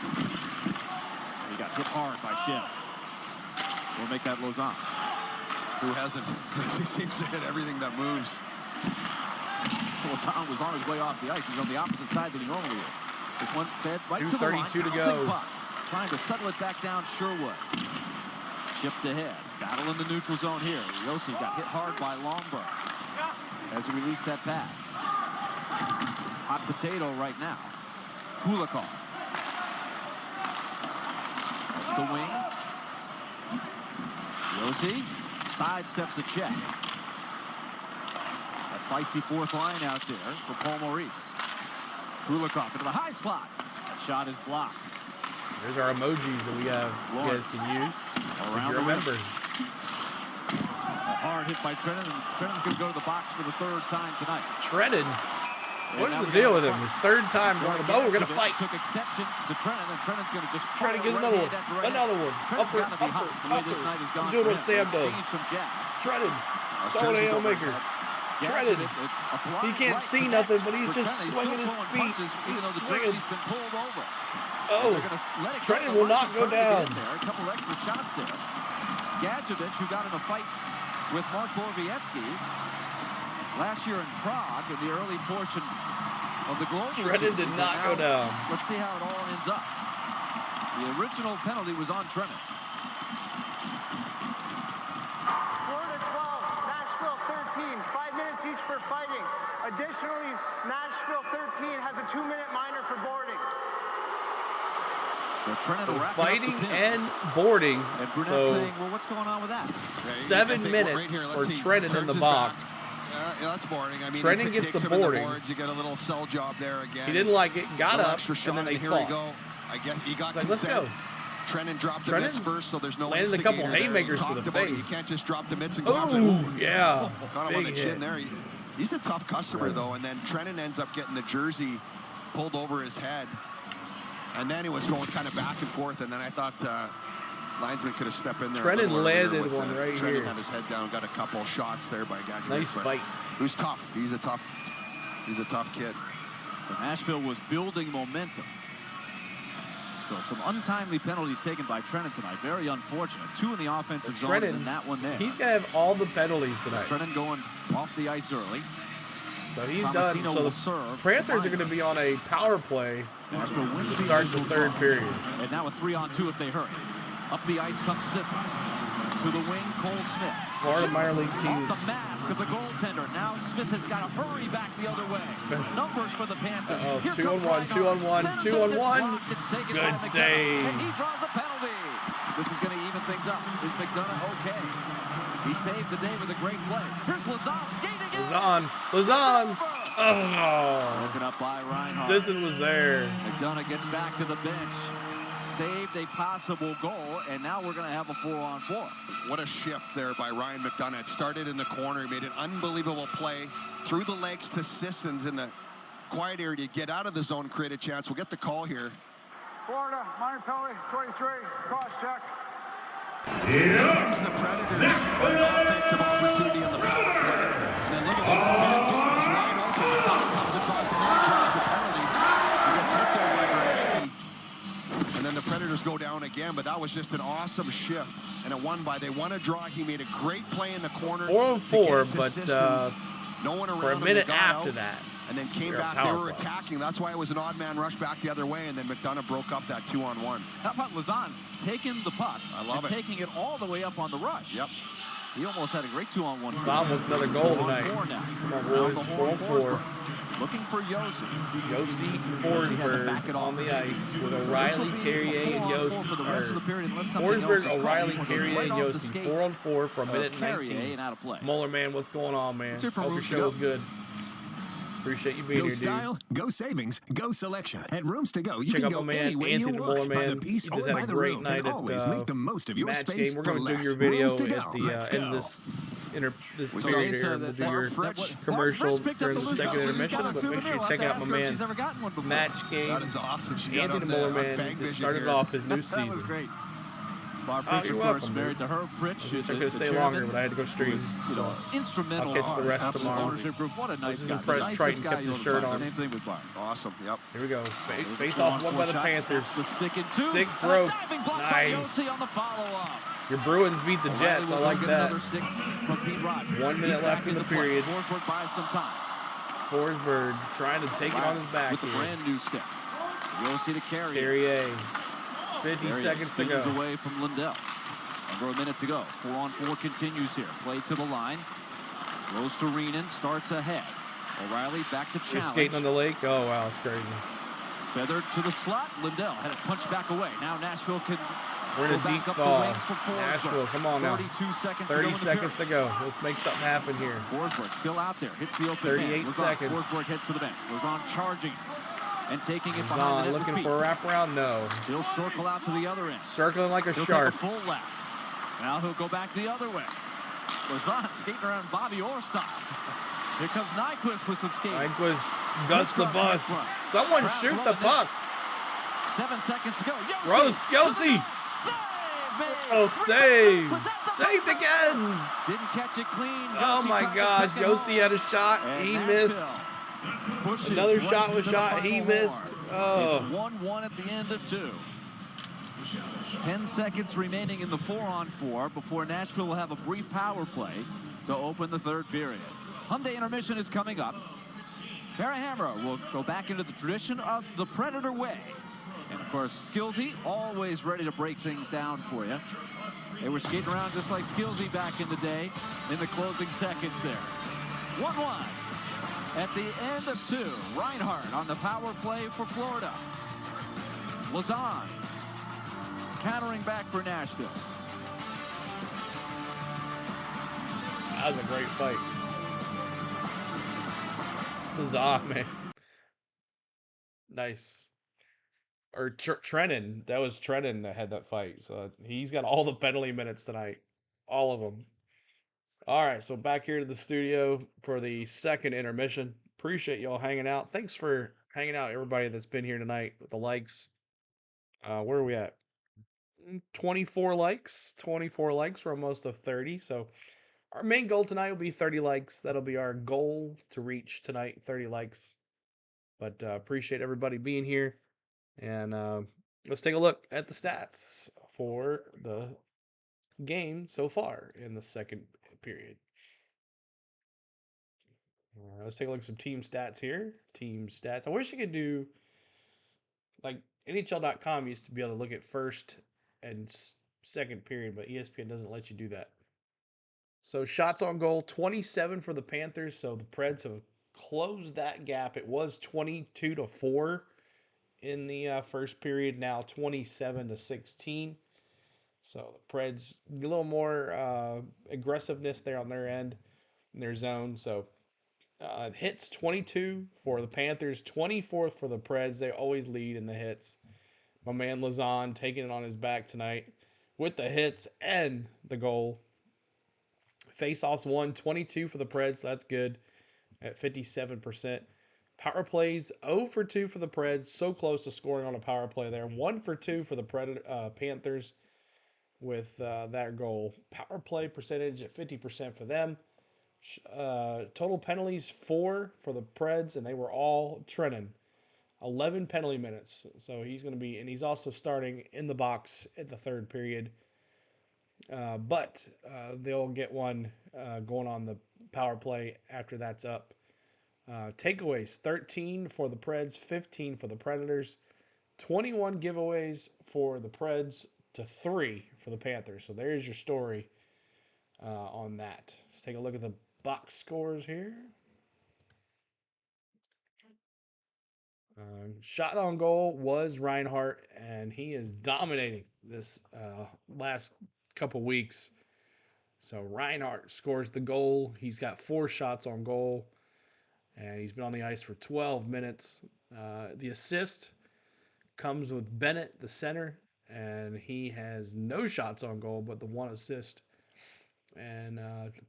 He got hit hard by Shen. We'll make that Lazon. Who hasn't? He seems to hit everything that moves. Lazon was on his way off the ice. He's on the opposite side than he normally is. This one fed right to the line. 2:32 to go. Puck. Trying to settle it back down Sherwood. Shipped ahead. Battle in the neutral zone here. Yossi got hit hard by Longberg as he released that pass. Hot potato right now. Kulikov. The wing. Yossi sidesteps a check. A feisty fourth line out there for Paul Maurice. Kulikov into the high slot. That shot is blocked. There's our emojis that we have you guys can use. Around the remember. A hard hit by Trennan, and Trennan's going to go to the box for the 3rd time tonight. Trennan? What is the deal with him? His 3rd time going to the boat. We're going to fight. Took exception to Trennan, and Trennan's going to just try to get another one. Another one. Trennan's got to be hot the way this night has gone. I'm doing what Sam does. Trennan. Solid ale maker. Trennan. He can't see nothing, but he's just swinging his feet. He's swinging. Oh, Trennan will not go down. A couple extra shots there. Gadjevich, who got in a fight with Mark Borowiecki last year in Prague in the early portion of the global series. Trennan did not go down. Let's see how it all ends up. The original penalty was on Trennan. Florida 12, Nashville 13. 5 minutes each for fighting. Additionally, Nashville 13 has a 2-minute minor for boarding. So Trennan fighting and boarding. And Brunette so saying, well, what's going on with that? 7 minutes right here, for Trennan in the box. Yeah, that's boarding. I mean, Trennan gets the boarding. You get a little sell job there again. He didn't like it. Got up, and then they here fought. we go. I guess he got like, let's consent. go. Trennan dropped the mitts first, so there's no landed a couple haymakers to the face. You can't just drop the mitts and go after it. Yeah. Caught him on the chin there. He's a tough customer, though, and then Trennan ends up getting the jersey pulled over his head. And then it was going kind of back and forth, and then I thought linesman could have stepped in there. Trennan landed one right Trennan here. had his head down, got a couple shots there by Gadjevich. Nice fight. Who's tough. He's a tough kid. So Nashville was building momentum. So some untimely penalties taken by Trennan tonight. Very unfortunate. 2 in the offensive zone and that one there. He's going to have all the penalties tonight. Trennan going off the ice early. So he's done. So the Panthers are going to be on a power play to start the 3rd period. And now a 3-on-2 if they hurry. Up the ice comes Sissons. To the wing, Cole Smith. Florida minor league team. Off the mask of the goaltender. Now Smith has got to hurry back the other way. Numbers for the Panthers. 2-on-1, 2-on-1, 2-on-1. Good save. And he draws a penalty. This is going to even things up. Is McDonough okay? He saved the day with a great play. Here's Lazon skating in. Lazon. Oh. Broken up by Reinhardt. Sisson was there. McDonough gets back to the bench. Saved a possible goal, and now we're going to have a 4-on-4. What a shift there by Ryan McDonough. It started in the corner. He made an unbelievable play through the legs to Sissons in the quiet area to get out of the zone, create a chance. We'll get the call here. Florida, minor penalty, 23, cross check. Sends the Predators an offensive opportunity on the power play. And then look is wide open. McDonough comes across the net, draws the penalty. He gets hit there by Granacki. And then the Predators go down again, but that was just an awesome shift. And it won by, they won a draw. He made a great play in the corner. 4-on-4, but no one around for a minute after that. And then came back, they were attacking. That's why it was an odd man rush back the other way, and then McDonough broke up that 2-on-1. How about Lazan taking the puck and taking it all the way up on the rush? Yep. He almost had a great 2-on-1. Lazan wants another goal tonight. Come on, boys. 4-4. Looking for Yossi. Yossi Forsberg on the ice with O'Reilly, Carrier, and Yossi. Forsberg, O'Reilly, Carrier, and Yossi. 4-on-4 for a minute and 19. Out of play. Muller, man, what's going on, man? Hope your show is good. Appreciate you being here, dude. Go style, go savings, go selection. At Rooms to Go, you Check can out go my man, any way Anthony you the want, Muller, by man. the piece He or just had by a the great room, night and always at make the most of your match space game. We're for going to do less. your video Rooms to at go. the Let's end of go. this We period saw here. We'll do your commercial during the second intermission, but make sure you check out my man's match game. That is awesome. Anthony Muller, man, just started off his new season. That was great. Bob Oh, Fritsch, you're of course, welcome, married dude. to Herb Fritsch. I could stay longer, but I had to go stream. Instrumental. I'll catch the rest of tomorrow. Ownership group. What a nice guy. Impressed Triton kept his shirt on. Same thing with Bart. Awesome. Yep. Here we go. Face off one by the Panthers. The stick in two. Stick broke. Nice. On the follow-up. Your Bruins beat the Jets. I like that. 1 minute left in the period. Forsberg buys some time. Forsberg trying to take it on his back with the brand new stick. Yossi to Carrier. 50 seconds to go. Away from Lindell. Under a minute to go. 4-on-4 continues here. Play to the line. Goes to Reenan. Starts ahead. O'Reilly back to They're challenge. skating on the lake. Oh, wow. It's crazy. Feathered to the slot. Lindell had it punched back away. Now Nashville can We're in a deep ball. Nashville, come on now. 32 seconds 30 to go seconds to go. Let's make something happen here. Forsberg still out there. Hits the open 38 man. seconds. Forsberg heads to the bench. Goes on charging and taking it behind Zahn the net with looking speed. for a wraparound? No. He'll circle out to the other end. Circling like a He'll shark. take a full lap. Now he'll go back the other way. Lazan skating around Bobby Orr style. Here comes Nyquist with some skating. Nyquist guts the bus. Someone shoot the bus. 7 seconds to go. Rose, Yossi. Oh, save. Saved again. Didn't catch it clean. Oh, my gosh. Yossi had a shot. He missed. Another shot was shot. He missed. Oh. It's 1-1 at the end of 2. 10 seconds remaining in the 4-on-4 before Nashville will have a brief power play to open the third period. Hyundai intermission is coming up. Kara Hammer will go back into the tradition of the Predator way. And of course, Skillsy always ready to break things down for you. They were skating around just like Skillsy back in the day in the closing seconds there. 1-1 at the end of 2. Reinhart on the power play for Florida. Lazan countering back for Nashville. That was a great fight. Lazan, man. Nice. Or Trennan. That was Trennan that had that fight. So he's got all the penalty minutes tonight. All of them. All right, so back here to the studio for the second intermission. Appreciate y'all hanging out. Thanks for hanging out, everybody that's been here tonight with the likes. Where are we at? 24 likes. 24 likes. We're almost of 30. So our main goal tonight will be 30 likes. That'll be our goal to reach tonight, 30 likes. But appreciate everybody being here. And let's take a look at the stats for the game so far in the second period. Let's take a look at some team stats here. Team stats. I wish you could do, like, NHL.com used to be able to look at first and second period, but ESPN doesn't let you do that. So shots on goal, 27 for the Panthers. So the Preds have closed that gap. It was 22-4 in the first period, now 27-16. So the Preds, a little more aggressiveness there on their end, in their zone. So hits 22 for the Panthers, 24th for the Preds. They always lead in the hits. My man Lazan taking it on his back tonight with the hits and the goal. Face-offs won, 22 for the Preds. That's good at 57%. Power plays 0 for 2 for the Preds. So close to scoring on a power play there. 1 for 2 for the Panthers with that goal. Power play percentage at 50% for them. Total penalties 4 for the Preds, and they were all Trennan. 11 penalty minutes. So he's going to be, and he's also starting in the box at the third period. But they'll get one going on the power play after that's up. Takeaways 13 for the Preds, 15 for the Predators, 21 giveaways for the Preds to 3 for the Panthers. So there's your story on that. Let's take a look at the box scores here. Shot on goal was Reinhart, and he is dominating this last couple weeks. So Reinhart scores the goal. He's got 4 shots on goal, and he's been on the ice for 12 minutes. The assist comes with Bennett, the center, and he has no shots on goal, but the 1 assist. And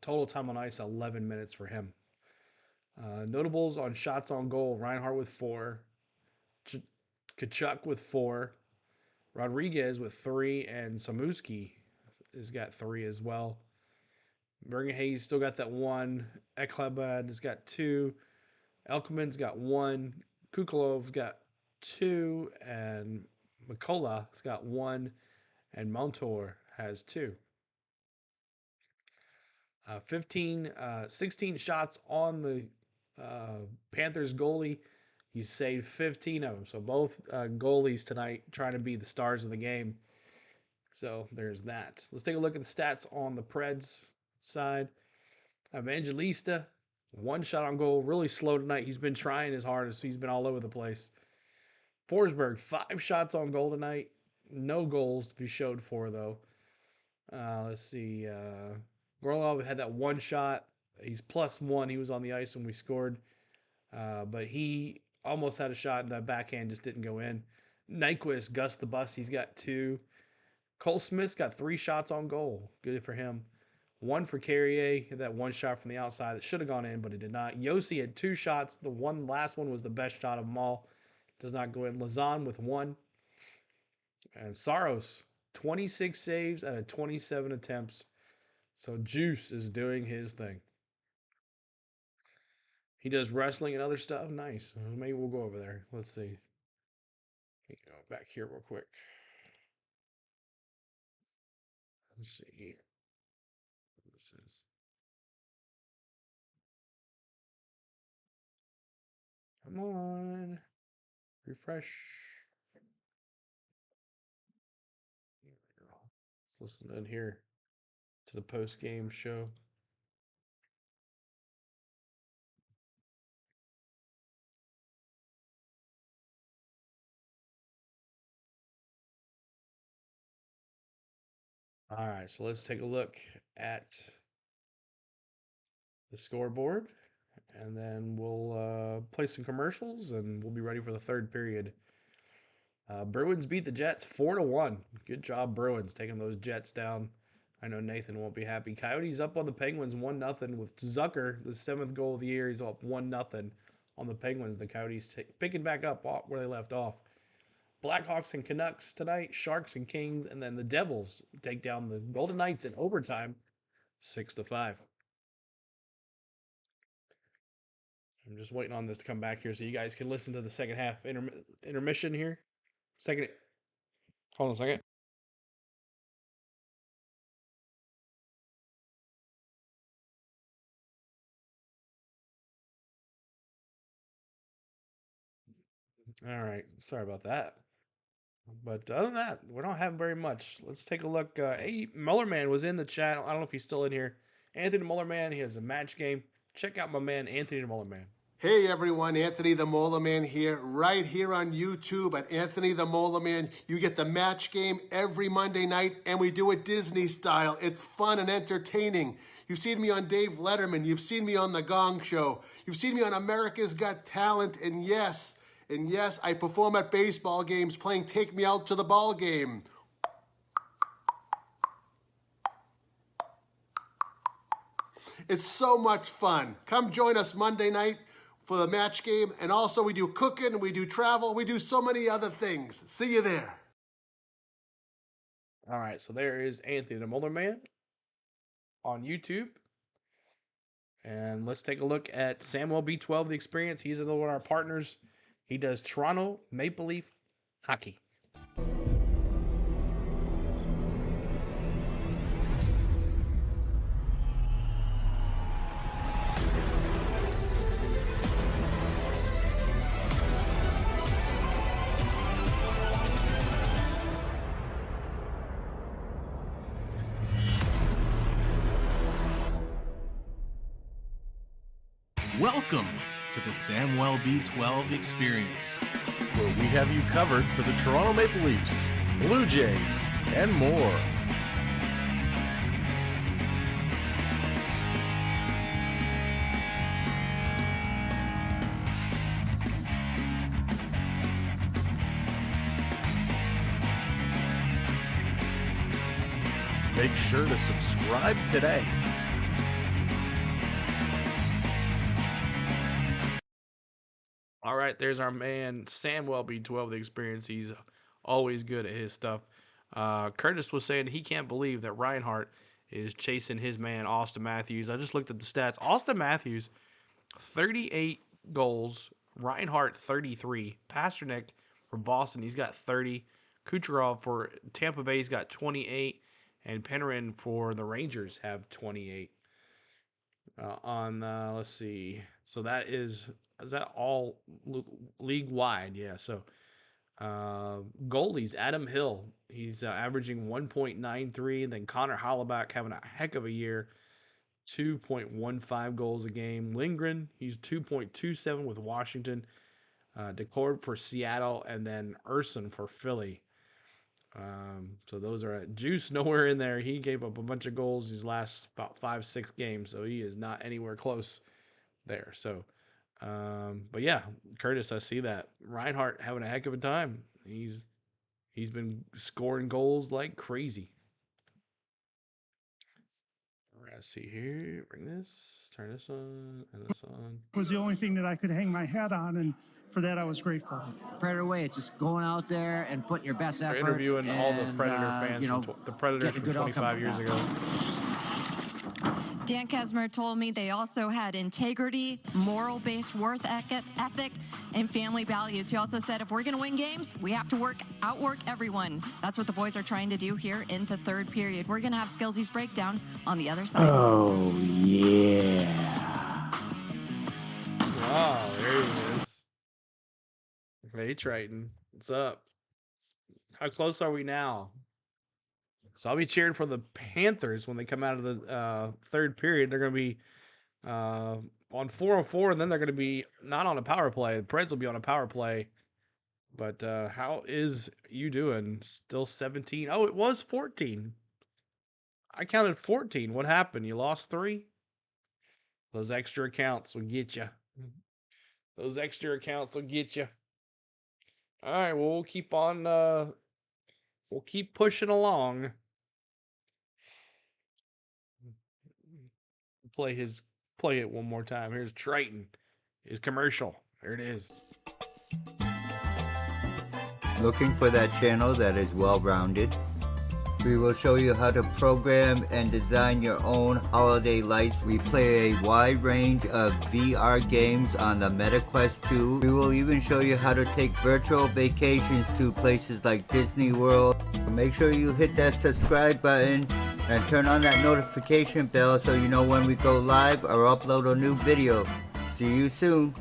total time on ice, 11 minutes for him. Notables on shots on goal, Reinhart with 4. Kachuk with 4, Rodriguez with 3, and Samuski has got 3 as well. Bergenhay's still got that 1. Ekhlabad has got 2. Elkman's got 1. Kukulov's got 2, and Mikola's got 1, and Montour has 2. 16 shots on the Panthers goalie. He's saved 15 of them. So both goalies tonight trying to be the stars of the game. So there's that. Let's take a look at the stats on the Preds side. Evangelista, 1 shot on goal. Really slow tonight. He's been trying his hardest. He's been all over the place. Forsberg, 5 shots on goal tonight. No goals to be showed for, though. Let's see. Gorlov had that 1 shot. He's +1. He was on the ice when we scored. But he almost had a shot, and that backhand just didn't go in. Nyquist, Gus the Bus, he's got 2. Cole Smith's got 3 shots on goal. Good for him. 1 for Carrier, that 1 shot from the outside that should have gone in, but it did not. Yossi had 2 shots. The last one was the best shot of them all. Does not go in. Lazan with 1. And Saros, 26 saves out of 27 attempts. So Juice is doing his thing. He does wrestling and other stuff. Nice. Maybe we'll go over there. Let's see. Go back here real quick. Let's see. What this is. Come on. Refresh. Let's listen in here to the post-game show. All right, so let's take a look at the scoreboard, and then we'll play some commercials, and we'll be ready for the third period. Bruins beat the Jets 4-1. Good job, Bruins, taking those Jets down. I know Nathan won't be happy. Coyotes up on the Penguins 1-0 with Zucker, the 7th goal of the year. He's up 1-0 on the Penguins. The Coyotes picking back up where they left off. Blackhawks and Canucks tonight, Sharks and Kings, and then the Devils take down the Golden Knights in overtime, 6-5. I'm just waiting on this to come back here so you guys can listen to the second half intermission here. Hold on a second. All right, sorry about that. But other than that, we don't have very much. Let's take a look. Hey, Mullerman was in the chat. I don't know if he's still in here. Anthony Mullerman, he has a match game. Check out my man, Anthony Mullerman. Hey everyone, Anthony the Molar Man here, right here on YouTube at Anthony the Molar Man. You get the match game every Monday night, and we do it Disney style. It's fun and entertaining. You've seen me on Dave Letterman. You've seen me on The Gong Show. You've seen me on America's Got Talent. And yes, I perform at baseball games playing Take Me Out to the Ball Game. It's so much fun. Come join us Monday night for the match game. And also we do cooking, we do travel, we do so many other things. See you there. All right, so there is Anthony the Molar Man on YouTube. And let's take a look at Samuel B12, the experience. He's one of our partners. He does Toronto Maple Leaf hockey. Welcome to the Samuel B12 experience, where we have you covered for the Toronto Maple Leafs, Blue Jays, and more. Make sure to subscribe today. All right, there's our man, Samuel B12, the experience. He's always good at his stuff. Curtis was saying he can't believe that Reinhart is chasing his man, Austin Matthews. I just looked at the stats. Austin Matthews, 38 goals. Reinhart, 33. Pasternak for Boston, he's got 30. Kucherov for Tampa Bay, he's got 28. And Panarin for the Rangers have 28. Let's see. So that is that all league wide? Yeah. So goalies, Adam Hill, he's averaging 1.93, and then Connor Hollaback having a heck of a year, 2.15 goals a game. Lindgren, he's 2.27 with Washington. Decord for Seattle, and then Urson for Philly. So those are at Juice, nowhere in there. He gave up a bunch of goals these last about 5-6 games, so he is not anywhere close there. So, but yeah, Curtis, I see that. Reinhart having a heck of a time. He's been scoring goals like crazy. All right, let's see here. Bring this, turn this on, and this on. Was the only thing that I could hang my hat on, and for that I was grateful. Predator way, it's just going out there and putting your best effort. We're interviewing all the Predator fans, the Predators from 25 years ago. Dan Kesmer told me they also had integrity, moral-based work ethic, and family values. He also said if we're going to win games, we have to outwork everyone. That's what the boys are trying to do here in the third period. We're going to have Skillsy's breakdown on the other side. Oh, yeah. Wow, there he is. Hey, Triton. What's up? How close are we now? So I'll be cheering for the Panthers when they come out of the third period. They're going to be on 4-on-4, and then they're going to be not on a power play. The Preds will be on a power play. But how is you doing? Still 17? Oh, it was 14. I counted 14. What happened? You lost 3? Those extra accounts will get you. Those extra accounts will get you. All right, well, we'll keep on. We'll keep pushing along. Play it one more time. Here's Triton. His commercial. There it is. Looking for that channel that is well-rounded? We will show you how to program and design your own holiday lights. We play a wide range of VR games on the MetaQuest 2. We will even show you how to take virtual vacations to places like Disney World. Make sure you hit that subscribe button and turn on that notification bell so you know when we go live or upload a new video. See you soon.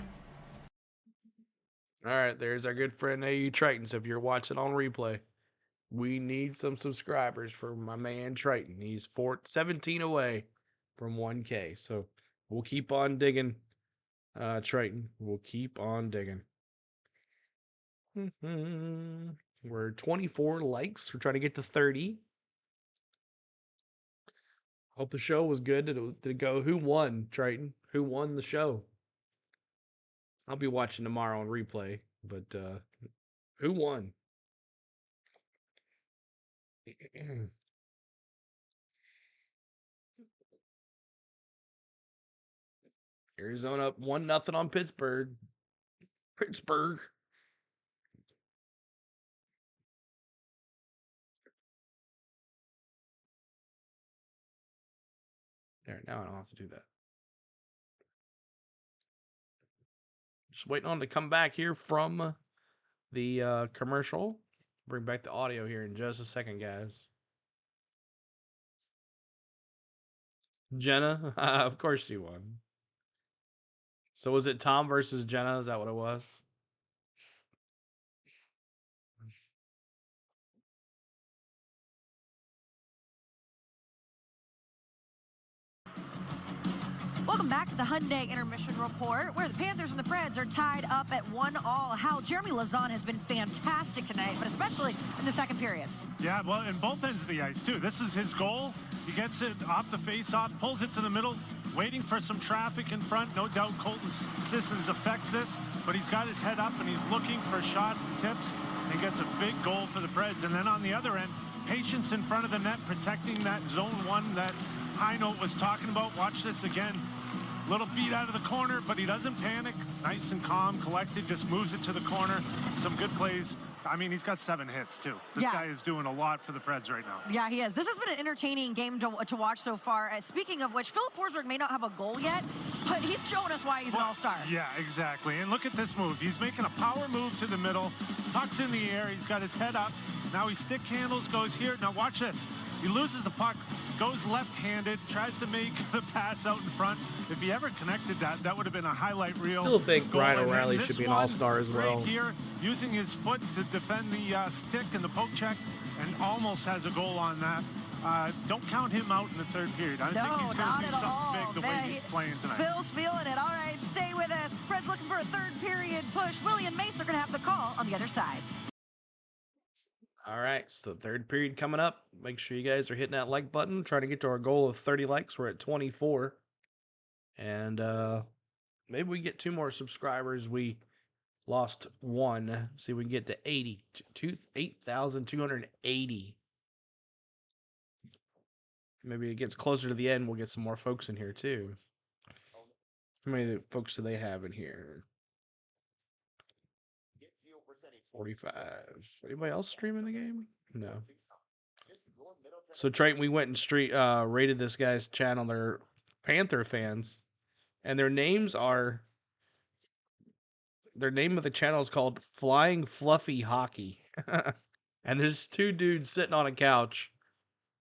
All right, there's our good friend AU Triton. So if you're watching on replay, we need some subscribers for my man Triton. He's 17 away from 1K. So we'll keep on digging, Triton. We'll keep on digging. We're 24 likes. We're trying to get to 30. Hope the show was good. Did it go? Who won, Triton? Who won the show? I'll be watching tomorrow on replay, but who won? Arizona up 1-0 on Pittsburgh. Pittsburgh. There, now I don't have to do that. Just waiting on to come back here from the commercial. Bring back the audio here in just a second, guys. Jenna, of course she won. So was it Tom versus Jenna? Is that what it was? Welcome back to the Hyundai Intermission Report, where the Panthers and the Preds are tied up at 1-1. Hal, Jeremy Lazan has been fantastic tonight, but especially in the second period. Yeah, well, in both ends of the ice, too. This is his goal. He gets it off the face-off, pulls it to the middle, waiting for some traffic in front. No doubt Colton Sissons affects this, but he's got his head up, and he's looking for shots and tips, and he gets a big goal for the Preds. And then on the other end, patience in front of the net, protecting that zone one that High Note was talking about. Watch this again. Little beat out of the corner, but he doesn't panic. Nice and calm, collected, just moves it to the corner. Some good plays. I mean, he's got 7 hits, too. This guy is doing a lot for the Preds right now. Yeah, he is. This has been an entertaining game to watch so far. Speaking of which, Philip Forsberg may not have a goal yet, but he's showing us why he's an all-star. Yeah, exactly. And look at this move. He's making a power move to the middle, puck's in the air, he's got his head up. Now he stick handles, goes here. Now watch this. He loses the puck, goes left-handed, tries to make the pass out in front. If he ever connected that, that would have been a highlight reel. Still think Ryan O'Reilly should be an all-star as well. Right here, using his foot to defend the stick and the poke check, and almost has a goal on that. Don't count him out in the third period. I think he's going to do something big the way he's playing tonight. Phil's feeling it. All right, stay with us. Fred's looking for a third period push. Willie and Mace are going to have the call on the other side. All right, so third period coming up. Make sure you guys are hitting that like button. Trying to get to our goal of 30 likes. We're at 24. And maybe we get 2 more subscribers. We lost 1. See if we can get to 8,280. Maybe it gets closer to the end. We'll get some more folks in here, too. How many folks do they have in here? 45. Anybody else streaming the game? No. So, Trayton, we went and rated this guy's channel. They're Panther fans. And their name of the channel is called Flying Fluffy Hockey. And there's 2 dudes sitting on a couch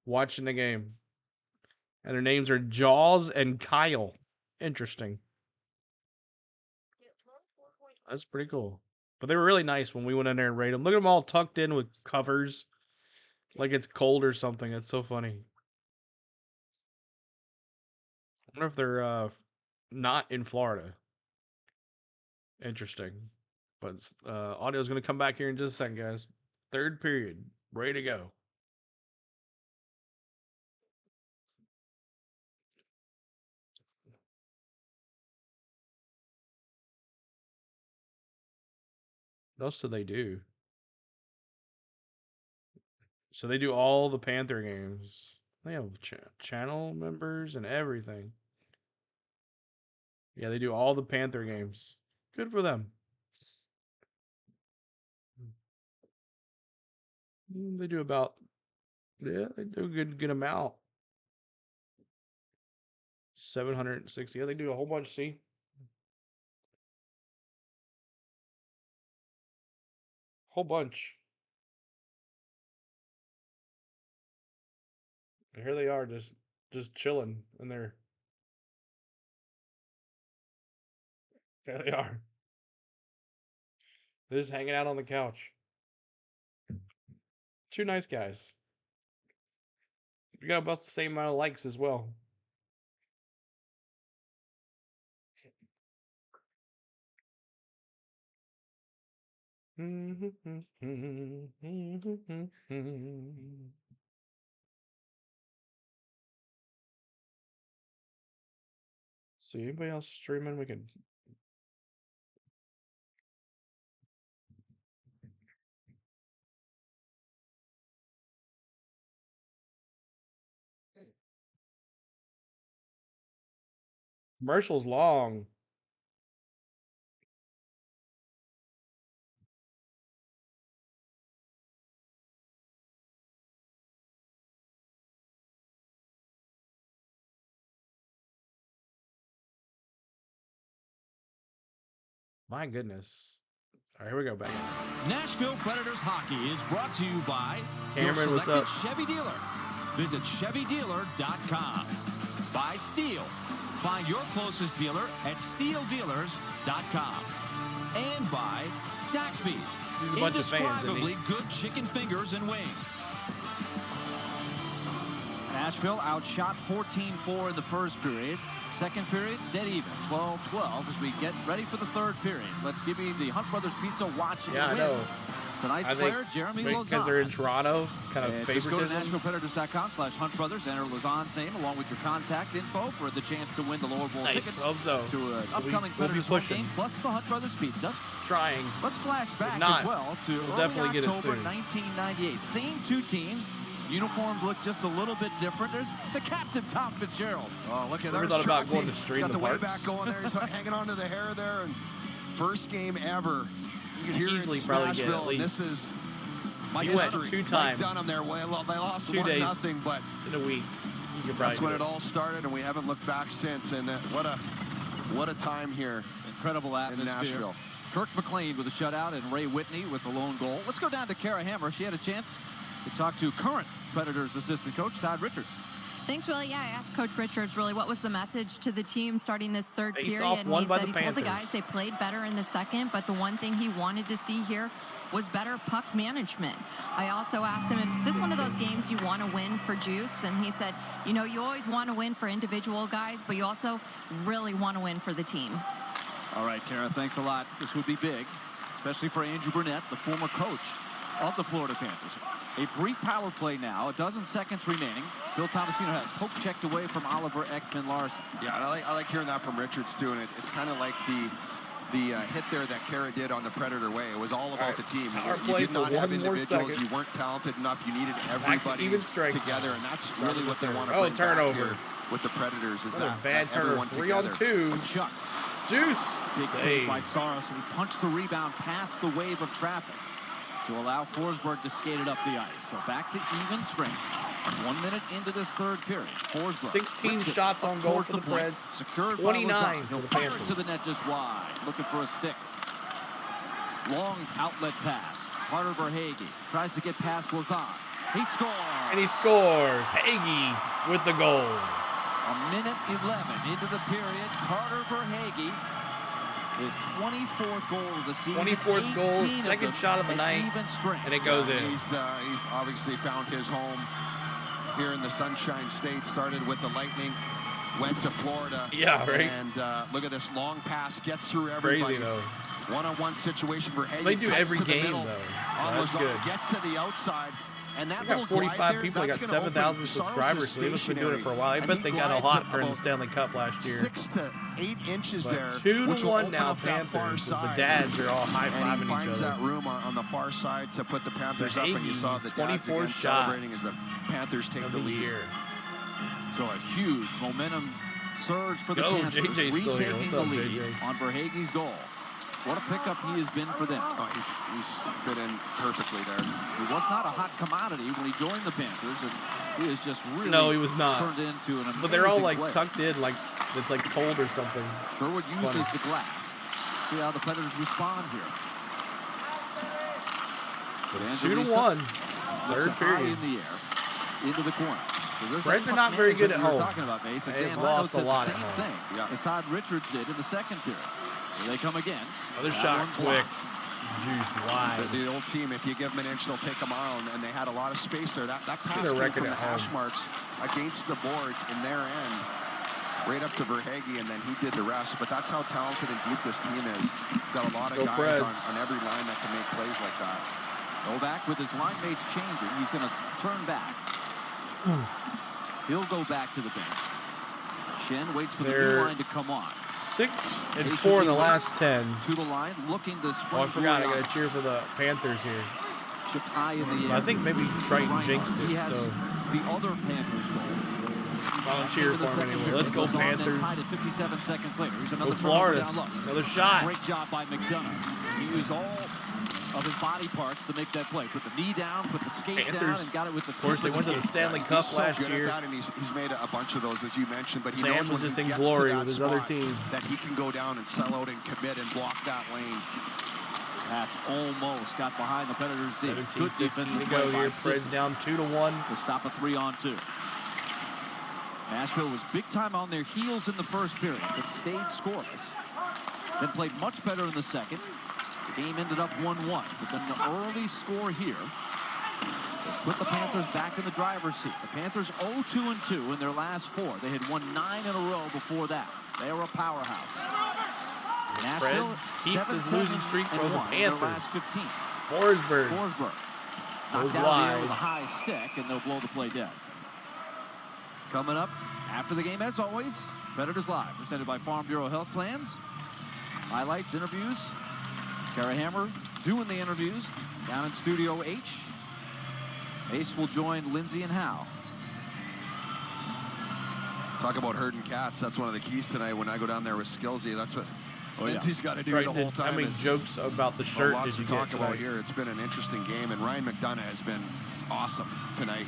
watching the game. And their names are Jaws and Kyle. Interesting. That's pretty cool. But they were really nice when we went in there and rated them. Look at them all tucked in with covers. Like it's cold or something. It's so funny. I wonder if they're not in Florida. Interesting. But audio is going to come back here in just a second, guys. Third period. Ready to go. What else do they do? So they do all the Panther games. They have channel members and everything. Yeah, they do all the Panther games. Good for them. They do about, they do a good amount. 760. Yeah, they do a whole bunch, see? Whole bunch. And here they are, just chilling in there. There they are. They're just hanging out on the couch. 2 nice guys. We got about the same amount of likes as well. See anybody else streaming? We can. Commercial's long. My goodness. All right, here we go, back. Nashville Predators hockey is brought to you by Cameron, your what's selected up? Chevy dealer. Visit ChevyDealer.com. By Steel. Find your closest dealer at SteelDealers.com. And by Zaxby's. There's a bunch of fans, isn't he? Indescribably good chicken fingers and wings. Nashville outshot 14-4 in the first period. Second period, dead even, 12-12 as we get ready for the third period. Let's give you the Hunt Brothers Pizza watch and Yeah, I win. know. Tonight's player, Jeremy because Lazan. they're in Toronto, kind of And just go to favoritism. NashvillePredators.com/Hunt Brothers. Enter Lazan's name along with your contact info for the chance to win the lower bowl Nice. tickets Hope so. to an upcoming we'll be Predators home pushing. game, plus the Hunt Brothers Pizza. Trying. Let's flash back not, as well to we'll early definitely get it October soon. 1998. Same two teams. Uniforms look just a little bit different. There's the captain, Tom Fitzgerald. Oh, look at Never that. thought about going to the street He's in got the the way park. back going there. He's hanging on to the hair there. And first game ever here in easily probably get at Nashville. And least- this is He history. went 2 Mike times. Dunham there. Well, they lost 2 days 1-0, but in a week. You could that's probably when do it all started, and we haven't looked back since. And what a time here. Incredible atmosphere. In Nashville. Kirk McLean with a shutout and Ray Whitney with the lone goal. Let's go down to Kara Hammer. She had a chance to talk to current Predators assistant coach Todd Richards. Thanks, Willie. Yeah, I asked Coach Richards really what was the message to the team starting this third Face period, off and won he by said the he told the Panthers. guys they played better in the second, but the one thing he wanted to see here was better puck management. I also asked him, is this one of those games you want to win for juice? And he said, you know, you always want to win for individual guys, but you also really want to win for the team. All right, Kara, thanks a lot. This would be big, especially for Andrew Burnett, the former coach of the Florida Panthers. A brief power play now, 12 seconds remaining. Bill Tomasino had a poke checked away from Oliver Ekman-Larsson. Yeah, and I like hearing that from Richards, too. And it's kind of like the hit there that Kara did on the Predator way. It was all about the team. You did not have individuals. You weren't talented enough. You needed everybody together, and that's really what they want to bring back here with the Predators. Is that bad turnover. everyone 3 together. on 2. Chuck. Juice. Big save by Saros, and he punched the rebound past the wave of traffic to allow Forsberg to skate it up the ice. So back to even strength. 1 minute into this third period. Forsberg 16 rips it shots on up goal towards for the point. Preds. Secured 29 by Lazan. for He'll the fire it Panthers. to the net just wide. Looking for a stick. Long outlet pass. Carter Verhaeghe tries to get past Lazan. He scores. And he scores. Hagee with the goal. A minute 11 into the period. Carter Verhaeghe, his 24th goal of the season. 24th goal, 18 of second them shot of the at night, even strength. and it goes in. He's obviously found his home here in the Sunshine State. Started with the Lightning, went to Florida. Yeah, right. And look at this long pass, gets through everybody. Crazy, though. One-on-one situation for Hagee. They do cuts every to the game, middle though. on That's Lazan, good. gets to the outside. And that They got little 45 glide there, people. They that's got gonna open 7,000 subscribers. So they must have been doing it for a while. I and bet he they got a glides lot up during the about Stanley Cup last year. 6 to 8 inches But there, 2 which to will 1 open now up that far Panthers. The side. dads are all And high-fiving he each finds other. that room on the far side to put the Panthers up, and you saw the dads 24th again shot celebrating as the Panthers take the lead. So a huge momentum surge for the Go, Panthers, JJ's still here. retaking What's the up, lead JJ? on Verhaeghe's goal. What a pickup he has been for them. Oh, he's fit in perfectly there. He was not a hot commodity when he joined the Panthers, and he is just really No, he was not. turned into an amazing But they're all like player. tucked in, like it's like cold or something. Sherwood uses Funny. the glass. See how the Predators respond here. But 2 to 1. Third high period. in the air, into the corner. So there's Preds that are not puck very good management at you were home. talking about, Mace. And They've Dan lost Lino a said lot the at same home. thing as Todd Richards did in the second period. Here they come again. Another That shot, one quick. blocked. Juice wide. The old team, if you give them an inch, they'll take a mile, and they had a lot of space there. That pass their came record from the at home. hash marks against the boards in their end, right up to Verhaeghe, and then he did the rest. But that's how talented and deep this team is. Got a lot of Go guys Preds. on every line that can make plays like that. Novak with his line mates changing. He's going to turn back. He'll go back to the bench. Shen waits for the They're new line to come on. 6 and 4 in the last 10. To the line, looking to spring. Oh, I forgot. I glory got to cheer for the Panthers here. Chipped high in the air. I think maybe Triton Reinhardt. jinxed He it. has So the other Panthers goal. volunteer Into the for him second anyway. period. Let's go Goes on, then Panthers. tied at 57 seconds later. Here's Go another turnover Florida. down low. Another shot. Great job by McDonough. He used all of his body parts to make that play. Put the knee down, put the skate down, and got it with the tip. Of course, they went to the Stanley Cup last year. He's so good at that, and he's made a bunch of those, as you mentioned. But he Sam knows when was just he in gets glory to that with his spot other team. that he can go down and sell out and commit and block that lane. Pass almost got behind the Predators deep. 17, Good defensive to go play here. by Preds down 2-1 to stop a 3-on-2. Nashville was big time on their heels in the first period, but stayed scoreless. Then played much better in the second. The game ended up 1-1, but then the early score here has put the Panthers back in the driver's seat. The Panthers 0-2-2 in their last 4. They had won 9 in a row before that. They are a powerhouse. Nashville keep this losing streak from the Panthers. In their last 15. Forsberg knocked out here with a high stick, and they'll blow the play dead. Coming up after the game, as always, Predators Live, presented by Farm Bureau Health Plans. Highlights, interviews. Kara Hammer doing the interviews down in Studio H. Ace will join Lindsay and Hal. Talk about herding cats. That's one of the keys tonight. When I go down there with Skillsy, that's what Lindsay's got to do the whole time. How many jokes about the shirt lots did you to talk get about tonight? here. It's been an interesting game, and Ryan McDonough has been awesome tonight.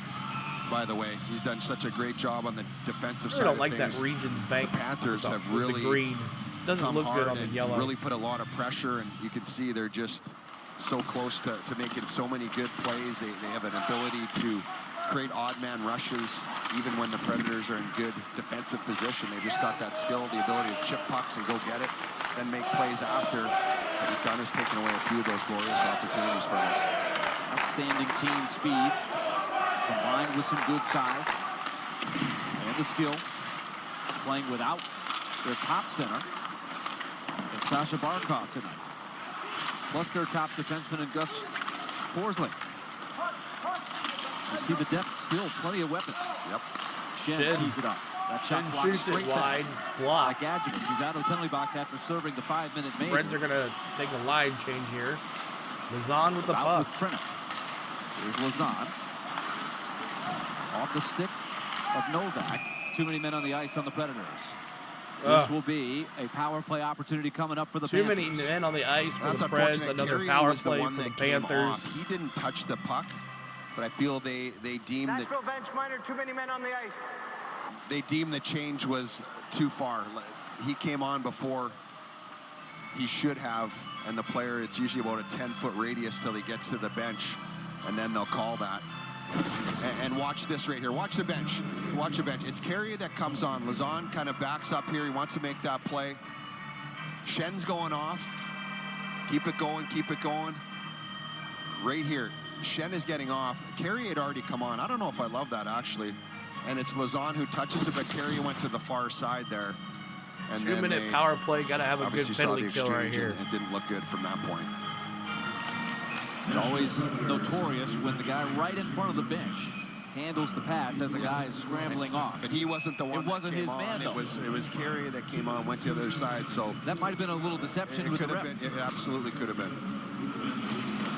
By the way, he's done such a great job on the defensive side. I don't of like things. that Regions Bank. The Panthers stuff have with really the green. Doesn't come look hard good on the and yellow. really put a lot of pressure, and you can see they're just so close to making so many good plays. They have an ability to create odd man rushes even when the Predators are in good defensive position. They just got that skill, the ability to chip pucks and go get it, then make plays after. And McDonough's taken away a few of those glorious opportunities from him. Outstanding team speed combined with some good size and the skill. Playing without their top center and Sasha Barkov tonight. Plus their top defenseman and Gus Forsling. You see the depth, still plenty of weapons. Yep. Shen tees it up. That shot Shen blocks shoots it straight wide, back. blocked. Like Adjuvant. He's out of the penalty box after serving the 5-minute main. Reds are going to take a line change here. Lazan with the puck. Here's Lazan. Off the stick of Novak. Too many men on the ice on the Predators. This will be a power play opportunity coming up for the Panthers. Too many men on the ice for That's the Preds. unfortunate. Another Carey power was the play one for the that came Panthers. off. He didn't touch the puck, but I feel they deemed that Nashville bench minor, too many men on the ice. they deemed the change was too far. He came on before he should have, and the player, it's usually about a 10-foot radius till he gets to the bench, and then they'll call that. And watch this right here. Watch the bench. Watch the bench. It's Carey that comes on. Lazan kind of backs up here. He wants to make that play. Shen's going off. Keep it going. Keep it going. Right here. Shen is getting off. Carey had already come on. I don't know if I love that, actually. And it's Lazan who touches it, but Carey went to the far side there. And 2-minute power play. Got to have a good penalty kill right here. It didn't look good from that point. It's always notorious when the guy right in front of the bench handles the pass as a guy is scrambling off. But he wasn't the one. It wasn't his man, though. It was Carey that came on, went to the other side. So that might have been a little deception with the refs. It absolutely could have been.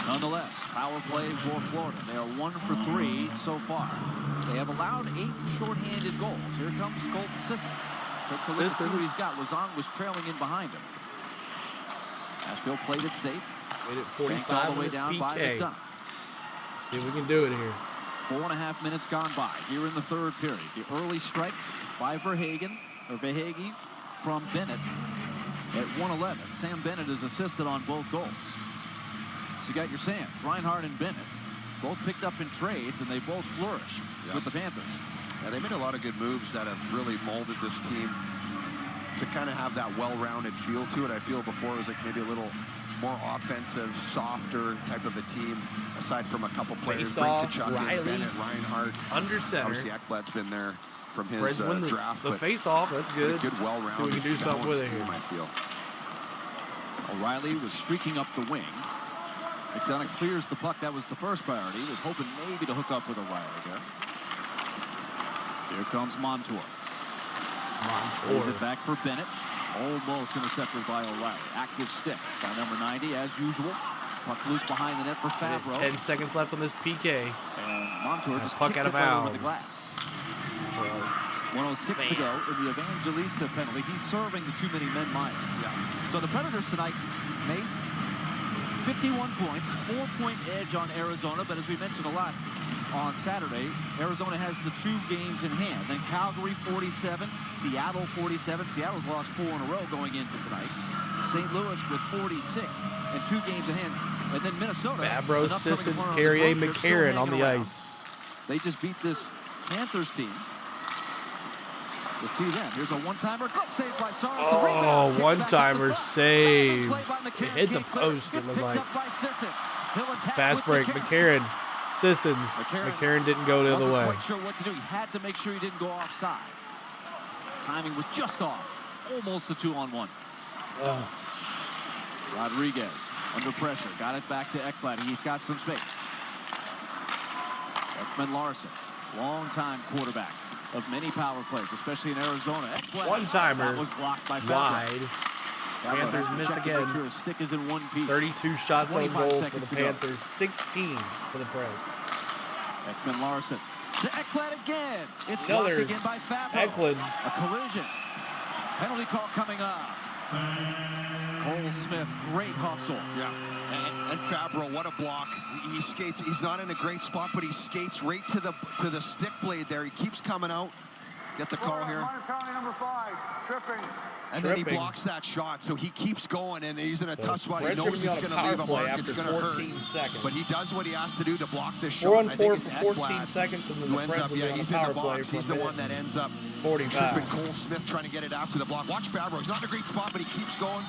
Nonetheless, power play for Florida. They are 1 for 3 so far. They have allowed 8 shorthanded goals. Here comes Colton Sissons. Takes a look to see what he's got. Lazan was trailing in behind him. Nashville played it safe. Made it 45 all the way down by McDonough. See if we can do it here. 4.5 minutes gone by here in the third period. The early strike by Verhaeghe from Bennett at 1:11. Sam Bennett is assisted on both goals. So you got your Sam, Reinhart and Bennett, both picked up in trades, and they both flourish with the Panthers. Yeah, they made a lot of good moves that have really molded this team to kind of have that well-rounded feel to it. I feel before it was like maybe a little more offensive, softer type of a team, aside from a couple players. Riley, Bennett, Reinhart. Under center. Obviously, Ekblad's been there from his draft. The face-off, that's good. Good, well-rounded. So we can do something with it here. I feel. O'Reilly was streaking up the wing. McDonough clears the puck. That was the first priority. He was hoping maybe to hook up with O'Reilly there. Here comes Montour. Pulls it back for Bennett. Almost intercepted by O'Reilly. Active stick by number 90 as usual. Puck loose behind the net for Favreau. 10 seconds left on this PK. And Montour just puck kicked out of it right over bounds. the glass. 106 to go in the Evangelista penalty. He's serving the too many men minor. So the Predators tonight, Mace, 51 points, 4-point edge on Arizona, but as we mentioned a lot on Saturday, Arizona has the 2 games in hand. Then Calgary 47, Seattle 47. Seattle's lost 4 in a row going into tonight. St. Louis with 46 and 2 games in hand. And then Minnesota. Fabro, Sissons, Carrier, McCarron on the ice. They just beat this Panthers team. We'll see them. Here's a one-timer. Glove save by Sorrows. Oh, one-timer save. It hit the post, it looked like. Fast break. McCarron. Sissons. McCarron didn't go the other way. Wasn't quite sure what to do. He had to make sure he didn't go offside. Timing was just off. Almost a 2-on-1. Rodriguez under pressure. Got it back to Ekblad. He's got some space. Ekman Larson, long-time quarterback of many power plays, especially in Arizona. One-timer. Was blocked by wide. Panthers miss again. Sure his stick is in one piece. 32 shots on goal for the Panthers. 16 for the Preds. Ekman Larson to Ekblad again. It's Another blocked again by Fabro. Ekblad. A collision. Penalty call coming up. Cole Smith, great hustle. Yeah. And Fabro, what a block. He skates. He's not in a great spot, but he skates right to the stick blade there. He keeps coming out. Get the call here. Number 5, tripping. And then he blocks that shot, so he keeps going, and he's in a tough spot. He knows it's going to leave a mark. It's going to hurt. Seconds. But he does what he has to do to block this shot. 4 on 4 I think it's for 14 Ekblad seconds, and then who ends up, he's in the box. He's the one that ends up 45. tripping Cole Smith trying to get it after the block. Watch Fabro. He's not in a great spot, but he keeps going.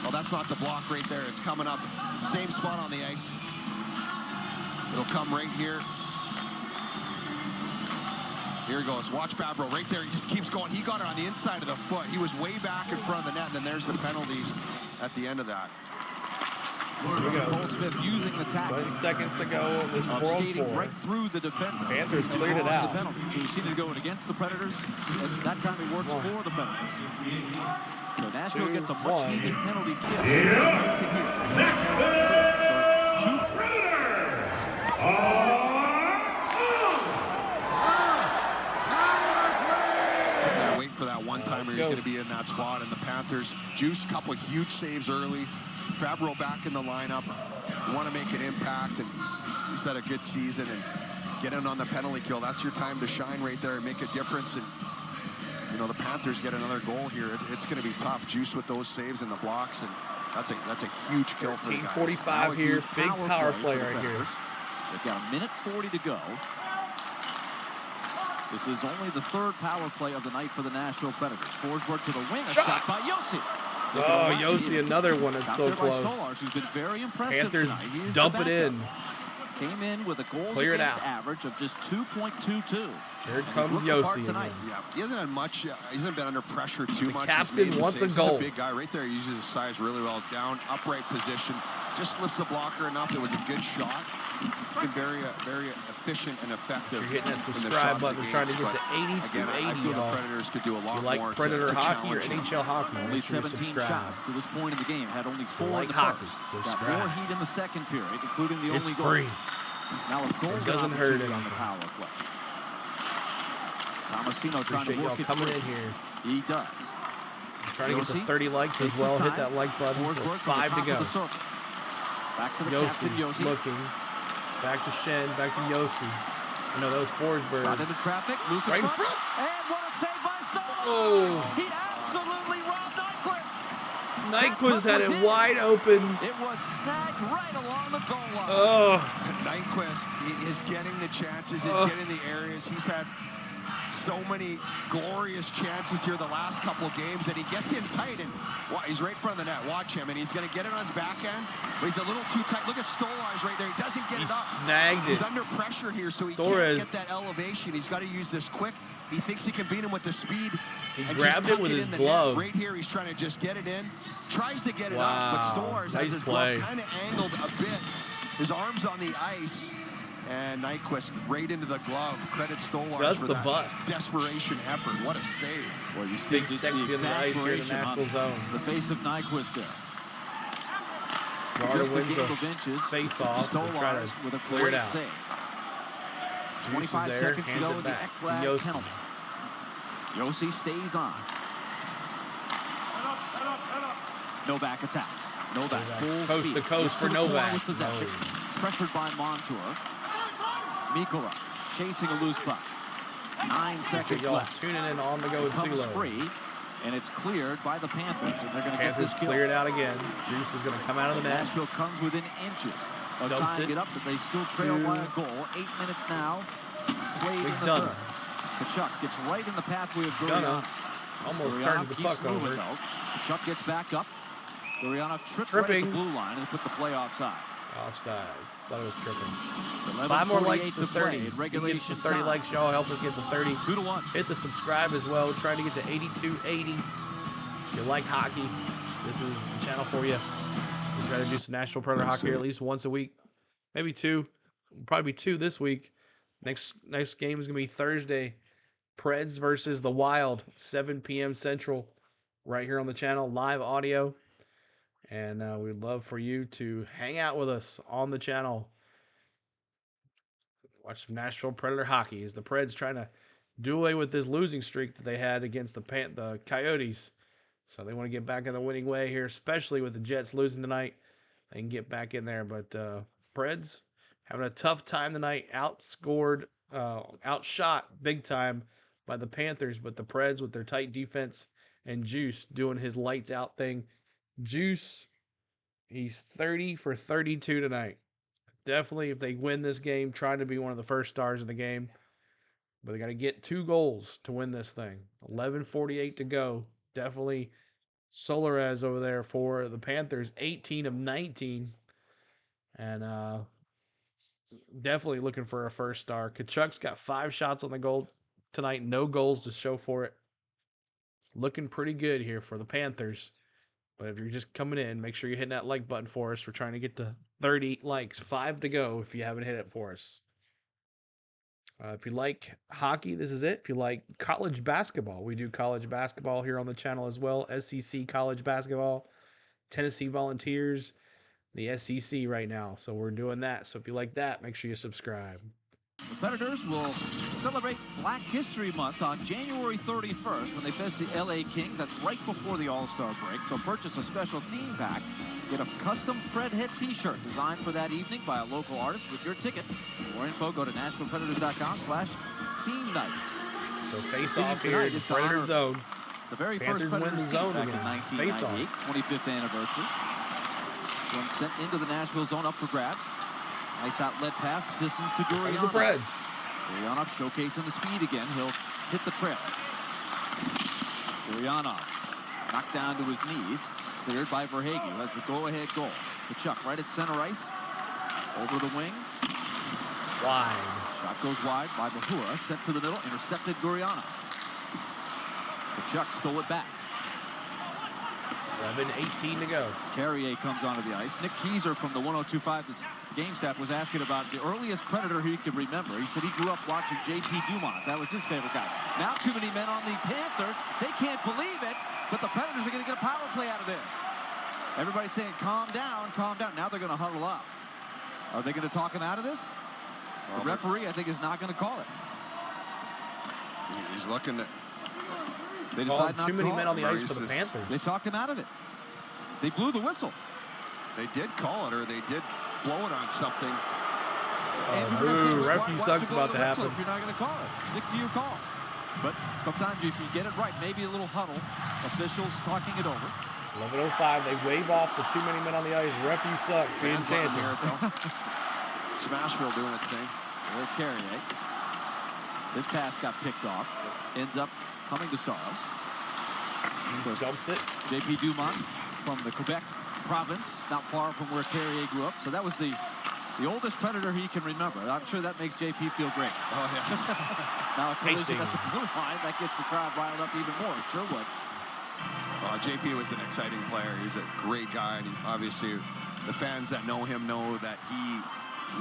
Well, that's not the block right there. It's coming up. Same spot on the ice. It'll come right here. Here he goes. Watch Fabro right there. He just keeps going. He got it on the inside of the foot. He was way back in front of the net, and then there's the penalty at the end of that. Here we go. Cole Smith using the tackle. 10 seconds to go. It was 4 on 4. Right through the defender. Panthers cleared it out. So we've seen it going against the Predators. And that time it works for the Predators. So Nashville gets a much-needed penalty kill. Nashville Predators Wait for that one-timer. He's going to be in that spot. And the Panthers juice a couple of huge saves early. Fabro back in the lineup. You want to make an impact, and he's had a good season. And get in on the penalty kill. That's your time to shine right there and make a difference. And you know, the Panthers get another goal here. It's going to be tough. Juice with those saves and the blocks, and that's a huge kill for the guys. 45 here. Big power play right here. They've got a minute 40 to go. This is only the 3rd power play of the night for the Nashville Predators. Forsberg to the wing. A shot by Yossi. Oh, Yossi, another one that's so close. Stolars, who's been very impressive Panthers tonight. dump it in. Came in with a goals Clear against average of just 2.22. Here comes Yossi. Yeah, he hasn't had much. He hasn't been under pressure too much. Captain wants a goal. He's a big guy right there. He uses his size really well. Down, upright position. Just lifts the blocker enough. It was a good shot. He's been very efficient and effective. You're hitting that subscribe button, trying to get to 80 to 80. I feel the Predators could do a lot more. You like Predator hockey or him. NHL hockey? Only 17 shots to this point in the game. Had only 4 like in the hockey, first. Got more heat in the second period, including the only goal. Free. Now a goal doesn't hurt it on the power play. Tomasino trying to work it coming through. in here. He does. Trying to get to 30 likes as well. Hit that like button. 5 to go. Back to the captain, Yossi. Looking. Back to Shen. Back to Yossi. No, that was Forsberg. Shot into traffic. Loose right in front. front. And what a save by Stolars. Oh. He absolutely robbed Nyquist. Nyquist had it wide open. It was snagged right along the goal line. Oh. Nyquist is getting the chances. He's getting the areas. He's had so many glorious chances here the last couple of games, and he gets in tight, and he's right in front of the net. Watch him, and he's going to get it on his backhand, but he's a little too tight. Look at Stolars right there. He doesn't get it up. Snagged He's it. under pressure here, so he can't get that elevation. He's got to use this quick. He thinks he can beat him with the speed. He and grabbed just it with in his the glove. Net. Right here, he's trying to just get it in. Tries to get it up, but Stolars has his glove kind of angled a bit. His arm's on the ice. And Nyquist right into the glove. Credit Stolars for that desperation effort. What a save. Well, you see Big sexy in the ice here in the Nashville zone. The face of Nyquist there. Just wins the inches. Face off. Stolars with a great save. 25 seconds to go in the Ekblad penalty. Yossi stays on. Novak attacks. Novak full coast speed. to coast for Novak. With possession. Pressured by Montour. Mikula chasing a loose puck. 9 seconds left. Tuning in on the go with Comes Sulo. free, and it's cleared by the Panthers, and they're going to get this kill. Clear it out again. Juice is going to come out of the net. Nashville comes within inches of tying it up, but they still trail by a goal. 8 minutes now. Played in the third. Kachuk gets right in the pathway of Gurianov. Almost turns the puck over. Kachuk gets back up. Gurianov tripped right at the blue line and put the play offside. Offside. Thought it was tripping. 11:48 5 more likes to to 30. play. Regulation 30 time. likes, y'all. Help us get to 30. 2-1. Hit the subscribe as well. We're trying to get to 8280. If you like hockey, this is the channel for you. We try to do some Nashville Predator hockey at least once a week. Maybe 2. Probably 2 this week. Next game is going to be Thursday. Preds versus the Wild. 7 p.m. Central. Right here on the channel. Live audio. And we'd love for you to hang out with us on the channel. Watch some Nashville Predator hockey as the Preds trying to do away with this losing streak that they had against the Coyotes. So they want to get back in the winning way here, especially with the Jets losing tonight. They can get back in there. But Preds having a tough time tonight. Outshot big time by the Panthers. But the Preds with their tight defense and Juice doing his lights out thing. Juice, he's 30 for 32 tonight. Definitely, if they win this game, trying to be one of the first stars of the game. But they got to get 2 goals to win this thing. 11:48 to go. Definitely Solares over there for the Panthers, 18 of 19. And definitely looking for a first star. Kachuk's got 5 shots on the goal tonight. No goals to show for it. Looking pretty good here for the Panthers. But if you're just coming in, make sure you're hitting that like button for us. We're trying to get to 30 likes. 5 to go if you haven't hit it for us. If you like hockey, this is it. If you like college basketball, we do college basketball here on the channel as well. SEC college basketball, Tennessee Volunteers, the SEC right now. So we're doing that. So if you like that, make sure you subscribe. The Predators will celebrate Black History Month on January 31st when they face the LA Kings. That's right before the All-Star break. So purchase a special theme pack. Get a custom Fred Head t-shirt designed for that evening by a local artist with your ticket. For more info, go to NashvillePredators.com/theme nights. So face off here in the Predator zone. The very Panthers first Predators team back again. in 1998, 25th anniversary. One sent into the Nashville zone up for grabs. Nice outlet pass, Sissons to Gurianov. Gurianov showcasing the speed again. He'll hit the trail. Gurianov knocked down to his knees. Cleared by Verhaeghe, who has the go-ahead goal. Kachuk right at center ice. Over the wing. Wide. Shot goes wide by Bahura. Sent to the middle. Intercepted Gurianov. Kachuk stole it back. 11:18 to go. Carrier comes onto the ice. Nick Keyser from the 102.5 game staff was asking about the earliest Predator he could remember. He said he grew up watching J.P. Dumont. That was his favorite guy. Now too many men on the Panthers. They can't believe it, but the Predators are going to get a power play out of this. Everybody's saying, calm down, calm down. Now they're going to huddle up. Are they going to talk him out of this? The referee, I think, is not going to call it. He's looking to... They decide not too to many call men it. on the ice for the Panthers. They talked him out of it. They blew the whistle. They did call it, or they did blow it on something. Referee sucks about to happen. If you're not going to call it, stick to your call. But sometimes if you get it right, maybe a little huddle. Officials talking it over. 11:05. They wave off the too many men on the ice. Referee sucks. Being chanted. Smashville doing its thing. There's Carrier. This pass got picked off. Ends up coming to Saros. Jumps it. J.P. Dumont from the Quebec province, not far from where Carrier grew up. So that was the oldest Predator he can remember. I'm sure that makes J.P. feel great. Oh, yeah. Now a collision at the blue line, that gets the crowd riled up even more. Sure would. J.P. was an exciting player. He's a great guy, and obviously the fans that know him know that he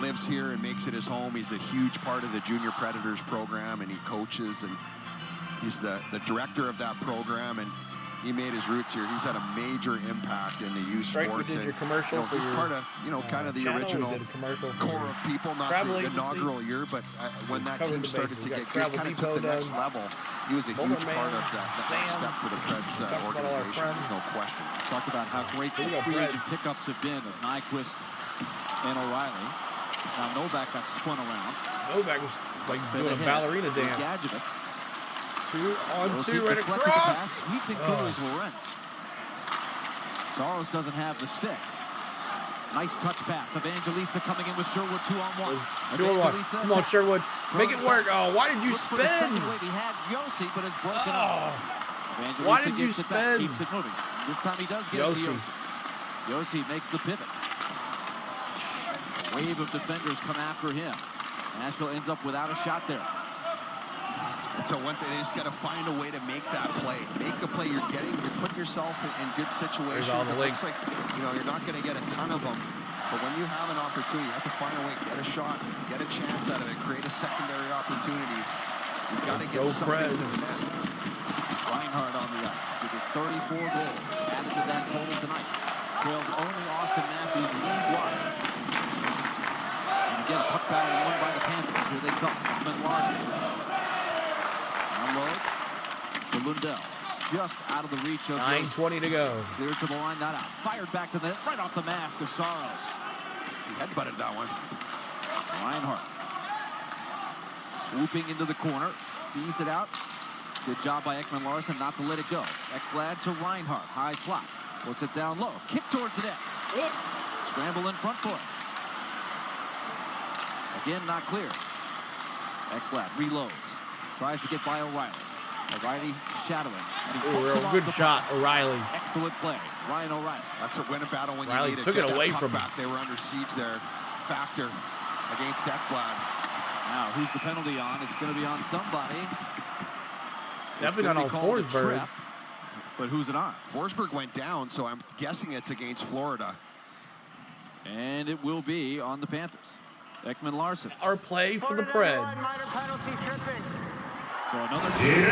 lives here and makes it his home. He's a huge part of the Junior Predators program, and he coaches, and he's the director of that program. And he made his roots here. He's had a major impact in the youth sports. And he's part of, kind of the original core of people, not the inaugural year, but when that team started to get good, kind of took the next level. He was a huge part of that next step for the Preds organization. There's no question. Talk about how great the free agent pickups have been of Nyquist and O'Reilly. Now Novak got spun around. Novak was like doing a ballerina dance. Gadget. 2-on-2 right across. Sweeping goals, Lorentz. Saros doesn't have the stick. Nice touch pass. Evangelista coming in with Sherwood 2-on-1. 2-on-1. Come on, Sherwood. Make it work. Oh, why did you spin? He had Yossi, but it's broken up. Why did you spin? Keeps it moving. This time he does get it to Yossi. Yossi makes the pivot. A wave of defenders come after him. Nashville ends up without a shot there. And so one thing, they just got to find a way to make that play. Make a play. You're putting yourself in good situations. It looks like, you're not going to get a ton of them. But when you have an opportunity, you have to find a way, get a shot, get a chance out of it, create a secondary opportunity. You've got to get something to the net. Reinhardt on the ice with his 34 goals added to that total tonight. Trails only Austin Matthews league wide. And again, puck battle won by the Panthers. Here they come. Ekman Larson. Unload to Lundell. Just out of the reach of 9:20 to go. Cleared to the line, not out. Fired back to the net, right off the mask of Saros. He headbutted that one. Reinhardt. Swooping into the corner. Feeds it out. Good job by Ekman Larson not to let it go. Ekblad to Reinhardt. High slot. Puts it down low. Kick towards the net. Scramble in front for it. Again, not clear. Ekblad reloads. Tries to get by O'Reilly. O'Reilly shadowing. Good shot, O'Reilly. Excellent play. Ryan O'Reilly. That's a win a battle when O'Reilly you need took it away from him. They were under siege there. Factor against Ekblad. Now, who's the penalty on? It's going to be on somebody. Definitely not on Forsberg. But who's it on? Forsberg went down, so I'm guessing it's against Florida. And it will be on the Panthers. Ekman Larson. Our play for the Preds. Minor penalty tripping. So another team.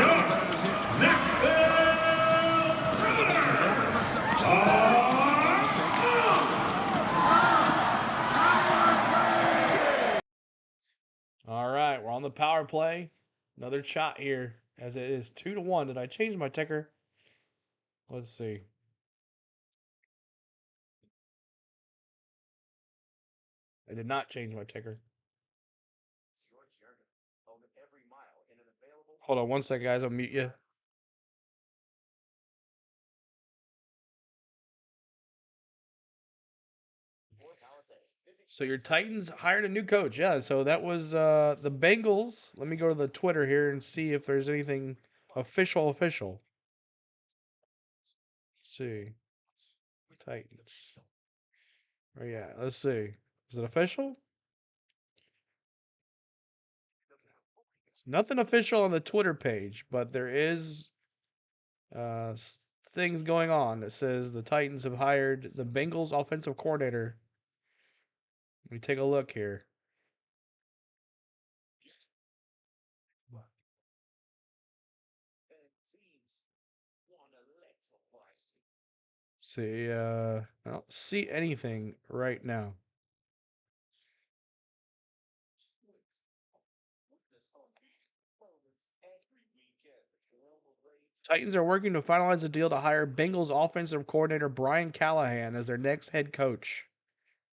All right, we're on the power play. Another shot here, as it is 2-1. Did I change my ticker? Let's see. I did not change my ticker. Hold on one second, guys. I'll mute you. So your Titans hired a new coach. Yeah, so that was the Bengals. Let me go to the Twitter here and see if there's anything official. Let's see. Titans. Oh, yeah, let's see. Is it official? Nothing official on the Twitter page, but there is things going on. It says the Titans have hired the Bengals offensive coordinator. Let me take a look here. See, I don't see anything right now. Titans are working to finalize a deal to hire Bengals offensive coordinator Brian Callahan as their next head coach,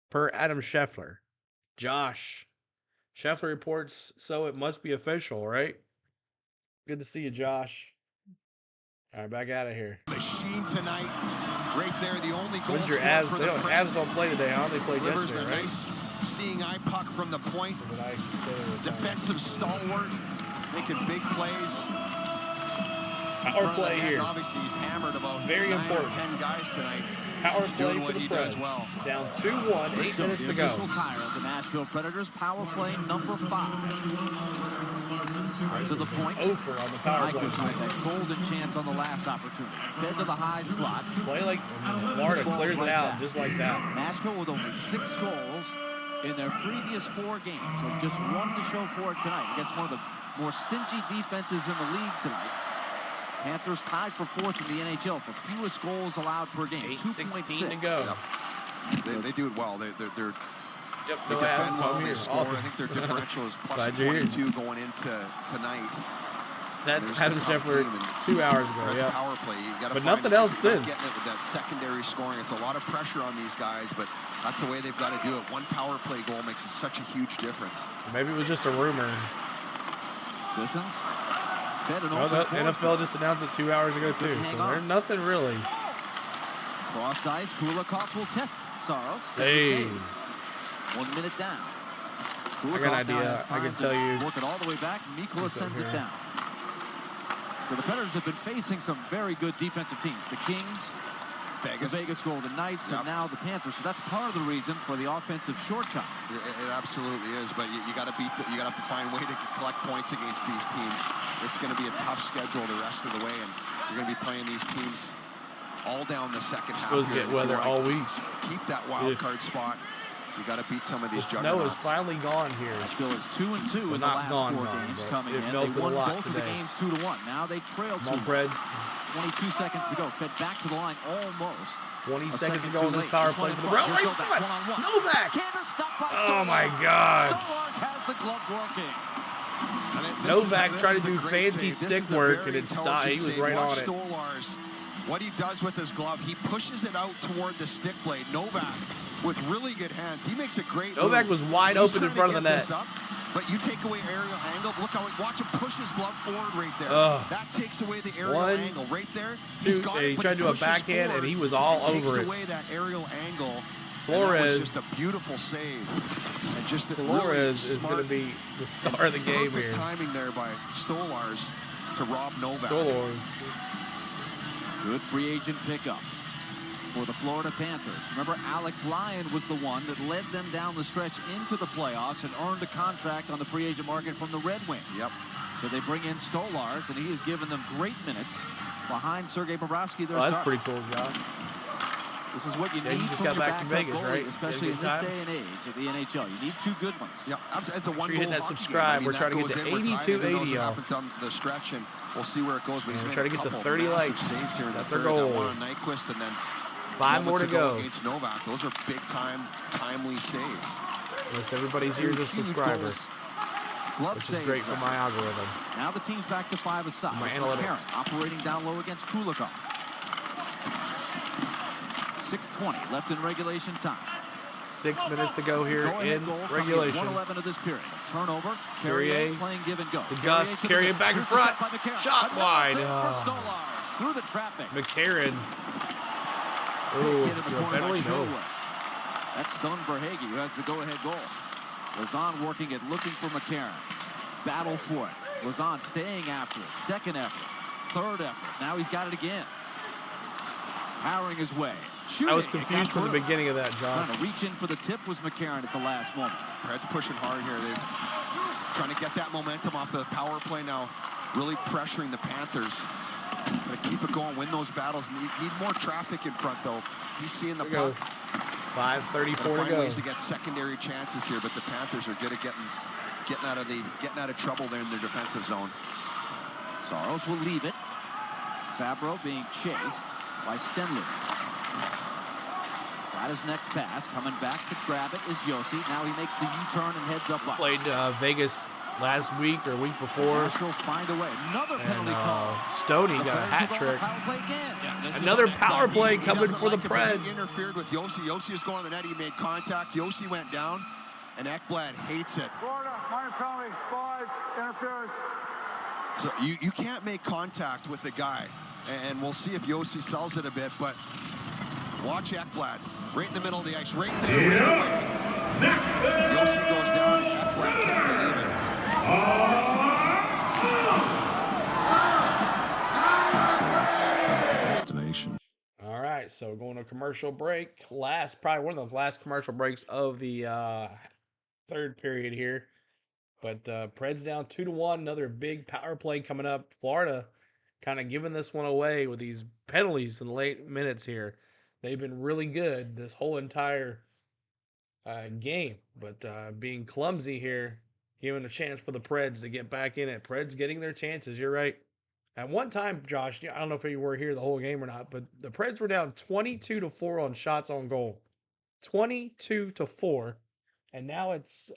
per Adam Scheffler. Josh, Scheffler reports, so it must be official, right? Good to see you, Josh. All right, back out of here. Machine tonight, right there. The only goal your Avs? They don't Avs don't play today. Huh? They played yesterday, right? Nice seeing eye puck from the point. Defensive stalwart, making big plays. Power play here. Obviously, he's hammered about very important. 10 guys tonight. Power play doing for what the he Preds. does well. Down 2-1, 8 minutes to go. The official tire of the Nashville Predators, power play number 5. Right to the point. Over on the power play. That golden chance on the last opportunity. Fed to the high slot. Play like Florida clears it out just like that. Nashville with only 6 goals in their previous 4 games. So just one to show for it tonight against one of the more stingy defenses in the league tonight. Panthers tied for 4th in the NHL for fewest goals allowed per game. 2.6 to go. Yep. They do it well. They're Yep, they defend well. They score. Awesome. I think their differential is plus Glad you're 22 going into tonight. That's Adam Scheffler 2 hours ago. That's Yeah. power play. You got to. But nothing else since. Getting it with that secondary scoring. It's a lot of pressure on these guys, but that's the way they've got to do it. One power play goal makes such a huge difference. Maybe it was just a rumor. Sissons fed an No, the NFL just announced it 2 hours ago too. So there's nothing really. Cross ice, Kulikov will test Saros. Hey. 1 minute down. I got an idea. I can tell you. Work it all the way back. Mikula sends it down. So the Predators have been facing some very good defensive teams. The Kings, the Vegas Golden Knights, and now the Panthers. So that's part of the reason for the offensive shortcomings. It absolutely is, but you got to beat. You got to find a way to collect points against these teams. It's going to be a tough schedule the rest of the way, and you're going to be playing these teams all down the second half. Supposed to get weather all week. Keep that wild card spot. You got to beat some of these juggernauts. juggernauts. Snow is finally gone here. Nashville is 2-2 in the last 4 games coming in. They won both of the games 2-1. Now they trail 2-1. 22 seconds to go. Fed back to the line almost. 20 seconds to go on this power play. Novak! Oh my God! Stolars has the glove working. Novak tried to do fancy stick work and it stopped. He was right on it. Stolars, what he does with his glove, he pushes it out toward the stick blade. Novak with really good hands. He makes a great Novak move. was wide open in front of the net. But you take away aerial angle. Look how watch him push his glove forward right there. That takes away the aerial angle right there. He's got it, he tried to do a backhand and he was all over it. Takes away that aerial angle. Flores, that was just a beautiful save. And just Flores is going to be the star of the game here. Perfect timing there by Stolars to rob Novak. Good free agent pickup for the Florida Panthers. Remember, Alex Lyon was the one that led them down the stretch into the playoffs and earned a contract on the free agent market from the Red Wings. Yep. So they bring in Stolars, and he has given them great minutes behind Sergei Bobrovsky. That's pretty cool, John. This is what you need just from got your back to backup Vegas, goalie, right? especially in this day and age of the NHL. You need 2 good ones. Yeah, it's a one hit that subscribe. We're trying to get to 8280. Happens on the stretch, and we'll see where it goes. But he's trying to get to 30 likes. Saves here. That's our goal. One on Nyquist, and then 5 more to go against Novak. Those are big time, timely saves. Yes, everybody's here as subscribers. Which is great for my algorithm. Now the team's back to 5 aside. My analytics. Operating down low against Kulikov. 6:20 left in regulation time. 6 minutes to go here in regulation. 1:11 of this period. Turnover. Carrier playing give and go. The Gus, Carrier back in front. Shot wide. Through the traffic. McCarron. Oh, penalty? No. That's Stone Verhage who has the go-ahead goal. Lazan working it, looking for McCarron. Battle for it. Lazan staying after it. Second effort. Third effort. Now he's got it again. Powering his way. Shooting. I was confused from the beginning of that, John. Trying to reach in for the tip was McCarron at the last moment. Preds pushing hard here. They're trying to get that momentum off the power play now. Really pressuring the Panthers. Got to keep it going, win those battles. Need more traffic in front, though. He's seeing the puck. 5:34 to go. Ways to get secondary chances here, but the Panthers are good at getting out of trouble there in their defensive zone. Saros will leave it. Fabro being chased by Stenley. Got his next pass. Coming back to grab it is Josi. Now he makes the U-turn and heads up ice. Played Vegas last week or week before. Nashville find a way. Another penalty call. Stoney got a hat trick. Another power play coming for the Preds. He interfered with Josi. Josi was going to the net. He made contact. Josi went down, and Ekblad hates it. Florida, minor penalty, 5, interference. So you can't make contact with the guy, and we'll see if Josi sells it a bit, but watch Ekblad. Right in the middle of the ice, right there. Josi goes down, and Ekblad can't believe it. So that's the destination. All right, so going to commercial break. Probably one of the last commercial breaks of the third period here. But Preds down 2-1. Another big power play coming up. Florida kind of giving this one away with these penalties in the late minutes here. They've been really good this whole entire game, but being clumsy here, giving a chance for the Preds to get back in it. Preds getting their chances. You're right. At one time, Josh, I don't know if you were here the whole game or not, but the Preds were down 22-4 on shots on goal. 22-4. And now it's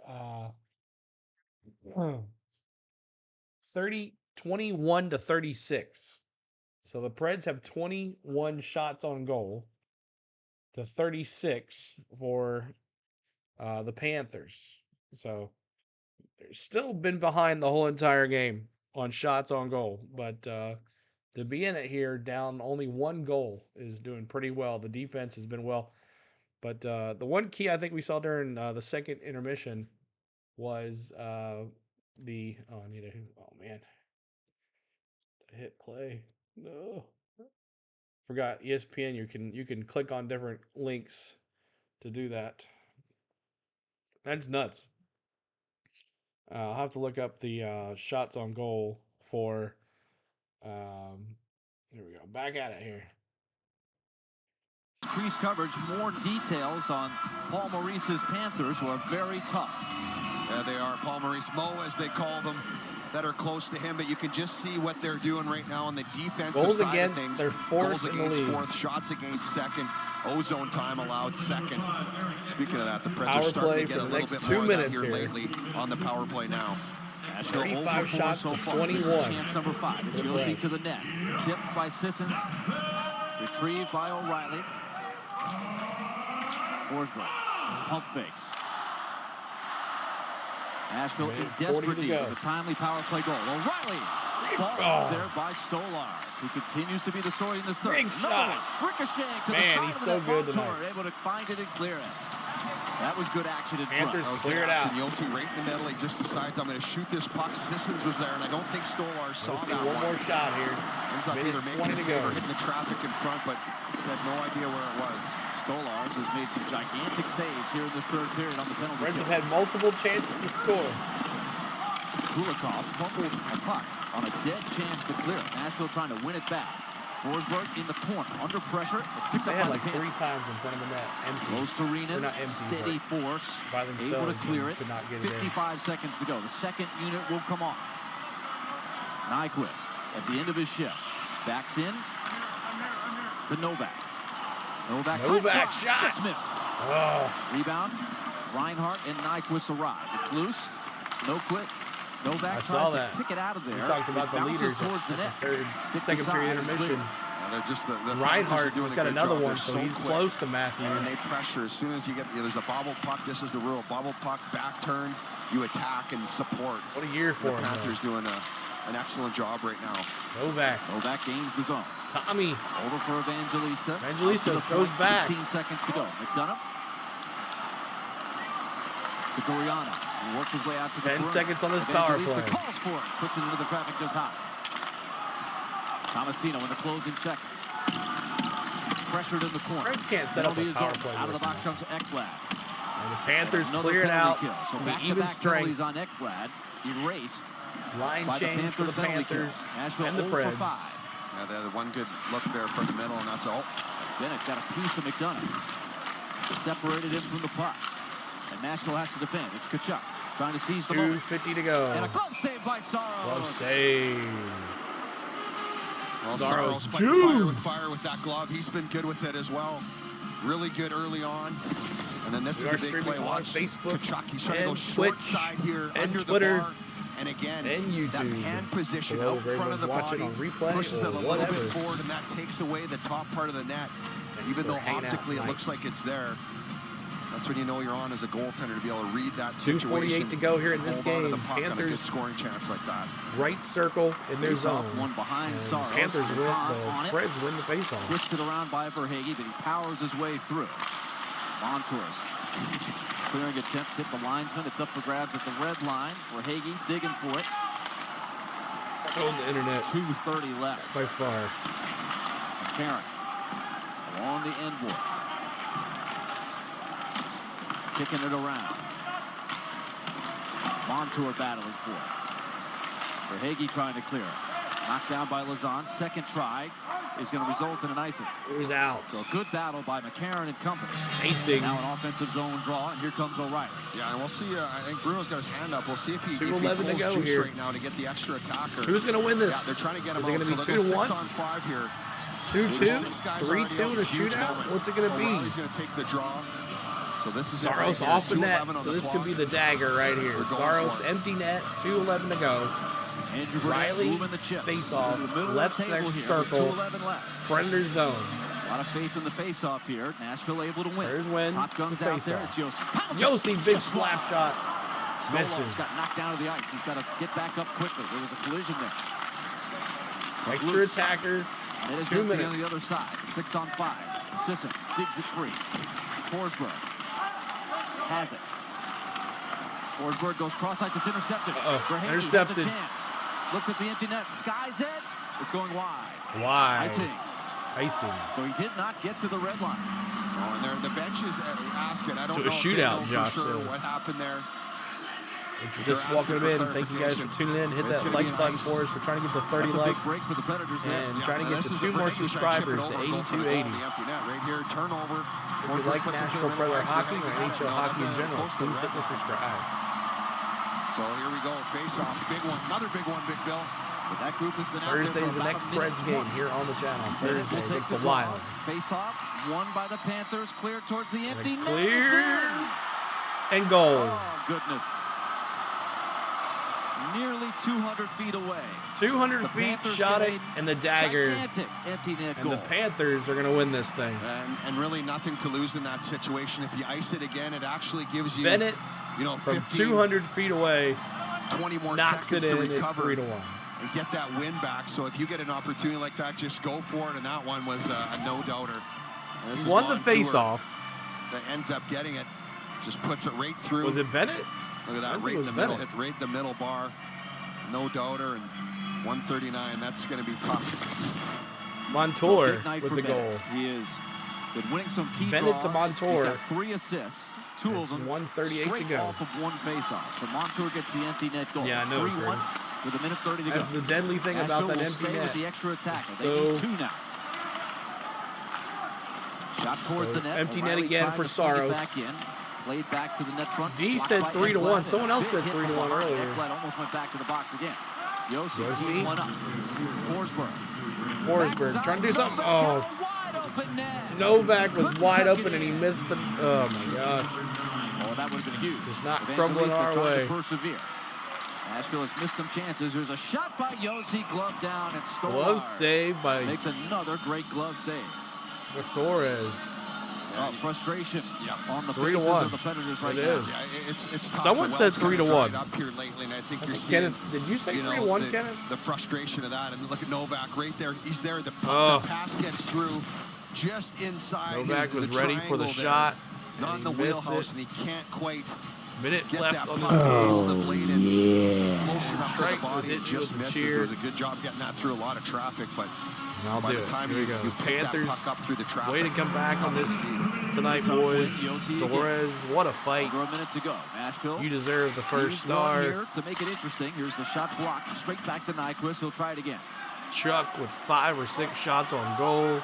21-36. So the Preds have 21 shots on goal to 36 for the Panthers. So they've still been behind the whole entire game on shots on goal. But to be in it here down only 1 goal is doing pretty well. The defense has been well. But the one key I think we saw during the second intermission was hit play. No. Forgot ESPN. You can click on different links to do that. That's nuts. I'll have to look up the shots on goal for. Here we go. Back at it here. Crease coverage, more details on Paul Maurice's Panthers, who are very tough. Yeah, they are. Paul Maurice, Mo, as they call them, that are close to him, but you can just see what they're doing right now on the defensive goals side against, of things. They're fourth goals in the against league. Fourth, shots against second, ozone time allowed second. Speaking of that, the Preds Power are starting play to get for a the little next bit 2 more of that minutes here here. lately on the power play now. 35 shots so to far. 21. Chance number 5. It's Yossi to the net. Tipped by Sissons. Retrieved by O'Reilly. Forsberg. Pump fakes. Nashville in desperate need with a timely power play goal. O'Reilly fought there by Stolar, who continues to be the story in this third. Big shot. Ricocheting to Man, the side he's of so the net. good Montour tonight. able to find it and clear it. That was good action in Panthers front. clear it out. Yossi right in the middle. He just decides, I'm going to shoot this puck. Sissons was there, and I don't think Stolar saw We'll see that one more shot here. Ends up either making a 20 to save go. or hitting the traffic in front, but he had no idea where it was. Stolars has made some gigantic saves here in this third period on the penalty Reds kill. have had multiple chances to score. Kulikov fumbled a puck on a dead chance to clear it. Nashville trying to win it back. Forsberg in the corner, under pressure. It's picked They up had by like the 3 Panthers. times in front of the net. Empty. Close to Arena, They're not empty, steady but force, by able to themselves, clear it. could not get it in. 55 seconds to go. The second unit will come on. Nyquist at the end of his shift. Backs in to Novak. Novak shot. Just missed. Oh. Rebound. Reinhardt and Nyquist arrive. It's loose. No quit. Novak saw tries that. to pick it out of there. We talked about It the bounces leaders towards the net. second period intermission. They're just the Reinhardt doing has a got good another job. one, They're so he's quick. close to Matthews. And they pressure as soon as you get there's a bobble puck. This is the rule. Bobble puck, back turn, you attack and support. What a year for the him. Panthers doing an excellent job right now. Novak gains the zone. Tommy over for Evangelista. Evangelista goes back. 16 seconds to go. McDonough to Goriano. He works his way out to the 10 corner. seconds on this power Evangelista play. calls for it. Puts it into the traffic just high. Tomasino in the closing seconds. Pressured in the corner. Reds can't set up a Penalty is power over. play. Out of the box comes Ekblad. And the Panthers Another clear it penalty out. kill. So The even back-to-back penalties strength. on Ekblad. Erased. Line by change the for the penalty kill. Panthers Nashville and the 0 for Preds. 5. Yeah, they had one good look there from the middle, and that's all. Bennett got a piece of McDonough. Separated him from the puck. And Nashville has to defend. It's Tkachuk trying to seize the moment. 2:50 to go. And a glove save by Saros. Glove save. Well, Saros Saros fighting fire with that glove. He's been good with it as well. Really good early on. And then this We is are a big streaming play. on Watch Facebook Tkachuk. He's trying to go and short Twitch side here and under Twitter the bar. And again, and YouTube. that hand position Below out front of the watching body on replay pushes it a or little whatever. bit forward, and that takes away the top part of the net. Even though hanging out optically it tonight. looks like it's there, that's when you know you're on as a goaltender to be able to read that 2:48 situation. to go here in this hold on to game. the puck on a good Panthers scoring chance like that. right circle in their Face off, zone. one behind And Saros. Panthers win. Lazan on The it. Preds win the faceoff. Twisted around by Verhage, but he powers his way through. Montour clearing attempt, hit the linesman. It's up for grabs at the red line. Verhage digging for it. On the internet. 2:30 left. By far. Karen along the end board. Kicking it around. Montour battling for it. Verhage trying to clear it. Knocked down by Lazan. Second try. is going to result in an icing. It was out. So a good battle by McCarron and company. Icing. Now an offensive zone draw, and here comes O'Reilly. Yeah, and we'll see. I think Bruno's got his hand up. We'll see if he pulls 2:11 to go juice here. right now to get the extra attacker. Who's going to win this? Yeah, they're trying to get him Is it out. going to So be they're 2-1? 6 on 5 here. 2-2? 3-2 in a shootout? What's it going to be? He's going to take the draw. So this is Saros off the net. So this could be the dagger right here. Saros empty net. 2:11 to go. Andrew Riley moving the chips. face off. Left Circle. Circle. 2:11 left. Predator zone. A lot of faith in the face-off here. Nashville able to win. There's win. Top guns out there. It's Yossi. Yossi, big slap shot. Stolarz got knocked down to the ice. He's got to get back up quickly. There was a collision there. Extra attacker. It is 2 empty minutes. on the other side. 6 on 5. Sisson digs it free. Forsberg has it. Forsberg goes cross-ice. It's intercepted. Intercepted. Has a chance. Looks at the empty net. Skies it. It's going wide. Wide. Icing. So he did not get to the red line. Oh, and the bench is asking. I don't To a know shootout, if they know Josh for sure says. what happened there. Just welcome in. Thank you guys for tuning in. Hit that like button for us. We're trying to get to 30 That's a big likes. break for the Predators there. And trying to get to 2 more subscribers to 8280. Right here, turnover. If you like Nashville Predator hockey or NHL hockey in general, please hit the subscribe. So here we go. Face off. Big one. Another big one, Big Bill. But that group has been out Thursday's there the for next Preds game here on the channel. Thursday Thursday will take against the draw. Wild. Face off, won by the Panthers, cleared towards the empty net. Clear. It's in. And goal. Oh, goodness. Nearly 200 feet away. 200 The feet, Panthers shot get it, a and the dagger. Gigantic empty net And goal. the Panthers are going to win this thing. And really nothing to lose in that situation. If you ice it again, it actually gives you, Bennett, from 200 feet away, 20 more knocks seconds it to in. It's recover 3-1. and get that win back. So if you get an opportunity like that, just go for it. And that one was a no-doubter. He won the face-off. That ends up getting it. Just puts it right through. Was it Bennett? Look at I that, think right it in was the middle. Bennett. Hit right the middle bar. No-doubter. And 139. That's going to be tough. Montour Big night with for the Bennett. goal. He has been winning some key Bennett draws. to Montour. He's got 3 assists. 2 of them 1:38 straight to go. off of one face-off. So Montour gets the empty net goal. Yeah, I know, 3-1 with a minute 30 to go. That's the deadly thing Nashville about that will empty stay net. with the extra attacker. They So- need 2 now. Shot towards the net. empty net O'Reilly again tried for to swing it Saros. Back in. Played back to the net front. D Blocked said by 3-1. Ekblad. Someone else said Big hit 3-1 from behind. earlier. Ekblad almost went back to the box again. Yossi Yossi. keeps one up. Forsberg. Forsberg trying to do something. Oh, Wide open net. Novak was wide open and he missed the. Oh my gosh. Oh, that would have been huge. It's not Evangelista crumbling our tried way. to persevere. Nashville has missed some chances. There's a shot by Yossi, glove down, and Stolarz Glove save by makes another great glove save. Torres. Frustration on the 3-1. faces of the Predators right It now. is. Yeah, it's tough. Someone The said Wells kinda 3-1. dried up here lately, and I think you're seeing. Kenneth, did you say you know, 3-1, the, Kenneth? The frustration of that, and look at Novak right there. He's there. The pass gets through just inside. Novak was ready for the triangle shot. there. Not in the and he missed wheelhouse, it. and he can't quite Minute get left that on puck. the Nails the blade in yeah. close enough to Strike the was body. It hit just with a misses. cheer. It was a good job getting that through a lot of traffic, but I'll by do the it. time Here you we go. pick Panthers. that puck up through the traffic, Way to come back it's on tough to this see. tonight, boys. Torres, what a fight. Under a minute to go. Nashville. You deserve the first Needs star. one here to make it interesting. Here's the shot blocked. Straight back to Nyquist. He'll try it again. Chuck with 5 or 6 shots on goal.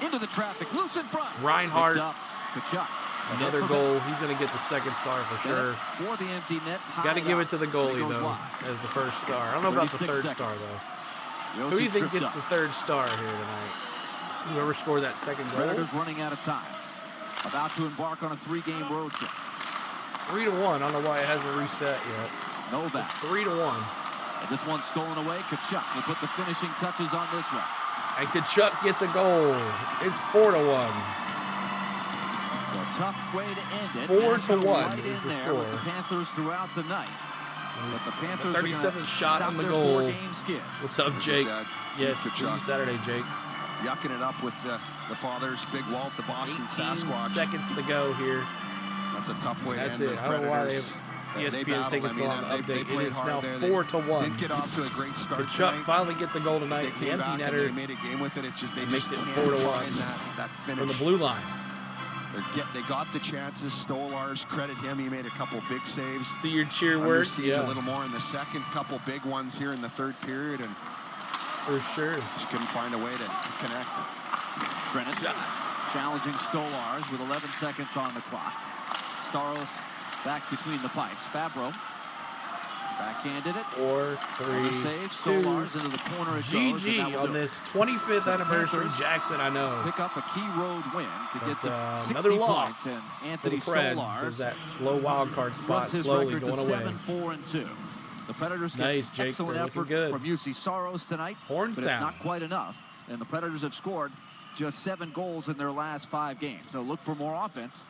Into the traffic. Loose in front. Reinhardt. Picked up. Kachuk. Another goal. He's going to get the second star for sure. For the empty net. Got to give it to the goalie, goes though, wide. as the first star. I don't know about the 36 third star, seconds. though. Yossi Who do you think tripped gets up. the third star here tonight? Whoever scored that second goal? Predators running out of time. About to embark on a 3-game road trip. 3-1. I don't know why it hasn't reset yet. Novak. It's 3-1. And this one's stolen away. Kachuk will put the finishing touches on this one. And Kachuk gets a goal. It's 4-1. So a tough way to end it. 4-1 right is in the there score. with the Panthers throughout the night. But the Panthers are 37th gonna shot stop on the their goal. 4-game skid. What's up, This is Jake? Dad. Yes, Keith see you Kachuk. Saturday, Jake. Yucking it up with the fathers, Big Walt, the Boston 18 Sasquatch. seconds to go here. That's a tough way That's to end it. the I don't know why Predators. they have They ESPN's battled. taking I so mean, long to they update. played It is hard now there. 4-1. Didn't get off to a great start Chuck tonight. finally gets a goal tonight. They The came empty back and they netter made a game with it. It's just they makes just it can't 4-1 find that finish. from the blue line. They got the chances. Stolarz, credit him. He made a couple big saves. See your cheer Under word? siege Yeah. a little more in the second. Couple big ones here in the third period. And For sure. Just couldn't find a way to connect. Trennan challenging Stolars with 11 seconds on the clock. Staros back between the pipes. Fabro backhanded it. 4, 3, save. 2. Stolars into the corner. It goes, GG on this 25th anniversary. Jackson, I know. Pick up a key road win to get to 60 another loss. points. And Anthony for the Preds Stolars is that slow wild card spot runs his slowly record going to away. 7-4-2. The Predators get Nice, Jake. excellent They're effort good. from UC Saros tonight, Horn but sound. it's not quite enough. And the Predators have scored just 7 goals in their last 5 games. So look for more offense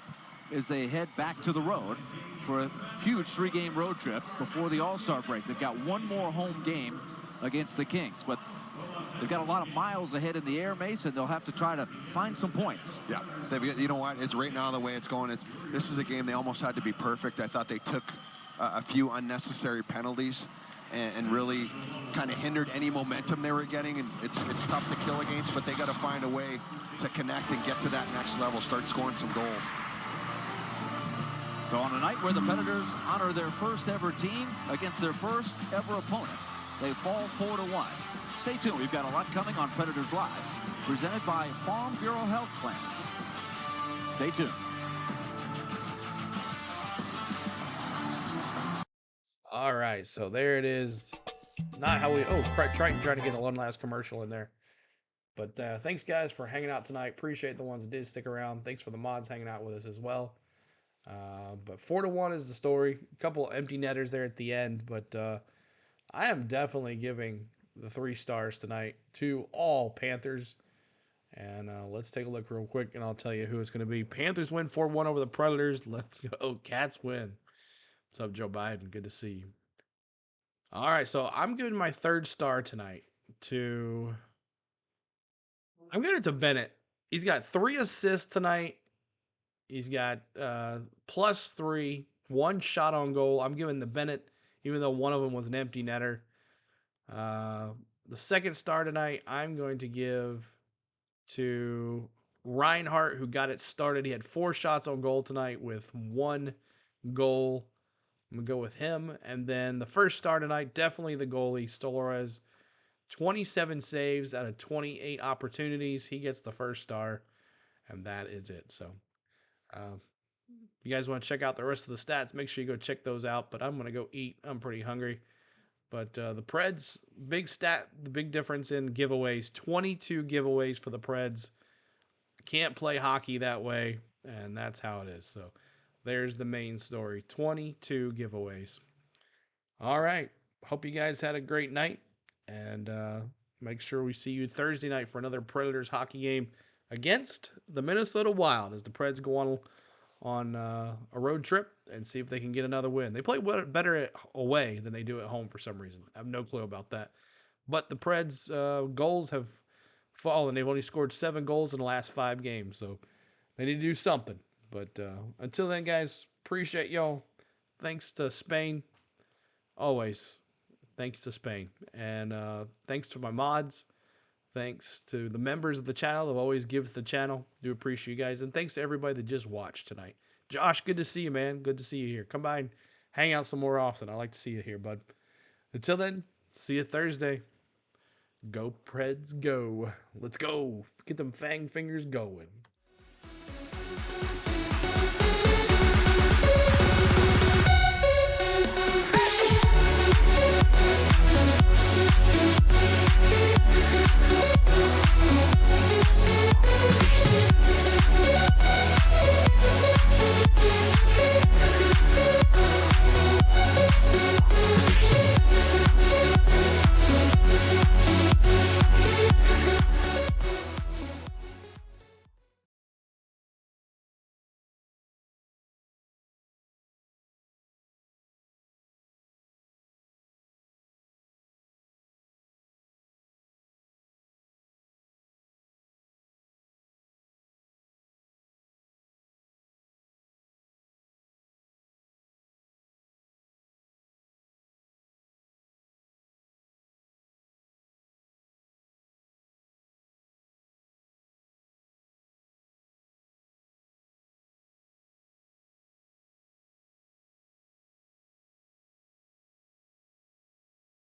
as they head back to the road for a huge 3-game road trip before the All-Star break. They've got one more home game against the Kings, but they've got a lot of miles ahead in the air, Mason. They'll have to try to find some points. Yeah, you know what? It's right now the way it's going. This is a game they almost had to be perfect. I thought they took a few unnecessary penalties and really kind of hindered any momentum they were getting. And it's tough to kill against, but they got to find a way to connect and get to that next level, start scoring some goals. So on a night where the Predators honor their first ever team against their first ever opponent, they fall 4-1. Stay tuned. We've got a lot coming on Predators Live, presented by Farm Bureau Health Plans. Stay tuned. All right, so there it is. Not how we... Oh, trying to get one last commercial in there. But thanks, guys, for hanging out tonight. Appreciate the ones that did stick around. Thanks for the mods hanging out with us as well. But 4-1 is the story. A couple empty netters there at the end, but I am definitely giving the 3 stars tonight to all Panthers. And let's take a look real quick, and I'll tell you who it's going to be. Panthers win 4-1 over the Predators. Let's go. Cats win. What's up, Joe Biden? Good to see you. All right, so I'm giving my 3rd star tonight to... I'm giving it to Bennett. He's got 3 assists tonight. He's got +3, 1 shot on goal. I'm giving the Bennett, even though one of them was an empty netter. The 2nd star tonight, I'm going to give to Reinhart, who got it started. He had 4 shots on goal tonight with 1 goal. I'm going to go with him. And then the 1st star tonight, definitely the goalie, Stolores. 27 saves out of 28 opportunities. He gets the 1st star, and that is it. So, you guys want to check out the rest of the stats, make sure you go check those out. But I'm going to go eat. I'm pretty hungry. But the Preds, big stat, the big difference in giveaways. 22 giveaways for the Preds. Can't play hockey that way, and that's how it is. So there's the main story. 22 giveaways. All right. Hope you guys had a great night. And make sure we see you Thursday night for another Predators hockey game against the Minnesota Wild as the Preds go on a road trip and see if they can get another win. They play better away than they do at home for some reason. I have no clue about that. But the Preds' goals have fallen. They've only scored 7 goals in the last 5 games, so they need to do something. But until then, guys, appreciate y'all. Thanks to Spain. Always. Thanks to Spain. And thanks to my mods. Thanks to the members of the channel that always give to the channel. Do appreciate you guys. And thanks to everybody that just watched tonight. Josh, good to see you, man. Good to see you here. Come by and hang out some more often. I like to see you here, bud. Until then, see you Thursday. Go Preds, go. Let's go. Get them fang fingers going. We'll be right back.